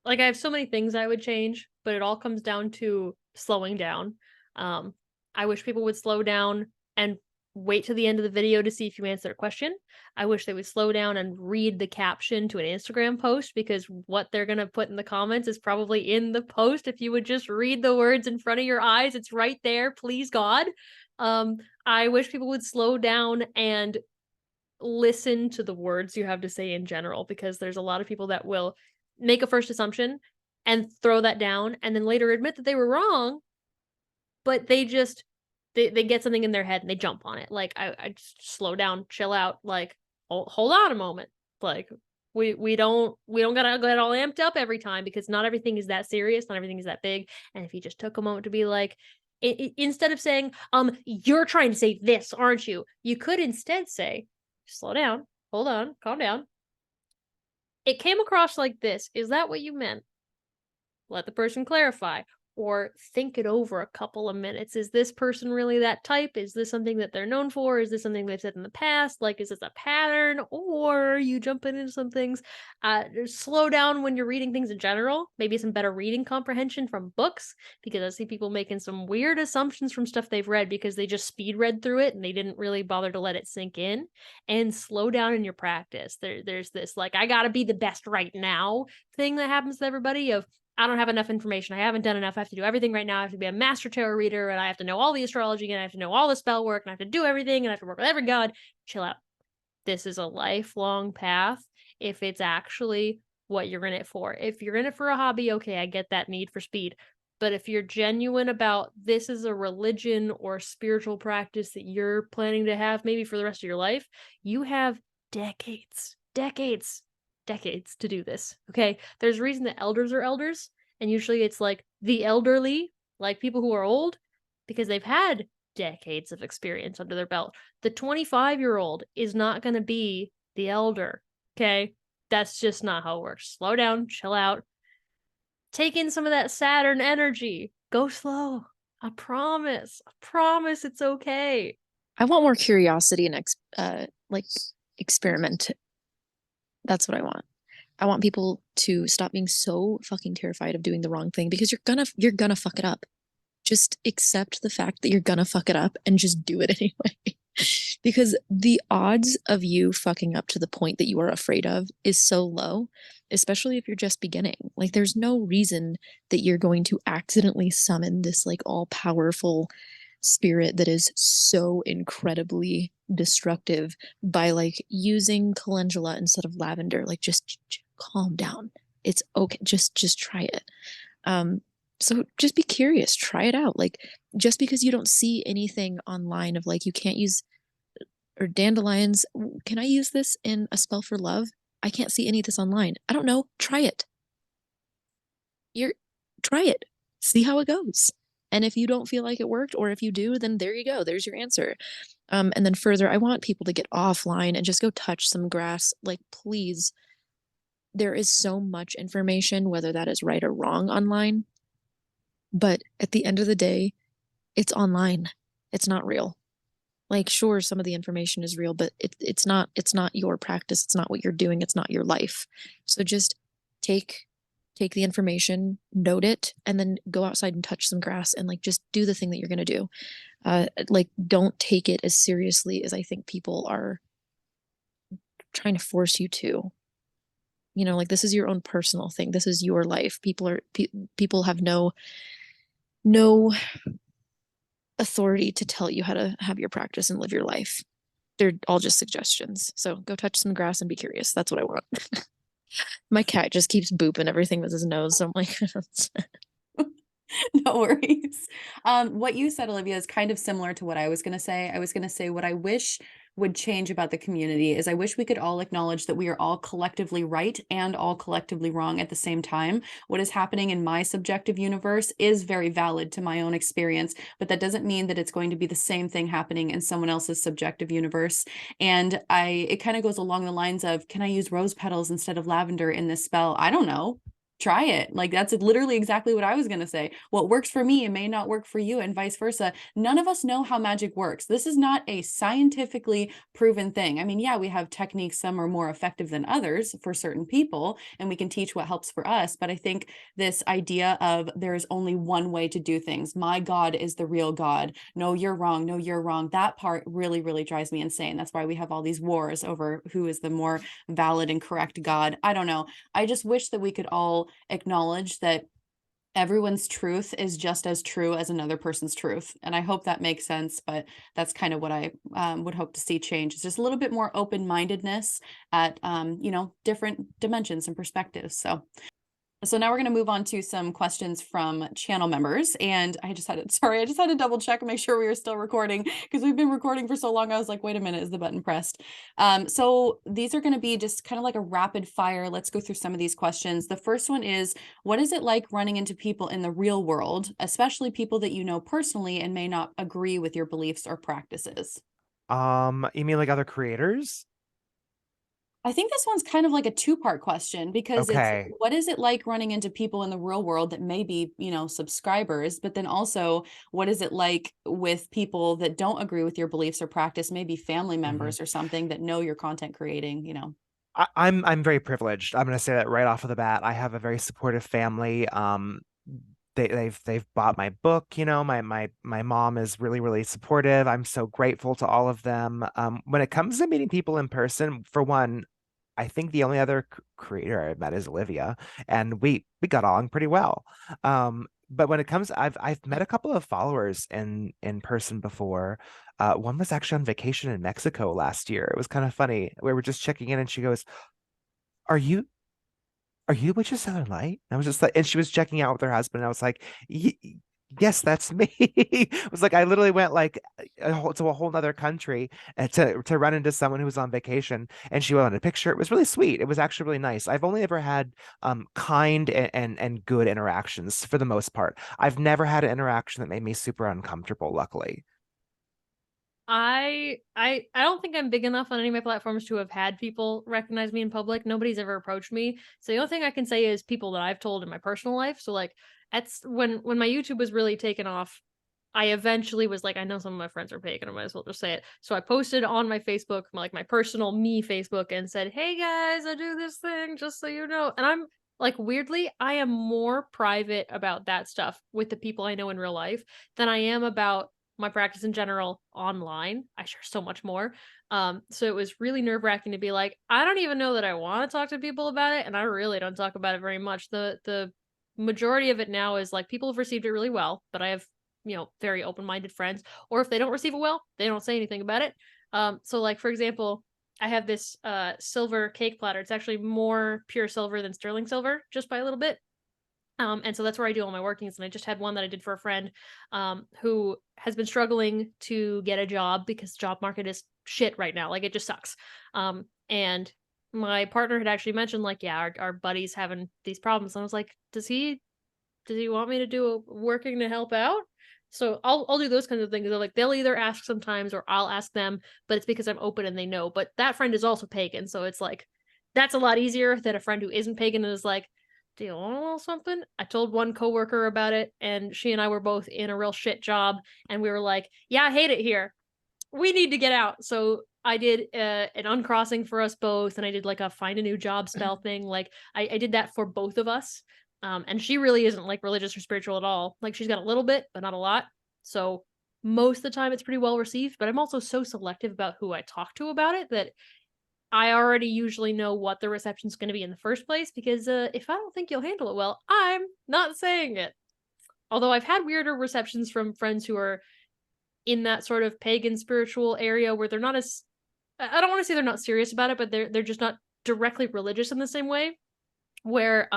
like I have so many things I would change, but it all comes down to slowing down. I wish people would slow down and wait to the end of the video to see if you answer a question. I wish they would slow down and read the caption to an Instagram post because what they're going to put in the comments is probably in the post. If you would just read the words in front of your eyes, it's right there. Please, God. I wish people would slow down and listen to the words you have to say in general, because there's a lot of people that will make a first assumption and throw that down and then later admit that they were wrong, but they just they get something in their head and they jump on it. Like I just slow down, chill out, like hold on a moment. Like we don't gotta get all amped up every time because not everything is that serious, not everything is that big. And if you just took a moment to be like, instead of saying, you're trying to say this, aren't you? You could instead say, slow down, hold on, calm down. it came across like this. Is that what you meant? Let the person clarify, or think it over a couple of minutes. Is this person really that type? Is this something that they're known for? Is this something they've said in the past? Like, is this a pattern? Or you jumping into some things? Slow down when you're reading things in general. Maybe some better reading comprehension from books, because I see people making some weird assumptions from stuff they've read because they just speed read through it and they didn't really bother to let it sink in. And slow down in your practice. There's this, like, I gotta be the best right now thing that happens to everybody of, I don't have enough information. I haven't done enough. I have to do everything right now. I have to be a master tarot reader, and I have to know all the astrology, and I have to know all the spell work, and I have to do everything, and I have to work with every god. Chill out. This is a lifelong path if it's actually what you're in it for. If you're in it for a hobby, okay, I get that need for speed. But if you're genuine about this is a religion or spiritual practice that you're planning to have maybe for the rest of your life, you have decades to do this. Okay, there's a reason that elders are elders, and usually it's like the elderly, like people who are old, because they've had decades of experience under their belt. The 25-year-old is not going to be the elder. Okay, that's just not how it works. Slow down, chill out, take in some of that Saturn energy, go slow. I promise it's okay. I want more curiosity and like experiment. That's what I want. I want people to stop being so fucking terrified of doing the wrong thing, because you're gonna fuck it up. Just accept the fact that you're gonna fuck it up and just do it anyway. Because the odds of you fucking up to the point that you are afraid of is so low, especially if you're just beginning. Like, there's no reason that you're going to accidentally summon this like all powerful spirit that is so incredibly destructive by like using calendula instead of lavender. Like, just calm down. It's okay. Just try it. So just be curious, try it out. Like, just because you don't see anything online of like, you can't use, or dandelions, can I use this in a spell for love? I can't see any of this online. I don't know. Try it. Try it. See how it goes. And if you don't feel like it worked, or if you do, then there you go. There's your answer. And then further, I want people to get offline and just go touch some grass. Like, please, there is so much information, whether that is right or wrong online. But at the end of the day, it's online. It's not real. Like, sure, some of the information is real, but it's not your practice. It's not what you're doing. It's not your life. So just take the information, note it, and then go outside and touch some grass and like just do the thing that you're going to do. Like, don't take it as seriously as I think people are trying to force you to. You know, like, this is your own personal thing. This is your life. People have no authority to tell you how to have your practice and live your life. They're all just suggestions. So go touch some grass and be curious. That's what I want. My cat just keeps booping everything with his nose. So I'm like, No worries. What you said, Olivia, is kind of similar to what I was going to say. I was going to say what I wish would change about the community is I wish we could all acknowledge that we are all collectively right and all collectively wrong at the same time. What is happening in my subjective universe is very valid to my own experience, but that doesn't mean that it's going to be the same thing happening in someone else's subjective universe. And it kind of goes along the lines of, can I use rose petals instead of lavender in this spell? I don't know. Try it. Like, that's literally exactly what I was going to say. What works for me, it may not work for you, and vice versa. None of us know how magic works. This is not a scientifically proven thing. I mean, yeah, we have techniques, some are more effective than others for certain people, and we can teach what helps for us. But I think this idea of there is only one way to do things. My God is the real God. No, you're wrong. No, you're wrong. That part really, really drives me insane. That's why we have all these wars over who is the more valid and correct God. I don't know. I just wish that we could all acknowledge that everyone's truth is just as true as another person's truth. And I hope that makes sense, but that's kind of what I would hope to see change. It's just a little bit more open-mindedness at, different dimensions and perspectives. So now we're going to move on to some questions from channel members. And I just had to double check and make sure we were still recording, because we've been recording for so long. I was like, wait a minute, is the button pressed? So these are going to be just kind of like a rapid fire. Let's go through some of these questions. The first one is, what is it like running into people in the real world, especially people that you know personally and may not agree with your beliefs or practices? You mean like other creators? I think this one's kind of like a two-part question because it's Okay. what is it like running into people in the real world that may be, subscribers, but then also what is it like with people that don't agree with your beliefs or practice, maybe family Mhm. members or something that know your content creating? I'm very privileged. I'm going to say that right off of the bat. I have a very supportive family. They've bought my book. My mom is really supportive. I'm so grateful to all of them. When it comes to meeting people in person, for one, I think the only other creator I've met is Olivia, and we got along pretty well. But when it comes, I've met a couple of followers in person before. One was actually on vacation in Mexico last year. It was kind of funny. We were just checking in, and she goes, "Are you Witch of Southern Light?" And I was just like, and she was checking out with her husband. And I was like, Yes, that's me." It was like I literally went like to a whole nother country to run into someone who was on vacation, and she wanted a picture. It was really sweet. It was actually really nice. I've only ever had kind and good interactions for the most part. I've never had an interaction that made me super uncomfortable, luckily. I don't think I'm big enough on any of my platforms to have had people recognize me in public. Nobody's ever approached me. So the only thing I can say is people that I've told in my personal life. So like that's when my YouTube was really taken off, I eventually was like, I know some of my friends are pagan, I might as well just say it. So I posted on my Facebook, my personal me Facebook, and said, "Hey guys, I do this thing, just so you know." And I'm like, weirdly, I am more private about that stuff with the people I know in real life than I am about my practice in general online. I share so much more. So it was really nerve-wracking to be like, I don't even know that I want to talk to people about it, and I really don't talk about it very much. The majority of it now is like people have received it really well, but I have, very open-minded friends, or if they don't receive it well, they don't say anything about it. So like for example, I have this silver cake platter. It's actually more pure silver than sterling silver, just by a little bit. And so that's where I do all my workings. And I just had one that I did for a friend who has been struggling to get a job because the job market is shit right now. Like it just sucks. And my partner had actually mentioned, like, yeah, our buddy's having these problems. And I was like, does he want me to do a working to help out? So I'll do those kinds of things. They're like they'll either ask sometimes or I'll ask them, but it's because I'm open and they know. But that friend is also pagan, so it's like that's a lot easier than a friend who isn't pagan and is like, "Do you want a little something?" I told one coworker about it, and she and I were both in a real shit job, and we were like, "Yeah, I hate it here. We need to get out." So I did an uncrossing for us both, and I did like a find a new job spell thing. Like I did that for both of us. And she really isn't like religious or spiritual at all. Like she's got a little bit, but not a lot. So most of the time it's pretty well received, but I'm also so selective about who I talk to about it that I already usually know what the reception's going to be in the first place because if I don't think you'll handle it well, I'm not saying it. Although I've had weirder receptions from friends who are in that sort of pagan spiritual area where they're not as I don't want to say they're not serious about it, but they're just not directly religious in the same way. Where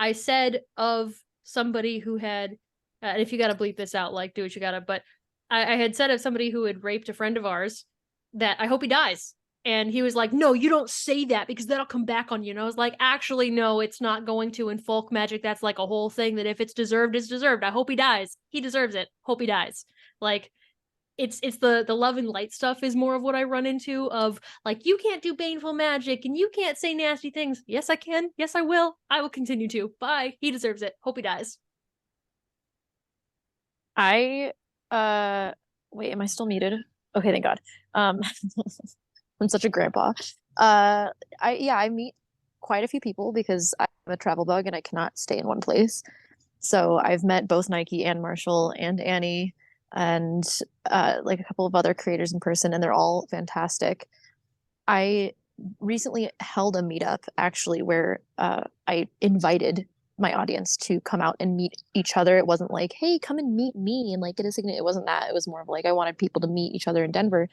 I said of somebody who had, and if you gotta bleep this out, like do what you gotta, but I had said of somebody who had raped a friend of ours that I hope he dies. And he was like, "No, you don't say that because that'll come back on you." And I was like, "Actually, no, it's not going to. In folk magic, that's like a whole thing that if it's deserved, it's deserved. I hope he dies. He deserves it. Hope he dies." Like it's the love and light stuff is more of what I run into of like you can't do baneful magic and you can't say nasty things. Yes, I can. Yes, I will. I will continue to. Bye. He deserves it. Hope he dies. I wait, am I still muted? Okay, thank God. Um I'm such a grandpa. Uh I meet quite a few people because I'm a travel bug and I cannot stay in one place. So I've met both Nike and Marshall and Annie and like a couple of other creators in person, and they're all fantastic. I recently held a meetup actually where I invited my audience to come out and meet each other. It wasn't like, hey, come and meet me and like get a signature. It wasn't that. It was more of like I wanted people to meet each other in Denver.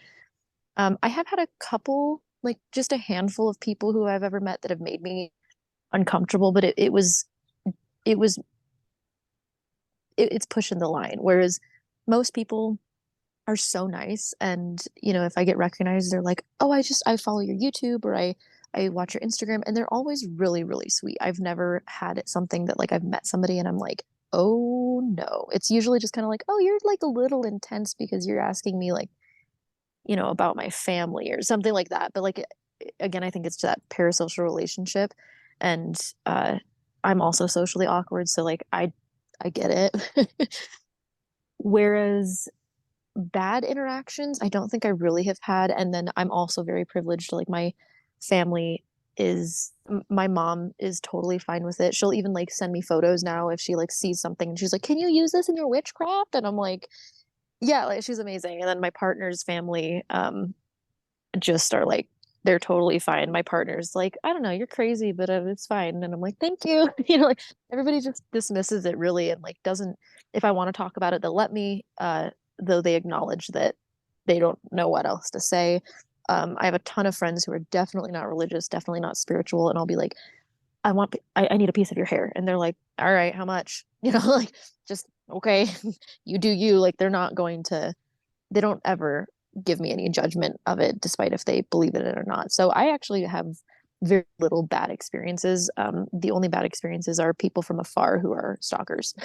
I have had a couple, like just a handful of people who I've ever met that have made me uncomfortable, but it was it's pushing the line. Whereas most people are so nice, and if I get recognized, they're like, "Oh, I follow your YouTube or I watch your Instagram," and they're always really sweet. I've never had it something that like I've met somebody and I'm like, "Oh no." It's usually just kind of like, "Oh, you're like a little intense because you're asking me like, about my family or something like that." But like again, I think it's that parasocial relationship, and I'm also socially awkward, so like I get it. Whereas bad interactions, I don't think I really have had. And then I'm also very privileged. Like my family my mom is totally fine with it. She'll even like send me photos now if she like sees something and she's like, "Can you use this in your witchcraft?" And I'm like, "Yeah," like she's amazing. And then my partner's family just are like, they're totally fine. My partner's like, "I don't know, you're crazy, but it's fine." And I'm like, "Thank you." Like everybody just dismisses it really and like doesn't, if I want to talk about it, they'll let me, though they acknowledge that they don't know what else to say. I have a ton of friends who are definitely not religious, definitely not spiritual, and I'll be like, I need a piece of your hair. And they're like, "All right, how much?" Like, just okay, you do you. Like, they don't ever give me any judgment of it, despite if they believe in it or not. So I actually have very little bad experiences. The only bad experiences are people from afar who are stalkers.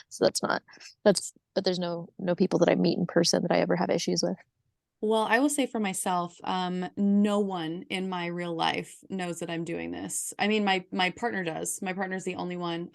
So but there's no people that I meet in person that I ever have issues with. Well, I will say for myself, no one in my real life knows that I'm doing this. I mean, my partner does. My partner's the only one.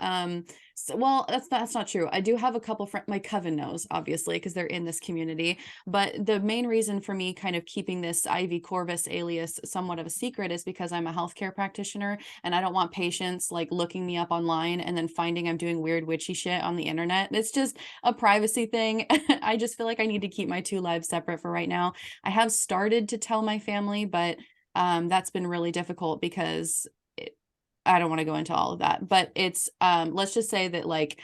So, well, that's not true. I do have a couple friends. My coven knows, obviously, because they're in this community. But the main reason for me kind of keeping this Ivy Corvus alias somewhat of a secret is because I'm a healthcare practitioner, and I don't want patients like looking me up online and then finding I'm doing weird witchy shit on the internet. It's just a privacy thing. I just feel like I need to keep my two lives separate for right now. I have started to tell my family, but that's been really difficult because I don't want to go into all of that. But it's let's just say that like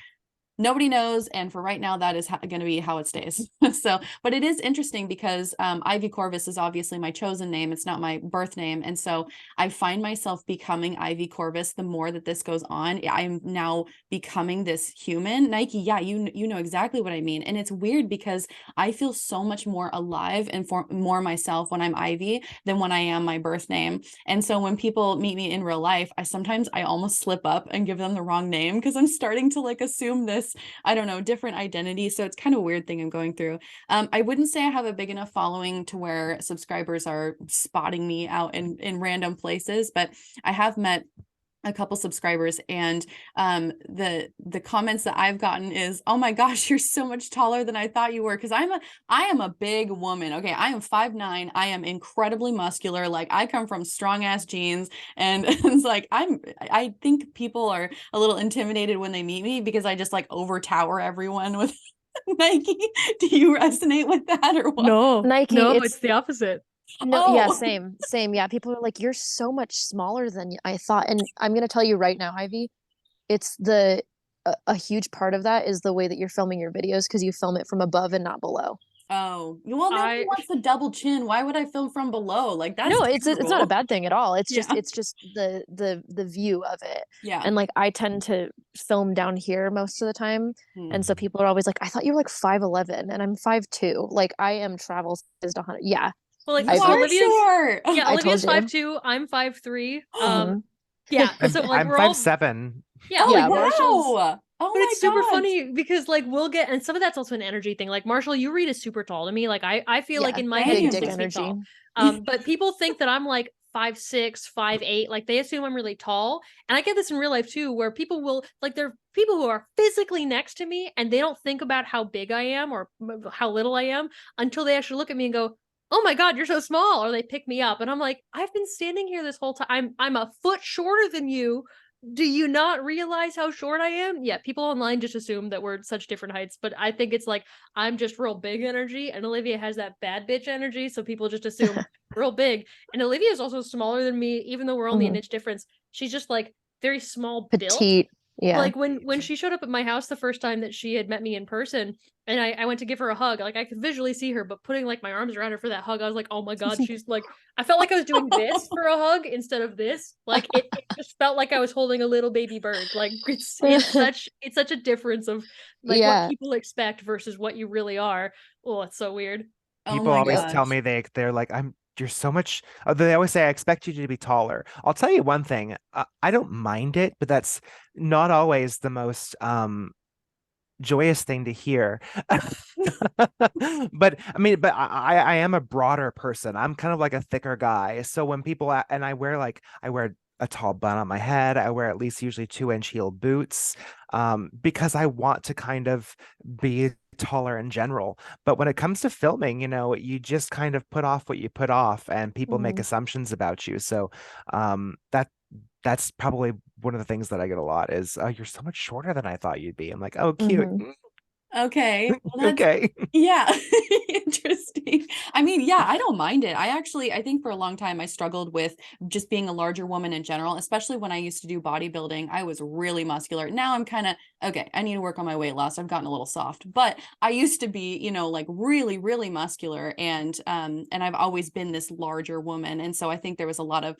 nobody knows, and for right now that is going to be how it stays. So but it is interesting because Ivy Corvus is obviously my chosen name, it's not my birth name, and so I find myself becoming Ivy Corvus the more that this goes on. I'm now becoming this human. Nike, yeah, you know exactly what I mean. And it's weird because I feel so much more alive and more myself when I'm Ivy than when I am my birth name. And so when people meet me in real life, I almost slip up and give them the wrong name because I'm starting to like assume this, I don't know, different identity. So it's kind of a weird thing I'm going through. I wouldn't say I have a big enough following to where subscribers are spotting me out in random places, but I have met a couple subscribers, and the comments that I've gotten is, "Oh my gosh, you're so much taller than I thought you were," because I am a big woman. Okay, I am 5'9". I am incredibly muscular. Like I come from strong ass genes, and it's like I think people are a little intimidated when they meet me because I just like overtower everyone with Nike. Do you resonate with that or what? Nike, No, it's it's the opposite. no, yeah, Oh, same. Yeah, people are like, "You're so much smaller than I thought." And I'm gonna tell you right now, Ivy, it's a huge part of that is the way that you're filming your videos because you film it from above and not below. oh, well, nobody I wants the double chin. Why would I film from below? Like that's No, it's not a terrible. bad thing at all. Yeah. It's just the view of it. Yeah. And like I tend to film down here most of the time. Hmm. And so people are always like, "I thought you were like 5'11" and I'm 5'2". Like I am travel sized 100. Yeah, well, like You I've so are Olivia's short. yeah, I Olivia's told you. 5'2", I'm 5'3". Hmm. Yeah, so like I'm we're five all seven. yeah, Oh like Yeah. Marshall's, wow. Oh but my it's super gosh. funny because like we'll get, and some of that's also an energy thing. Like Marshall, you read is super tall to me. Like I feel like Yeah. in my head Big you're dick Same. 6 feet energy. tall. But people think that I'm like 5'6", 5'8". Like they assume I'm really tall, and I get this in real life too, where people will like there are people who are physically next to me and they don't think about how big I am or how little I am until they actually look at me and go, "Oh my God, you're so small," or they pick me up, and I'm like, I've been standing here this whole time. I'm a foot shorter than you. Do you not realize how short I am? Yeah, people online just assume that we're such different heights, but I think it's like I'm just real big energy, and Olivia has that bad bitch energy, so people just assume real big. And Olivia is also smaller than me, even though we're only an Hmm. inch difference. She's just like very small built. Petite. Yeah. Like when she showed up at my house the first time that she had met me in person, and I went to give her a hug, like I could visually see her, but putting like my arms around her for that hug, I was like, oh my God, she's like, I felt like I was doing this for a hug instead of this. Like it just felt like I was holding a little baby bird. Like it's such a difference of like what Yeah. people expect versus what you really are. Oh, it's so weird. Oh People my always Yep. tell gosh. me they're like you're so much they always say I expect you to be taller. I'll tell you one thing. I don't mind it, but that's not always the most joyous thing to hear. But I mean, but I am a broader person. I'm kind of like a thicker guy. So when people and I wear a tall bun on my head. I wear at least usually 2-inch heel boots, because I want to kind of be taller in general. But when it comes to filming, you just kind of put off what you put off, and people make Mhm. assumptions about you. So that's probably one of the things that I get a lot is, oh, you're so much shorter than I thought you'd be. I'm like, oh, cute. Mhm. Okay. Well, that's Okay. yeah, interesting. I mean, yeah, I don't mind it. I think for a long time I struggled with just being a larger woman in general, especially when I used to do bodybuilding. I was really muscular. Now I'm kind of okay, I need to work on my weight loss. I've gotten a little soft, but I used to be, like really, really muscular, and I've always been this larger woman. And so I think there was a lot of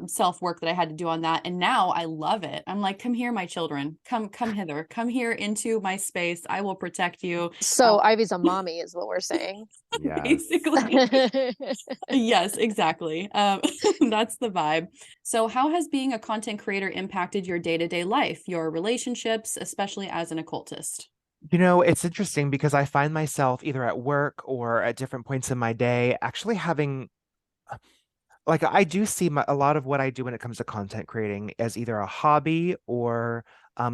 self-work that I had to do on that. And now I love it. I'm like, come here, my children. Come hither. Come here into my space. I will protect you. So Ivy's a mommy is what we're saying. Yes. Basically. Yes, exactly. That's the vibe. So how has being a content creator impacted your day-to-day life, your relationships, especially as an occultist? It's interesting because I find myself either at work or at different points in my day actually having, like, I do see a lot of what I do when it comes to content creating as either a hobby or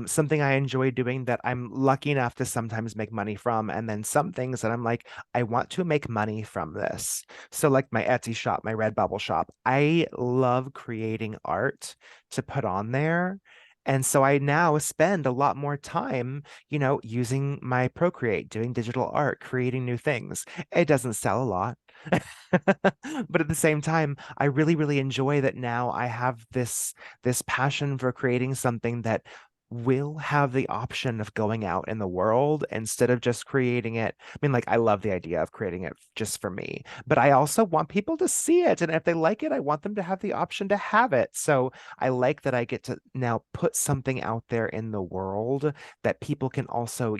something I enjoy doing that I'm lucky enough to sometimes make money from. And then some things that I'm like, I want to make money from this. So, like my Etsy shop, my Redbubble shop, I love creating art to put on there. And so I now spend a lot more time, using my Procreate, doing digital art, creating new things. It doesn't sell a lot. But at the same time, I really, really enjoy that now I have this passion for creating something that will have the option of going out in the world instead of just creating it. I mean, like, I love the idea of creating it just for me, but I also want people to see it. And if they like it, I want them to have the option to have it. So I like that I get to now put something out there in the world that people can also,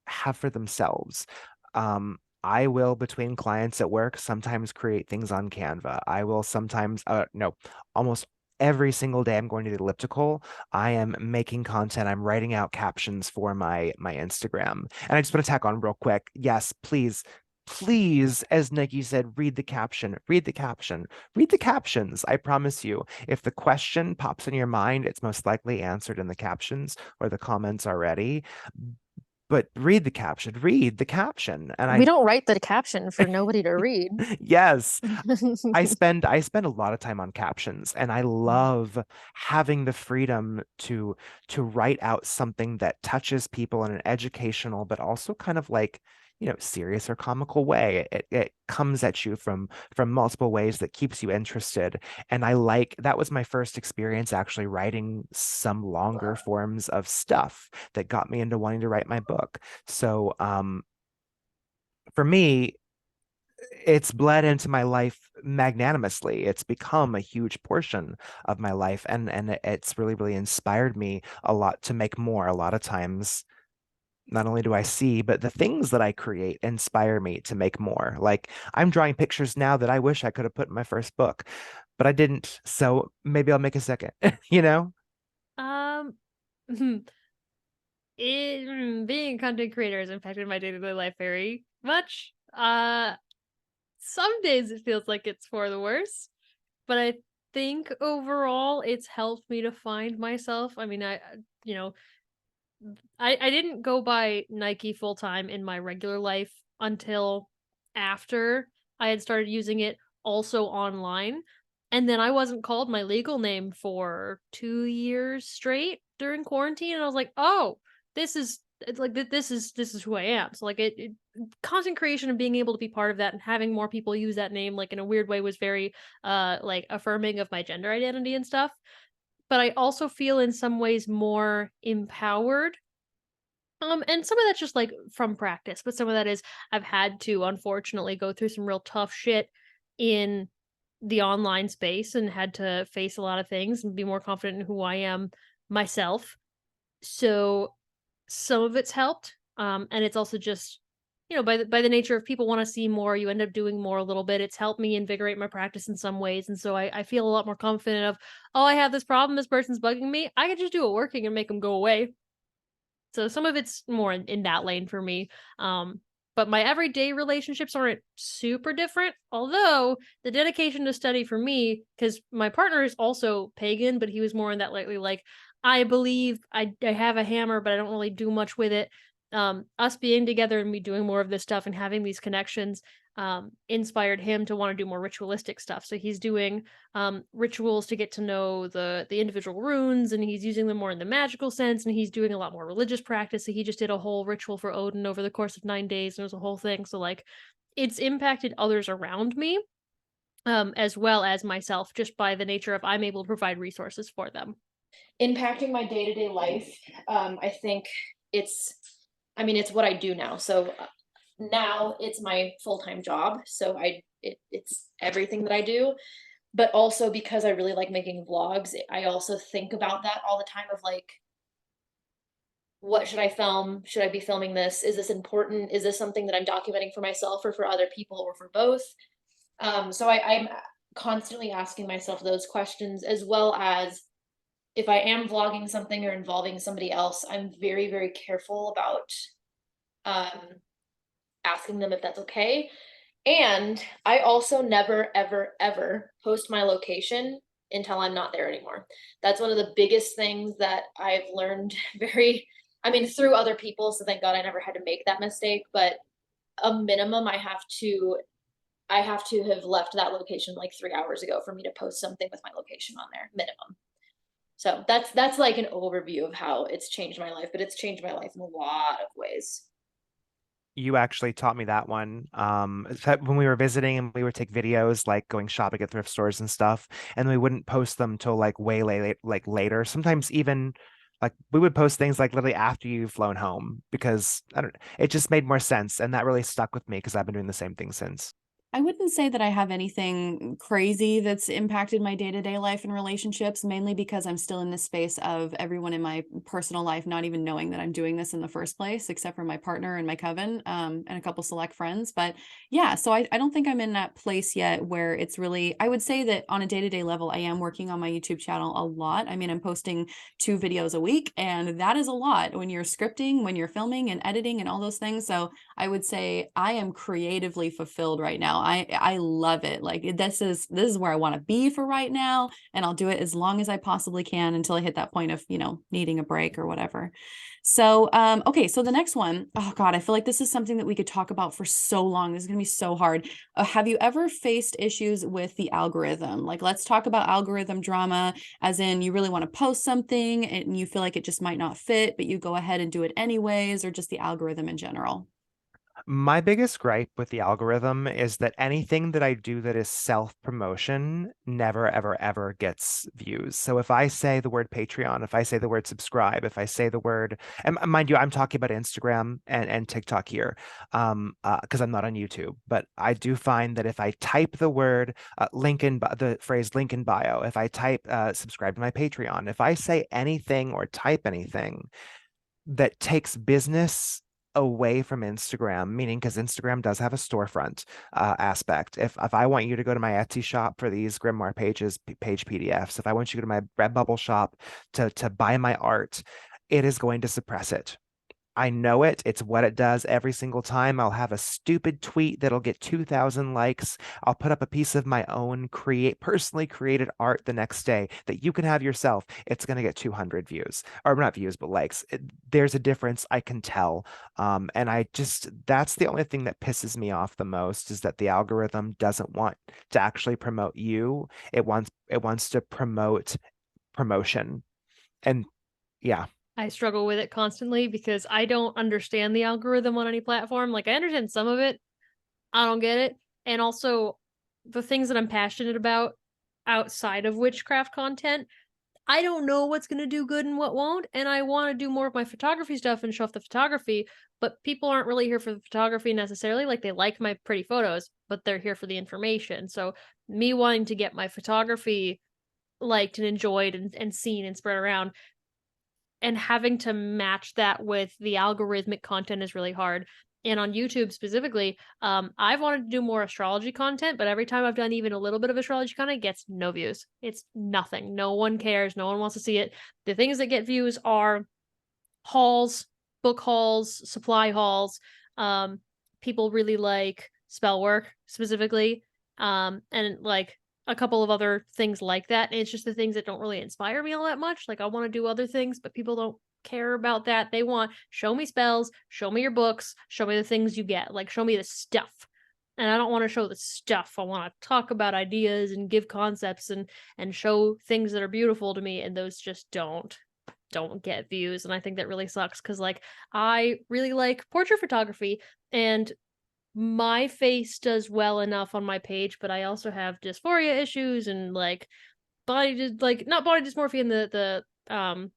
have for themselves. I will, between clients at work, sometimes create things on Canva. I will sometimes, no, almost every single day I'm going to the elliptical. I am making content. I'm writing out captions for my Instagram. And I just want to tack on real quick. Yes, please, please, as Nikki said, read the caption, read the caption, read the captions. I promise you, if the question pops in your mind, it's most likely answered in the captions or the comments already. But read the caption. And We don't write the caption for nobody to read. yes, I spend a lot of time on captions, and I love having the freedom to write out something that touches people in an educational but also kind of like, serious or comical way. It comes at you from multiple ways that keeps you interested. And that was my first experience actually writing some longer forms of stuff that got me into wanting to write my book. So for me, it's bled into my life magnanimously. It's become a huge portion of my life, and it's really, really inspired me a lot to make more. A lot of times, not only do I see, but the things that I create inspire me to make more. Like, I'm drawing pictures now that I wish I could have put in my first book, but I didn't. So maybe I'll make a second, you know? Um, being a content creator has impacted my day-to-day life very much. Some days it feels like it's for the worse, but I think overall it's helped me to find myself. I mean, you know, I didn't go by Nike full time in my regular life until after I had started using it also online. And then I wasn't called my legal name for 2 years straight during quarantine, and I was like, "Oh, this is it's like this is who I am." So like it content creation and being able to be part of that and having more people use that name like in a weird way was very like affirming of my gender identity and stuff. But I also feel in some ways more empowered, and some of that's just like from practice, but some of that is I've had to unfortunately go through some real tough shit in the online space and had to face a lot of things and be more confident in who I am myself. So some of it's helped. And it's also just, by the nature of people want to see more, you end up doing more a little bit. It's helped me invigorate my practice in some ways. And so I feel a lot more confident of, oh, I have this problem, this person's bugging me. I can just do it working and make them go away. So some of it's more in that lane for me. but my everyday relationships aren't super different. Although the dedication to study for me, because my partner is also pagan, but he was more in that lately, like, I believe I have a hammer, but I don't really do much with it. Us being together and me doing more of this stuff and having these connections inspired him to want to do more ritualistic stuff. So he's doing rituals to get to know the individual runes, and he's using them more in the magical sense, and he's doing a lot more religious practice. So he just did a whole ritual for Odin over the course of 9 days, and it was a whole thing. So like, it's impacted others around me, as well as myself, just by the nature of I'm able to provide resources for them. Impacting my day-to-day life, I think it's, I mean, it's what I do now. So now it's my full-time job. So it's everything that I do. But also because I really like making vlogs, I also think about that all the time of like, what should I film? Should I be filming this? Is this important? Is this something that I'm documenting for myself or for other people or for both? So I'm constantly asking myself those questions, as well as if I am vlogging something or involving somebody else, I'm very, very careful about asking them if that's okay. And I also never, ever, ever post my location until I'm not there anymore. That's one of the biggest things that I've learned very, I mean, through other people. So thank God I never had to make that mistake. But a minimum, I have to have left that location like 3 hours ago for me to post something with my location on there, minimum. So that's like an overview of how it's changed my life, but it's changed my life in a lot of ways. You actually taught me that one. When we were visiting and we would take videos like going shopping at thrift stores and stuff, and we wouldn't post them till like way late, like later. Sometimes even like we would post things like literally after you've flown home because I don't, it just made more sense, and that really stuck with me because I've been doing the same thing since. I wouldn't say that I have anything crazy that's impacted my day-to-day life and relationships, mainly because I'm still in this space of everyone in my personal life not even knowing that I'm doing this in the first place, except for my partner and my coven, and a couple select friends. But yeah, so I don't think I'm in that place yet where it's really, I would say that on a day-to-day level, I am working on my YouTube channel a lot. I mean, I'm posting 2 videos a week, and that is a lot when you're scripting, when you're filming and editing and all those things. So I would say I am creatively fulfilled right now. I love it. Like this is where I want to be for right now, and I'll do it as long as I possibly can until I hit that point of, needing a break or whatever. So, okay, so the next one, oh God, I feel like this is something that we could talk about for so long. This is gonna be so hard. Have you ever faced issues with the algorithm? Like, let's talk about algorithm drama, as in you really want to post something and you feel like it just might not fit, but you go ahead and do it anyways, or just the algorithm in general. My biggest gripe with the algorithm is that anything that I do that is self-promotion never, ever, ever gets views. So if I say the word Patreon, if I say the word subscribe, if I say the word, and mind you, I'm talking about Instagram and TikTok here, because I'm not on YouTube, but I do find that if I type the word the phrase link in bio, if I type subscribe to my Patreon, if I say anything or type anything that takes business away from Instagram, meaning because Instagram does have a storefront aspect. If I want you to go to my Etsy shop for these Grimoire page PDFs, if I want you to go to my Redbubble shop to buy my art, it is going to suppress it. I know it. It's what it does every single time. I'll have a stupid tweet that'll get 2,000 likes. I'll put up a piece of my own personally created art the next day that you can have yourself. It's going to get 200 views, or not views, but likes. There's a difference I can tell. And that's the only thing that pisses me off the most is that the algorithm doesn't want to actually promote you. It wants to promote promotion. And yeah. I struggle with it constantly because I don't understand the algorithm on any platform. Like, I understand some of it, I don't get it. And also, the things that I'm passionate about outside of witchcraft content, I don't know what's going to do good and what won't. And I want to do more of my photography stuff and show off the photography, but people aren't really here for the photography necessarily. Like, they like my pretty photos, but they're here for the information. So, me wanting to get my photography liked and enjoyed and seen and spread around, and having to match that with the algorithmic content is really hard. And on YouTube specifically, I've wanted to do more astrology content, but every time I've done even a little bit of astrology content, it gets no views. It's nothing. No one cares. No one wants to see it. The things that get views are hauls, book hauls, supply hauls, people really like spell work specifically, and like a couple of other things like that. And it's just the things that don't really inspire me all that much. Like I want to do other things, but people don't care about that. They want, show me spells, show me your books, show me the things you get, like show me the stuff. And I don't want to show the stuff. I want to talk about ideas and give concepts and show things that are beautiful to me, and those just don't get views. And I think that really sucks, because like I really like portrait photography, and my face does well enough on my page, but I also have dysphoria issues and like not body dysmorphia in the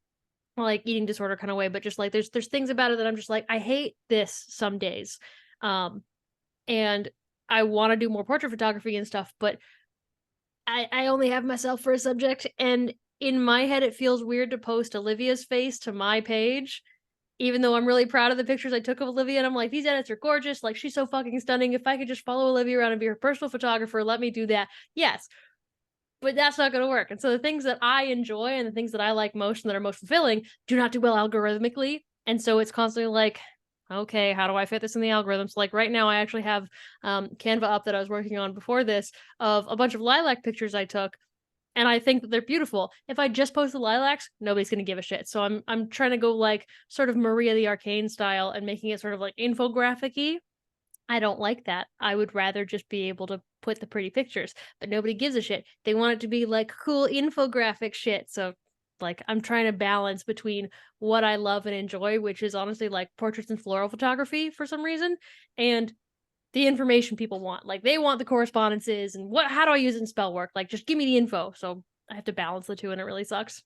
like eating disorder kind of way, but just like there's things about it that I'm just like, I hate this some days. And I want to do more portrait photography and stuff, but I only have myself for a subject, and in my head it feels weird to post Olivia's face to my page, even though I'm really proud of the pictures I took of Olivia, and I'm like, these edits are gorgeous, like she's so fucking stunning. If I could just follow Olivia around and be her personal photographer, let me do that. Yes, but that's not going to work. And so the things that I enjoy and the things that I like most and that are most fulfilling do not do well algorithmically. And so it's constantly like, okay, how do I fit this in the algorithms? Like right now, I actually have Canva up that I was working on before this of a bunch of lilac pictures I took, and I think that they're beautiful. If I just post the lilacs, nobody's gonna give a shit. So I'm trying to go like sort of Maria the Arcane style and making it sort of like infographic-y. I don't like that. I would rather just be able to put the pretty pictures, but nobody gives a shit. They want it to be like cool infographic shit. So like I'm trying to balance between what I love and enjoy, which is honestly like portraits and floral photography for some reason, and the information people want. Like they want the correspondences and how do I use it in spell work? Like just give me the info. So I have to balance the two, and it really sucks.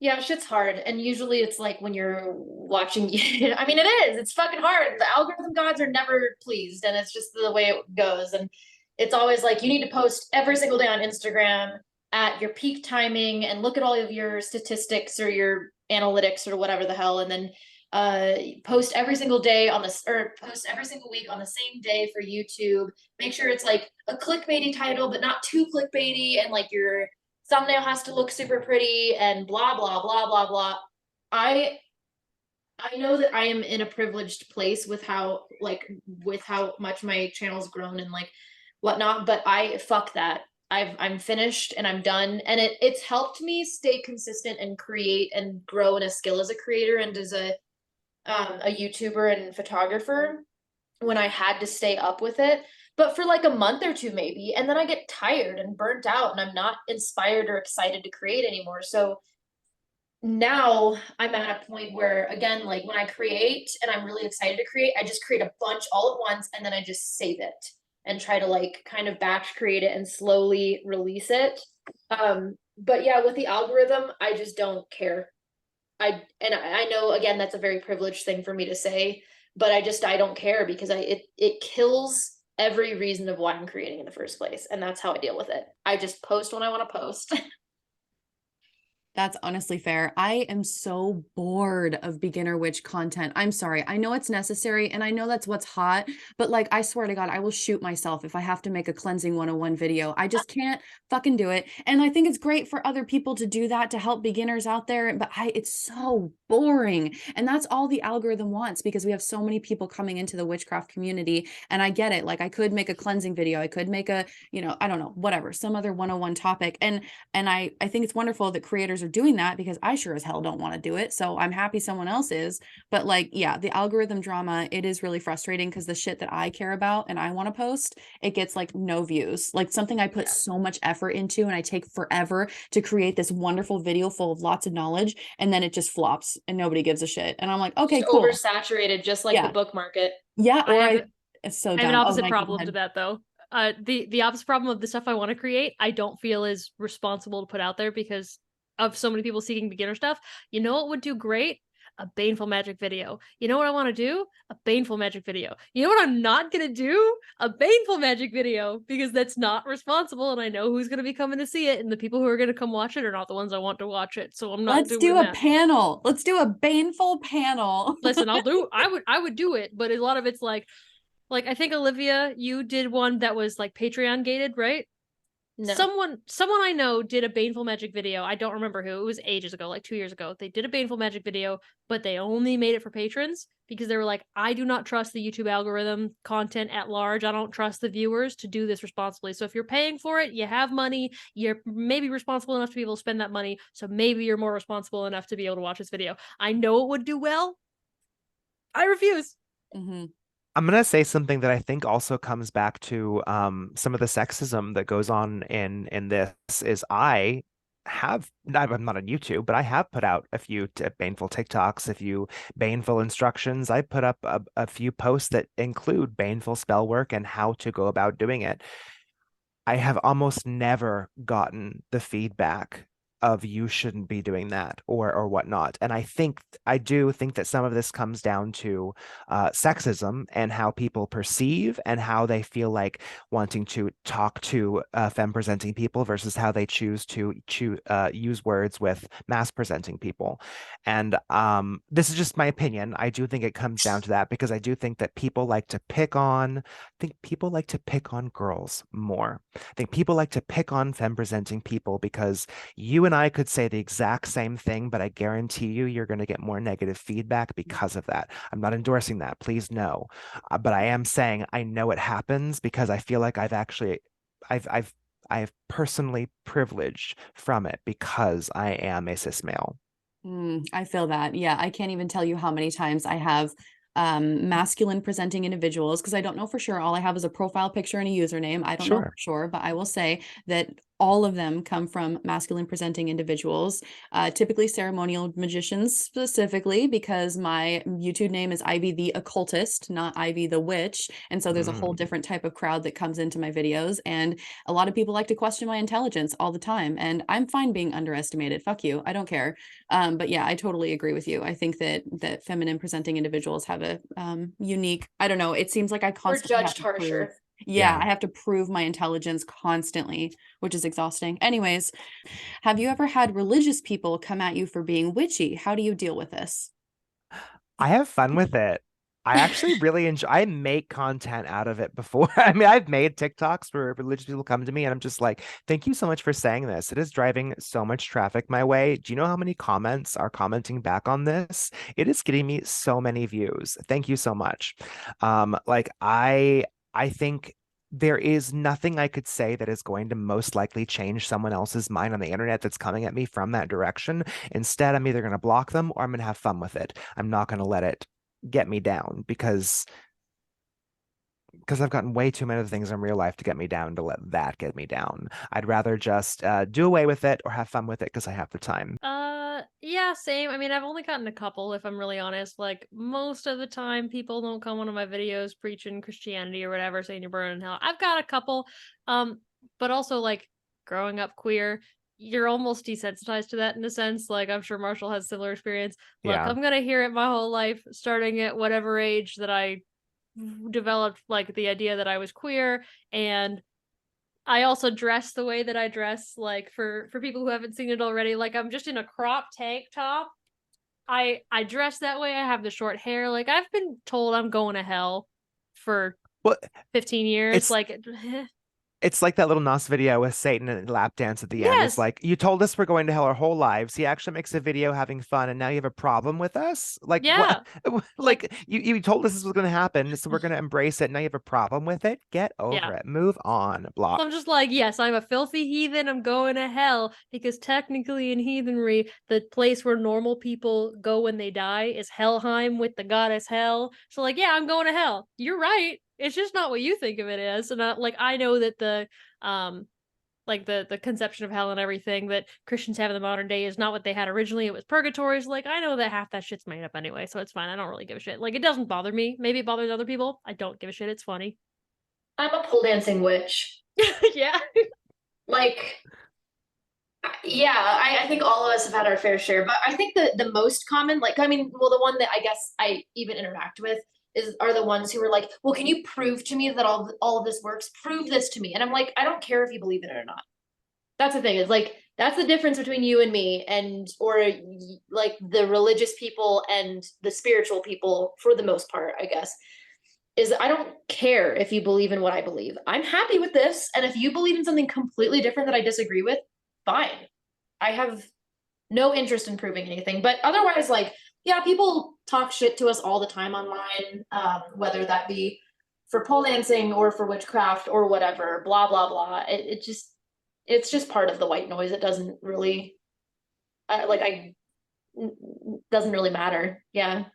Yeah, shit's hard. And usually it's like when you're watching, I mean, it is, it's fucking hard. The algorithm gods are never pleased, and it's just the way it goes. And it's always like, you need to post every single day on Instagram at your peak timing and look at all of your statistics or your analytics or whatever the hell. And then post every single day on this, or post every single week on the same day for YouTube. Make sure it's like a clickbaity title, but not too clickbaity, and like your thumbnail has to look super pretty and blah blah blah blah blah. I know that I am in a privileged place with how much my channel's grown and like whatnot, but I fuck that. I'm finished and I'm done, and it's helped me stay consistent and create and grow in a skill as a creator and as a YouTuber and photographer when I had to stay up with it, but for like a month or two maybe, and then I get tired and burnt out and I'm not inspired or excited to create anymore. So now I'm at a point where, again, like when I create and I'm really excited to create, I just create a bunch all at once, and then I just save it and try to like kind of batch create it and slowly release it. But yeah, with the algorithm, I just don't care. I know, again, that's a very privileged thing for me to say, but I don't care, because it kills every reason of why I'm creating in the first place, and that's how I deal with it. I just post when I want to post. That's honestly fair. I am so bored of beginner witch content. I'm sorry. I know it's necessary and I know that's what's hot, but like, I swear to God, I will shoot myself if I have to make a cleansing 101 video. I just can't fucking do it. And I think it's great for other people to do that to help beginners out there, but it's so boring. And that's all the algorithm wants, because we have so many people coming into the witchcraft community. And I get it. Like I could make a cleansing video. I could make a, I don't know, whatever, some other 101 topic. And I think it's wonderful that creators are doing that, because I sure as hell don't want to do it. So I'm happy someone else is. But like, yeah, the algorithm drama, it is really frustrating, because the shit that I care about and I want to post, it gets like no views. Like something I put so much effort into and I take forever to create this wonderful video full of lots of knowledge, and then it just flops and nobody gives a shit. And I'm like, okay, just cool. Oversaturated, just like the book market. Yeah. Or it's so dumb. I have an opposite problem to that though. The opposite problem of the stuff I want to create, I don't feel is responsible to put out there because of so many people seeking beginner stuff. You know what would do great? A baneful magic video. You know what I want to do? A baneful magic video. You know what I'm not gonna do? A baneful magic video, because that's not responsible, and I know who's gonna be coming to see it, and the people who are gonna come watch it are not the ones I want to watch it. So I'm not. Let's do a panel. Let's do a baneful panel. Listen, I would do it, but a lot of it's like I think Olivia, you did one that was like Patreon gated, right? No. Someone I know did a Baneful Magic video. I don't remember who. It was ages ago, like 2 years ago. They did a Baneful Magic video, but they only made it for patrons because they were like, I do not trust the YouTube algorithm content at large. I don't trust the viewers to do this responsibly. So if you're paying for it, you have money, you're maybe responsible enough to be able to spend that money. So maybe you're more responsible enough to be able to watch this video. I know it would do well. I refuse. Mm-hmm. I'm gonna say something that I think also comes back to some of the sexism that goes on in this is I'm not on YouTube, but I have put out a few baneful TikToks, a few baneful instructions. I put up a few posts that include baneful spell work and how to go about doing it. I have almost never gotten the feedback of you shouldn't be doing that or whatnot. And I do think that some of this comes down to sexism and how people perceive and how they feel like wanting to talk to femme presenting people versus how they choose to use words with mass presenting people. And this is just my opinion. I do think it comes down to that because I do think that people like to I think people like to pick on girls more. I think people like to pick on femme presenting people because you and I could say the exact same thing, but I guarantee you're going to get more negative feedback because of that. I'm not endorsing that, please no. But I am saying I know it happens because I feel like I've personally privileged from it because I am a cis male. I feel that. Yeah, I can't even tell you how many times I have masculine presenting individuals, because I don't know for sure. All I have is a profile picture and a username. I don't know for Sure. sure, but I will say that all of them come from masculine presenting individuals, typically ceremonial magicians specifically, because my YouTube name is Ivy the Occultist, not Ivy the Witch. And so there's a whole different type of crowd that comes into my videos. And a lot of people like to question my intelligence all the time. And I'm fine being underestimated. Fuck you. I don't care. But yeah, I totally agree with you. I think that feminine presenting individuals have a unique, I don't know, it seems like I We're constantly have judged to prove, harsher. yeah, Yeah. I have to prove my intelligence constantly, which is exhausting. Anyways, have you ever had religious people come at you for being witchy? How do you deal with this? I have fun with it. I actually really enjoy, I make content out of it before. I mean, I've made TikToks where religious people come to me and I'm just like, thank you so much for saying this. It is driving so much traffic my way. Do you know how many comments are commenting back on this? It is getting me so many views. Thank you so much. Like I think there is nothing I could say that is going to most likely change someone else's mind on the internet that's coming at me from that direction. Instead, I'm either going to block them or I'm going to have fun with it. I'm not going to let it get me down because I've gotten way too many of the things in real life to get me down to let that get me down. I'd rather just do away with it or have fun with it because I have the time. Yeah, same. I mean, I've only gotten a couple, if I'm really honest. Like, most of the time, people don't come on my videos preaching Christianity or whatever, saying you're burning in hell. I've got a couple. But also, like, growing up queer, you're almost desensitized to that in a sense. Like, I'm sure Marshall has similar experience. Look, Yeah. I'm gonna hear it my whole life, starting at whatever age that I developed, like, the idea that I was queer, and I also dress the way that I dress, like, for people who haven't seen it already, like, I'm just in a crop tank top. I dress that way, I have the short hair, like, I've been told I'm going to hell for Well, 15 years, it's like, it's like that little Nas video with Satan and lap dance at the end. It's yes, like, you told us we're going to hell our whole lives. He actually makes a video having fun, and now you have a problem with us? Like what? yeah, like, Like you told us this was going to happen, so we're going to embrace it. Now you have a problem with it? Get over yeah. it. Move on. So Block. I'm just like, yes, I'm a filthy heathen. I'm going to hell because technically in heathenry, the place where normal people go when they die is Helheim with the goddess Hel. So like, yeah, I'm going to hell. You're right. It's just not what you think of it as. And I know that the conception of hell and everything that Christians have in the modern day is not what they had originally. It was purgatory. So like, I know that half that shit's made up anyway, so it's fine. I don't really give a shit. Like, it doesn't bother me. Maybe it bothers other people. I don't give a shit. It's funny. I'm a pole dancing witch. Yeah. Like, yeah, I think all of us have had our fair share, but I think the most common, like, I mean, well, the one that I guess I even interact with are the ones who are like, well, can you prove to me that all of this works? Prove this to me. And I'm like, I don't care if you believe in it or not. That's the thing, is like, that's the difference between you and me, and or like the religious people and the spiritual people for the most part, I guess. is I don't care if you believe in what I believe. I'm happy with this. And if you believe in something completely different that I disagree with, fine. I have no interest in proving anything. But otherwise, like, yeah, people talk shit to us all the time online, whether that be for pole dancing or for witchcraft or whatever, blah, blah, blah. It's just part of the white noise. It doesn't really, doesn't really matter. Yeah.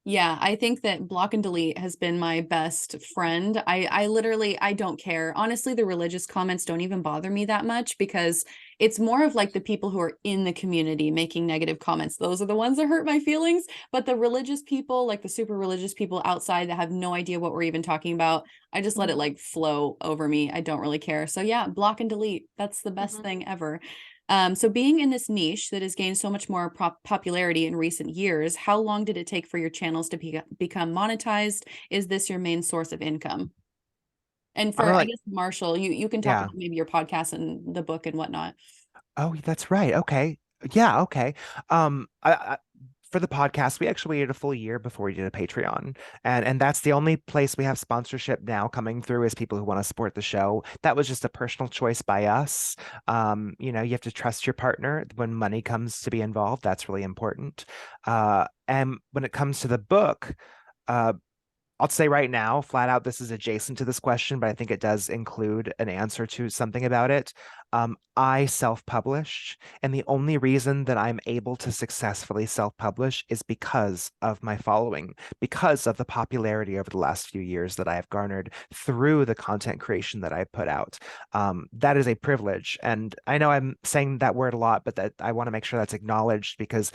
Yeah, I think that block and delete has been my best friend. I literally, I don't care. Honestly, the religious comments don't even bother me that much because it's more of like the people who are in the community making negative comments. Those are the ones that hurt my feelings. But the religious people, like the super religious people outside that have no idea what we're even talking about, I just let it like flow over me. I don't really care. So yeah, block and delete. That's the best thing ever. So being in this niche that has gained so much more popularity in recent years, how long did it take for your channels to become monetized? Is this your main source of income? And for, I guess, Marshall, you can talk yeah. about maybe your podcast and the book and whatnot. Oh, that's right. Okay. Yeah, okay. For the podcast, we actually waited a full year before we did a Patreon. And that's the only place we have sponsorship now coming through is people who want to support the show. That was just a personal choice by us. You know, you have to trust your partner when money comes to be involved. That's really important. And when it comes to the book, uh, I'll say right now, flat out, this is adjacent to this question, but I think it does include an answer to something about it. I self-published, and the only reason that I'm able to successfully self-publish is because of my following, because of the popularity over the last few years that I have garnered through the content creation that I put out. That is a privilege, and I know I'm saying that word a lot, but that I want to make sure that's acknowledged because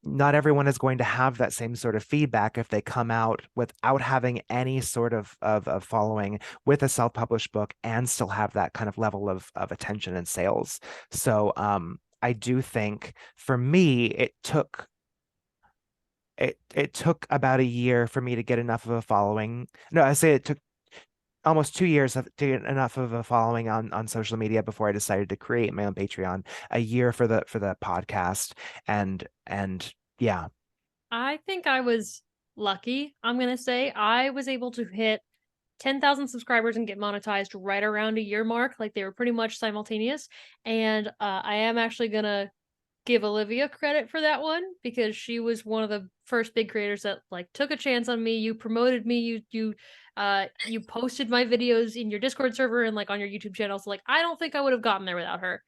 not everyone is going to have that same sort of feedback if they come out without having any sort of following with a self-published book and still have that kind of level of attention and sales. So I do think for me it took about a year for me to get enough of a following. No, I say it took almost 2 years to get enough of a following on social media before I decided to create my own Patreon. A year for the podcast, and yeah. I think I was lucky. I'm going to say I was able to hit 10,000 subscribers and get monetized right around a year mark. Like they were pretty much simultaneous. And I am actually going to give Olivia credit for that one because she was one of the first big creators that like took a chance on me. You promoted me. You posted my videos in your Discord server and like on your YouTube channel. So like I don't think I would have gotten there without her.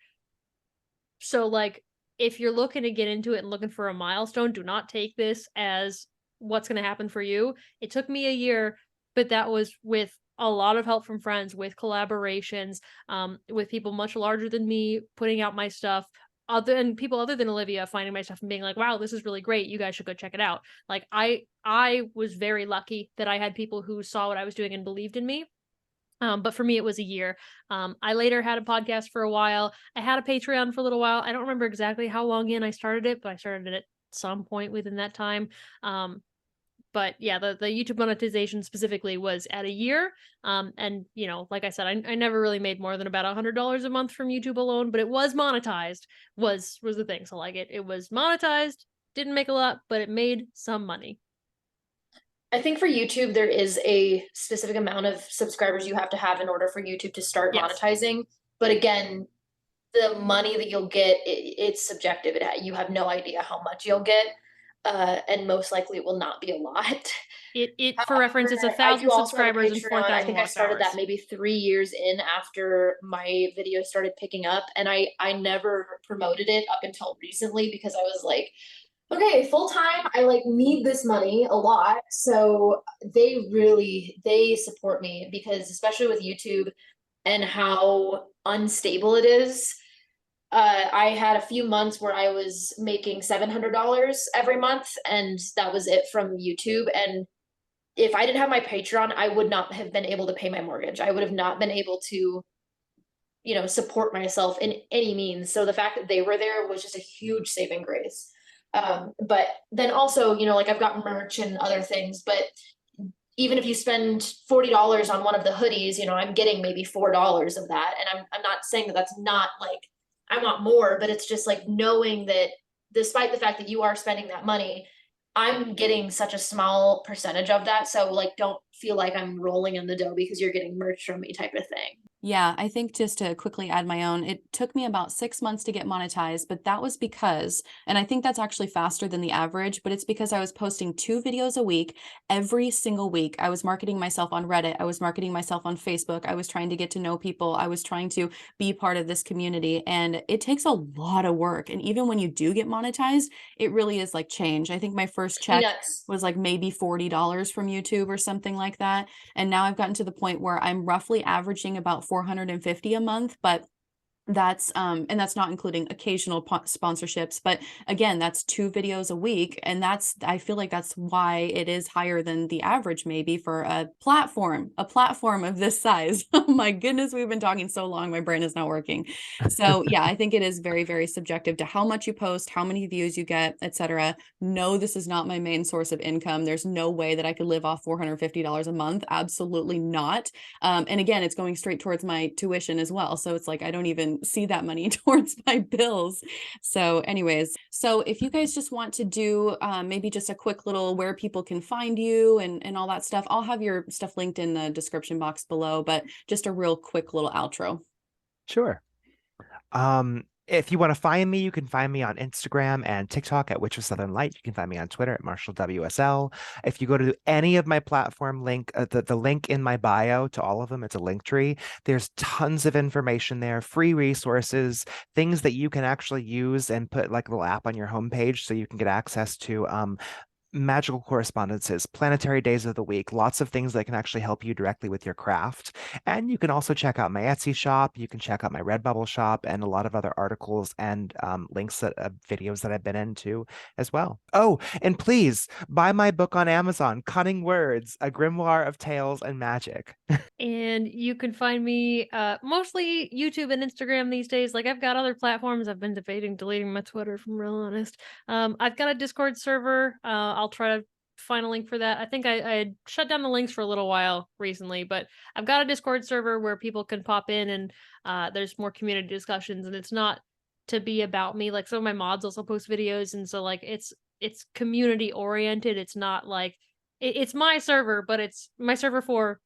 So like if you're looking to get into it and looking for a milestone, do not take this as what's going to happen for you. It took me a year, but that was with a lot of help from friends, with collaborations, with people much larger than me putting out my stuff, people other than Olivia finding my stuff and being like, wow, this is really great, you guys should go check it out. Like I was very lucky that I had people who saw what I was doing and believed in me. But for me, it was a year. I later had a podcast for a while. I had a Patreon for a little while. I don't remember exactly how long in I started it, but I started it at some point within that time. But yeah, the YouTube monetization specifically was at a year. And you know, like I said, I never really made more than about $100 a month from YouTube alone, but it was monetized was the thing. So like it was monetized, didn't make a lot, but it made some money. I think for YouTube, there is a specific amount of subscribers you have to have in order for YouTube to start monetizing. But again, the money that you'll get, it's subjective. You have no idea how much you'll get. And most likely it will not be a lot. For reference, it's 1,000 subscribers and 4,000 I think I started that maybe 3 years in after my video started picking up. And I never promoted it up until recently because I was like, okay, full time, I like need this money a lot. So they support me because especially with YouTube and how unstable it is. I had a few months where I was making $700 every month, and that was it from YouTube. And if I didn't have my Patreon, I would not have been able to pay my mortgage. I would have not been able to, support myself in any means. So the fact that they were there was just a huge saving grace. But then also, like I've got merch and other things, but even if you spend $40 on one of the hoodies, I'm getting maybe $4 of that. And I'm not saying that that's not like, I want more, but it's just like knowing that despite the fact that you are spending that money, I'm getting such a small percentage of that. So like, don't feel like I'm rolling in the dough because you're getting merch from me type of thing. Yeah, I think just to quickly add my own, it took me about 6 months to get monetized, but that was because, and I think that's actually faster than the average, but it's because I was posting 2 videos a week, every single week. I was marketing myself on Reddit. I was marketing myself on Facebook. I was trying to get to know people. I was trying to be part of this community. And it takes a lot of work. And even when you do get monetized, it really is like change. I think my first check Peanuts. was like maybe $40 from YouTube or something like that. And now I've gotten to the point where I'm roughly averaging about 450 a month, but and that's not including occasional sponsorships, but again, that's 2 videos a week. And I feel like that's why it is higher than the average, maybe for a platform of this size. Oh my goodness, we've been talking so long, my brain is not working. So yeah, I think it is very, very subjective to how much you post, how many views you get, etc. No, this is not my main source of income. There's no way that I could live off $450 a month. Absolutely not. And again, it's going straight towards my tuition as well. So it's like, I don't even see that money towards my bills. So anyways, so if you guys just want to do maybe just a quick little where people can find you and all that stuff, I'll have your stuff linked in the description box below, but just a real quick little outro. Sure. If you want to find me, you can find me on Instagram and TikTok at Witch of Southern Light. You can find me on Twitter at MarshallWSL. If you go to any of my platform link, the link in my bio to all of them, it's a link tree. There's tons of information there, free resources, things that you can actually use and put like a little app on your homepage so you can get access to magical correspondences, planetary days of the week, lots of things that can actually help you directly with your craft. And you can also check out my Etsy shop. You can check out my Redbubble shop and a lot of other articles and links that videos that I've been into as well. Oh, and please buy my book on Amazon, Cunning Words, A Grimoire of Tales and Magic. And you can find me mostly YouTube and Instagram these days. Like I've got other platforms. I've been debating deleting my Twitter, if I'm real honest. I've got a Discord server. I'll try to find a link for that. I think I had shut down the links for a little while recently, but I've got a Discord server where people can pop in and there's more community discussions, and it's not to be about me. Like some of my mods also post videos, and so like it's community oriented. It's not like it's my server, but it's my server for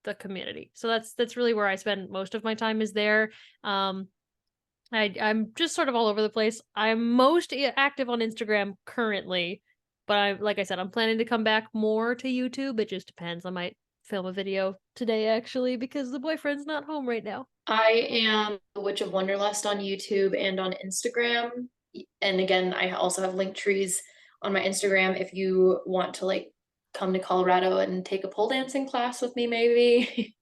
the community. So that's really where I spend most of my time is there. I'm just sort of all over the place. I'm most active on Instagram currently, but like I said, I'm planning to come back more to YouTube. It just depends. I might film a video today actually because the boyfriend's not home right now. I am the Witch of Wonderlust on YouTube and on Instagram. And again, I also have link trees on my Instagram if you want to like come to Colorado and take a pole dancing class with me, maybe.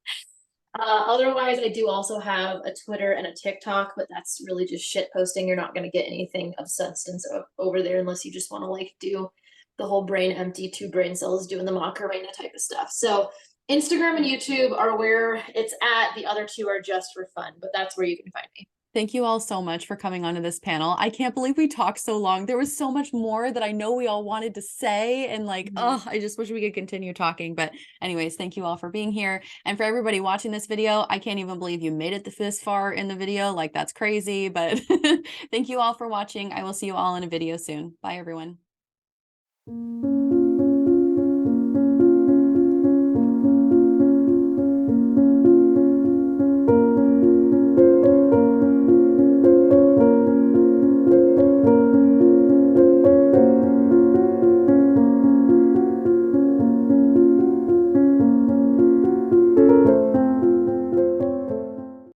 Otherwise, I do also have a Twitter and a TikTok, but that's really just shit posting. You're not going to get anything of substance over there unless you just want to like do the whole brain empty, 2 brain cells doing the Macarena type of stuff. So Instagram and YouTube are where it's at. The other 2 are just for fun, but that's where you can find me. Thank you all so much for coming onto this panel. I can't believe we talked so long. There was so much more that I know we all wanted to say, and like, oh, I just wish we could continue talking. But anyways, thank you all for being here. And for everybody watching this video, I can't even believe you made it this far in the video. Like, that's crazy. But thank you all for watching. I will see you all in a video soon. Bye, everyone.